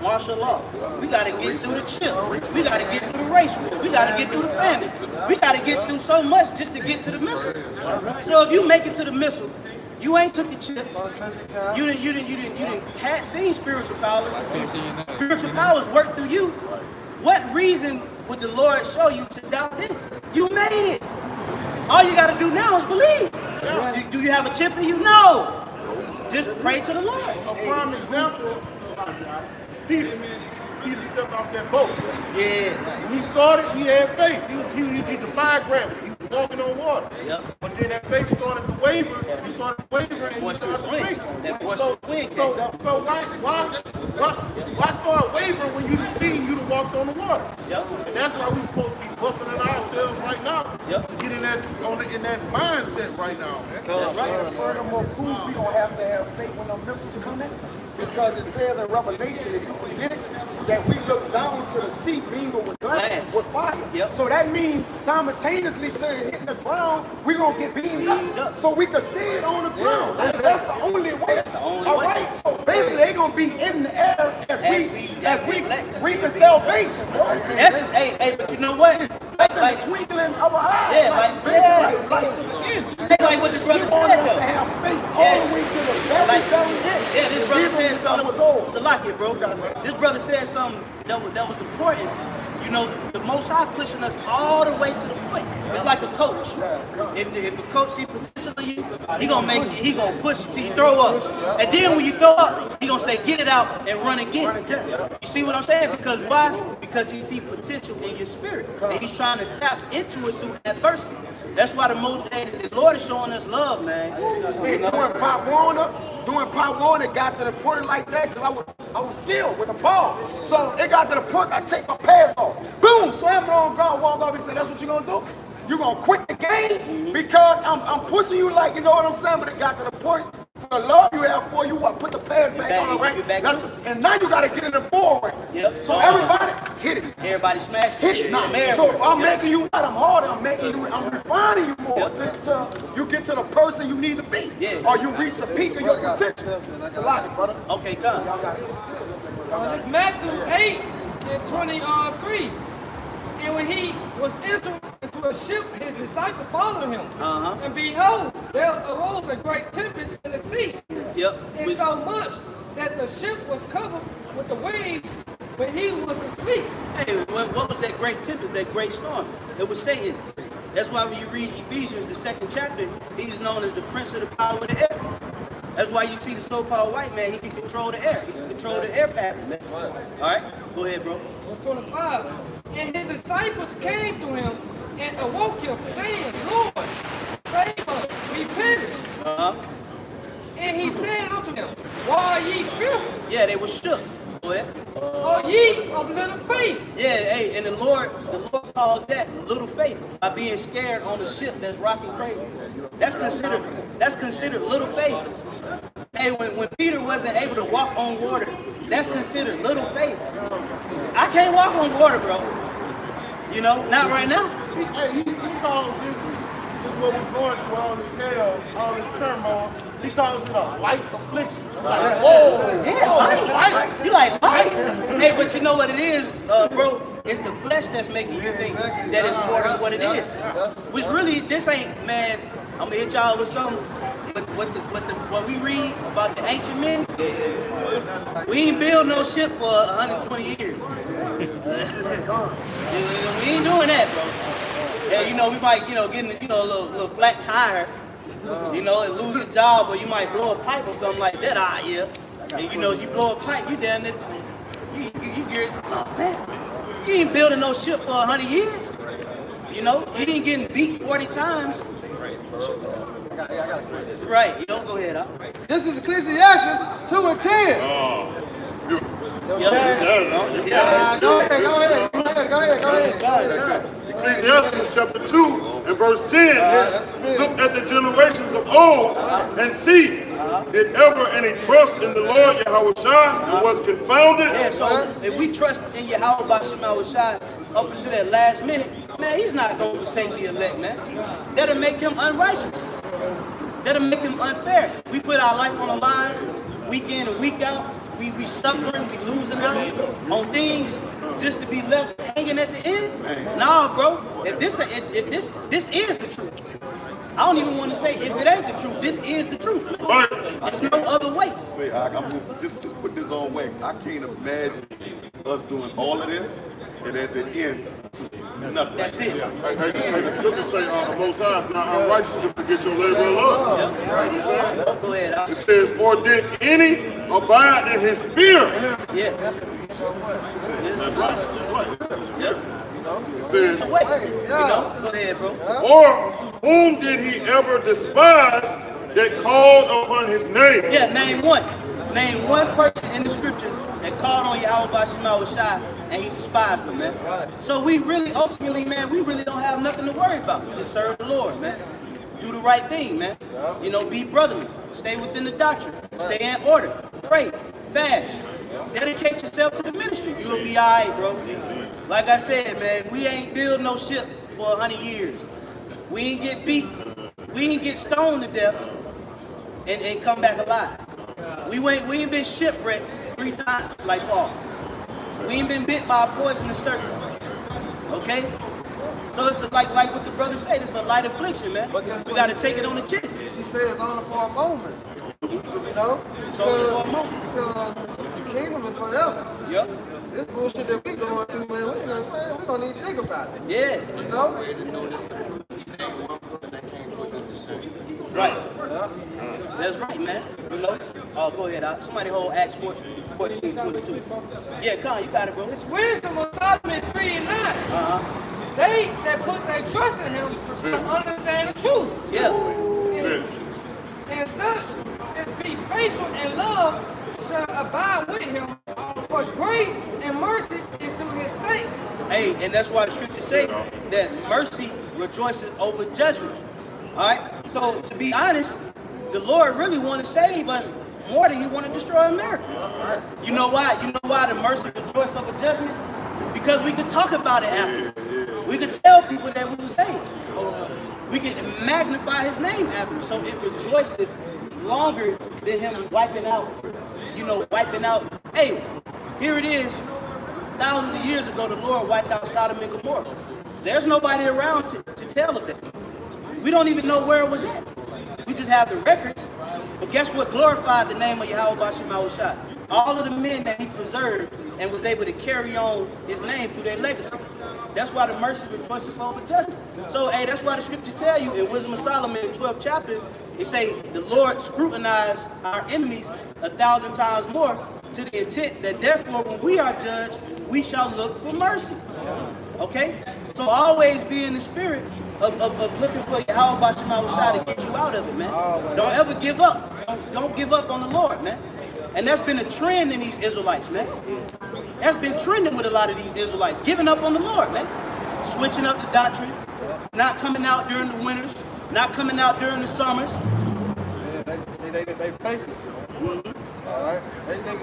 martial law. We got to get through the chip. We got to get through the race war. We got to get through the famine. We got to get through so much just to get to the missile. So if you make it to the missile, you ain't took the chip. You didn't seen spiritual powers. Spiritual powers work through you. What reason would the Lord show you to doubt it? You made it. All you got to do now is believe. Do you have a chip in you? No. Just pray to the Lord. A prime example is Peter. Peter stepped off that boat. Yeah. When he started, he had faith. He defied gravity. He was walking on water. Yep. But then that faith started to waver. He started to waver and he started to sink. So why start wavering when you see you walked on the water? Yep. And that's why we're supposed to be buffing ourselves right now to get in that mindset right now, man. That's right. And furthermore, proof we don't have to have faith when the missiles coming, because it says in Revelation, if you can get it, that we look down to the sea mingled with glass, with fire. Yep. So that means simultaneously till it hitting the ground, we're gonna get beamed up. So we can see it on the ground. That's the only way. All right. So basically, they're gonna be in the air as we reaping salvation, bro. That's but you know what? Like twinkling of an eye. Yeah, like what the brother said though. Have faith all the way to the very end. Yeah, this brother said something. Salaki, bro. This brother said something that was important. You know, the Most High pushing us all the way to the point. It's like a coach. If a coach see potential in you, he gonna push you till you throw up. And then when you throw up, he gonna say, get it out and run again. You see what I'm saying? Because why? Because he see potential in your spirit. And he's trying to tap into it through adversity. That's why the Lord is showing us love, man. Hey, doing Pop Warner got to the point like that because I was skilled with the ball. So it got to the point I take my pass off. Boom, slam it on ground, walk off. He said, that's what you're going to do? You're going to quit the game because I'm pushing you like, you know what I'm saying? But it got to the point, for the love you have for you, put the pass back on the right. And now you got to get in the ball right. Yep. So everybody hit it. Everybody smash hit it. So I'm making you right. I'm harder. I'm refining you more till you get to the person you need to be. Yeah. Or you reach the peak of your potential. It's a lot, brother. Okay, come. Y'all got it. It's Matthew 8 and 23. And when he was entering into a ship, his disciples followed him. And behold, there arose a great tempest in the sea. Yep. And so much that the ship was covered with the waves, but he was asleep. Hey, what was that great tempest, that great storm? It was Satan. That's why when you read Ephesians, the 2nd chapter, he's known as the prince of the power of the air. That's why you see the so-called white man, he can control the air. He can control the air pattern, man. All right, go ahead, bro. Verse 25. And his disciples came to him and awoke him, saying, Lord, save us, repentance. And he said unto them, why are ye fearful? Yeah, they were shook. Go ahead. Are ye of little faith? Yeah, hey, and the Lord calls that little faith by being scared on the ship that's rocking crazy. That's considered little faith. Hey, when Peter wasn't able to walk on water, that's considered little faith. I can't walk on water, bro. You know, not right now. He calls this what we're going through, all this hell, all this turmoil. He calls it a light affliction. It's like, whoa, yeah, light. You like light? Hey, but you know what it is, bro? It's the flesh that's making you think that it's more than what it is. Which really, this ain't, man, I'm gonna hit y'all with something. But what we read about the ancient men, we ain't build no ship for 120 years. We ain't doing that, bro. Yeah, you know, we might, you know, get in, you know, a little flat tire, you know, and lose a job, or you might blow a pipe or something like that. Yeah. And you know, you blow a pipe, you down there, you get, oh man, you ain't building no ship for 100 years. You know, you ain't getting beat 40 times. Right, you don't go ahead, huh? This is Ecclesiastes 2 and 10. Oh, beautiful. Go ahead. Ecclesiastes chapter 2 and verse 10. Look at the generations of old and see, did ever any trust in the Lord Yahushua who was confounded? Yeah, so if we trust in Yahweh by Shema up until that last minute, man, he's not going to forsake the elect, man. That'll make him unrighteous. That'll make him unfair. We put our life on the lines week in and week out. We suffering, we losing out on things just to be left hanging at the end. Nah, bro. If this is the truth. I don't even want to say if it ain't the truth. This is the truth. There's no other way. Say, I'm just put this on wax. I can't imagine us doing all of this and at the end, nothing. That's it. Hey, the scriptures say the Most High is not unrighteous to get your labor of love. Yep. You know what I'm saying? Go ahead. It says, or did any abide in his fear? Yeah. That's right. His fear. It says, Go ahead, bro. or whom did he ever despise that called upon his name? Yeah, name one. Name one person in the scriptures that called on Yahweh by Shema Shai and he despised them, man. So we really, ultimately, man, we really don't have nothing to worry about. Just serve the Lord, man. Do the right thing, man. You know, be brotherly. Stay within the doctrine. Stay in order. Pray. Fast. Dedicate yourself to the ministry. You'll be all right, bro. Like I said, man, we ain't build no ship for 100 years. We ain't get beat. We ain't get stoned to death and come back alive. We ain't been shipwrecked 3 times like Paul. We ain't been bit by a poisonous serpent. Okay? So it's like what the brother said, it's a light affliction, man. We got to take it on the chin. He says only for a moment. You know? Because the kingdom is forever. Yep. This bullshit that we going through, man, we gonna need to think about it. Yeah. You know? Right. That's right, man. You know? Oh, go ahead. Somebody hold Acts 14:22. Yeah, Con, you got it, bro. It's wisdom of Solomon 3 and 9. They that put their trust in him to understand the truth. Yeah. And such as be faithful and love shall abide with him. For grace and mercy is to his saints. Hey, and that's why the scriptures say that mercy rejoices over judgment. All right. So to be honest, the Lord really want to save us more than he want to destroy America. You know why? You know why the mercy rejoices over judgment? Because we could talk about it after. We could tell people that we were saved. We could magnify his name after. So it rejoices longer than him wiping out. You know, wiping out. Hey, here it is. Thousands of years ago, the Lord wiped out Sodom and Gomorrah. There's nobody around to tell of that. We don't even know where it was at. We just have the records. But guess what glorified the name of Yahweh Bashim Shai? All of the men that he preserved and was able to carry on his name through their legacy. That's why the mercy rejoices over judgment. So, hey, that's why the scripture tell you in Wisdom of Solomon, 12th chapter, it say the Lord scrutinized our enemies 1,000 times more to the intent that therefore when we are judged, we shall look for mercy. Okay? So always be in the spirit of looking for Yahweh Bashim Shai to get you out of it, man. Don't ever give up. Don't give up on the Lord, man. And that's been a trend in these Israelites, man. That's been trending with a lot of these Israelites, giving up on the Lord, man. Switching up the doctrine, not coming out during the winters, not coming out during the summers. Yeah, they fake it. All right? They think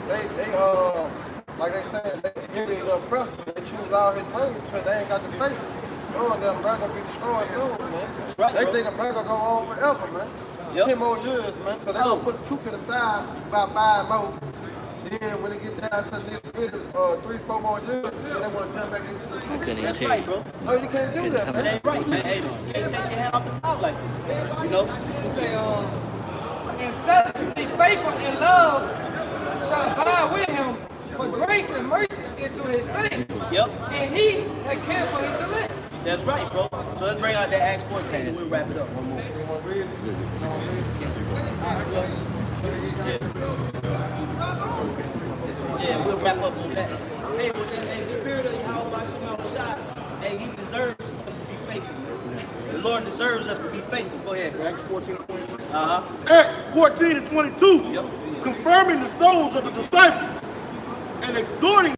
like they said, they envy the oppressor. They choose all his ways because they ain't got the faith. Knowing that America will be destroyed soon, man. Right, they think America go on forever, man. 10 more years, man. So they gonna put the truth to the side about 5 more. Then when they get down to the 3-4 more years, then they want to jump back into the That's right, bro. No, you can't do that, That man. ain't right, man. Hey, you can't take your hand off the plow like that. You know? It say, and such be faithful in love shall abide with him, for grace and mercy is to his saints. Yep. And he that cares for his elect. That's right, bro. So let's bring out that Acts 14 and we'll wrap it up. Yeah, we'll wrap up on that. Hey, well, the spirit of Yahweh, hey, he deserves us to be faithful. The Lord deserves us to be faithful. Go ahead, bro. Acts 14 and 22. Acts 14 and 22. Yep. Confirming the souls of the disciples and exhorting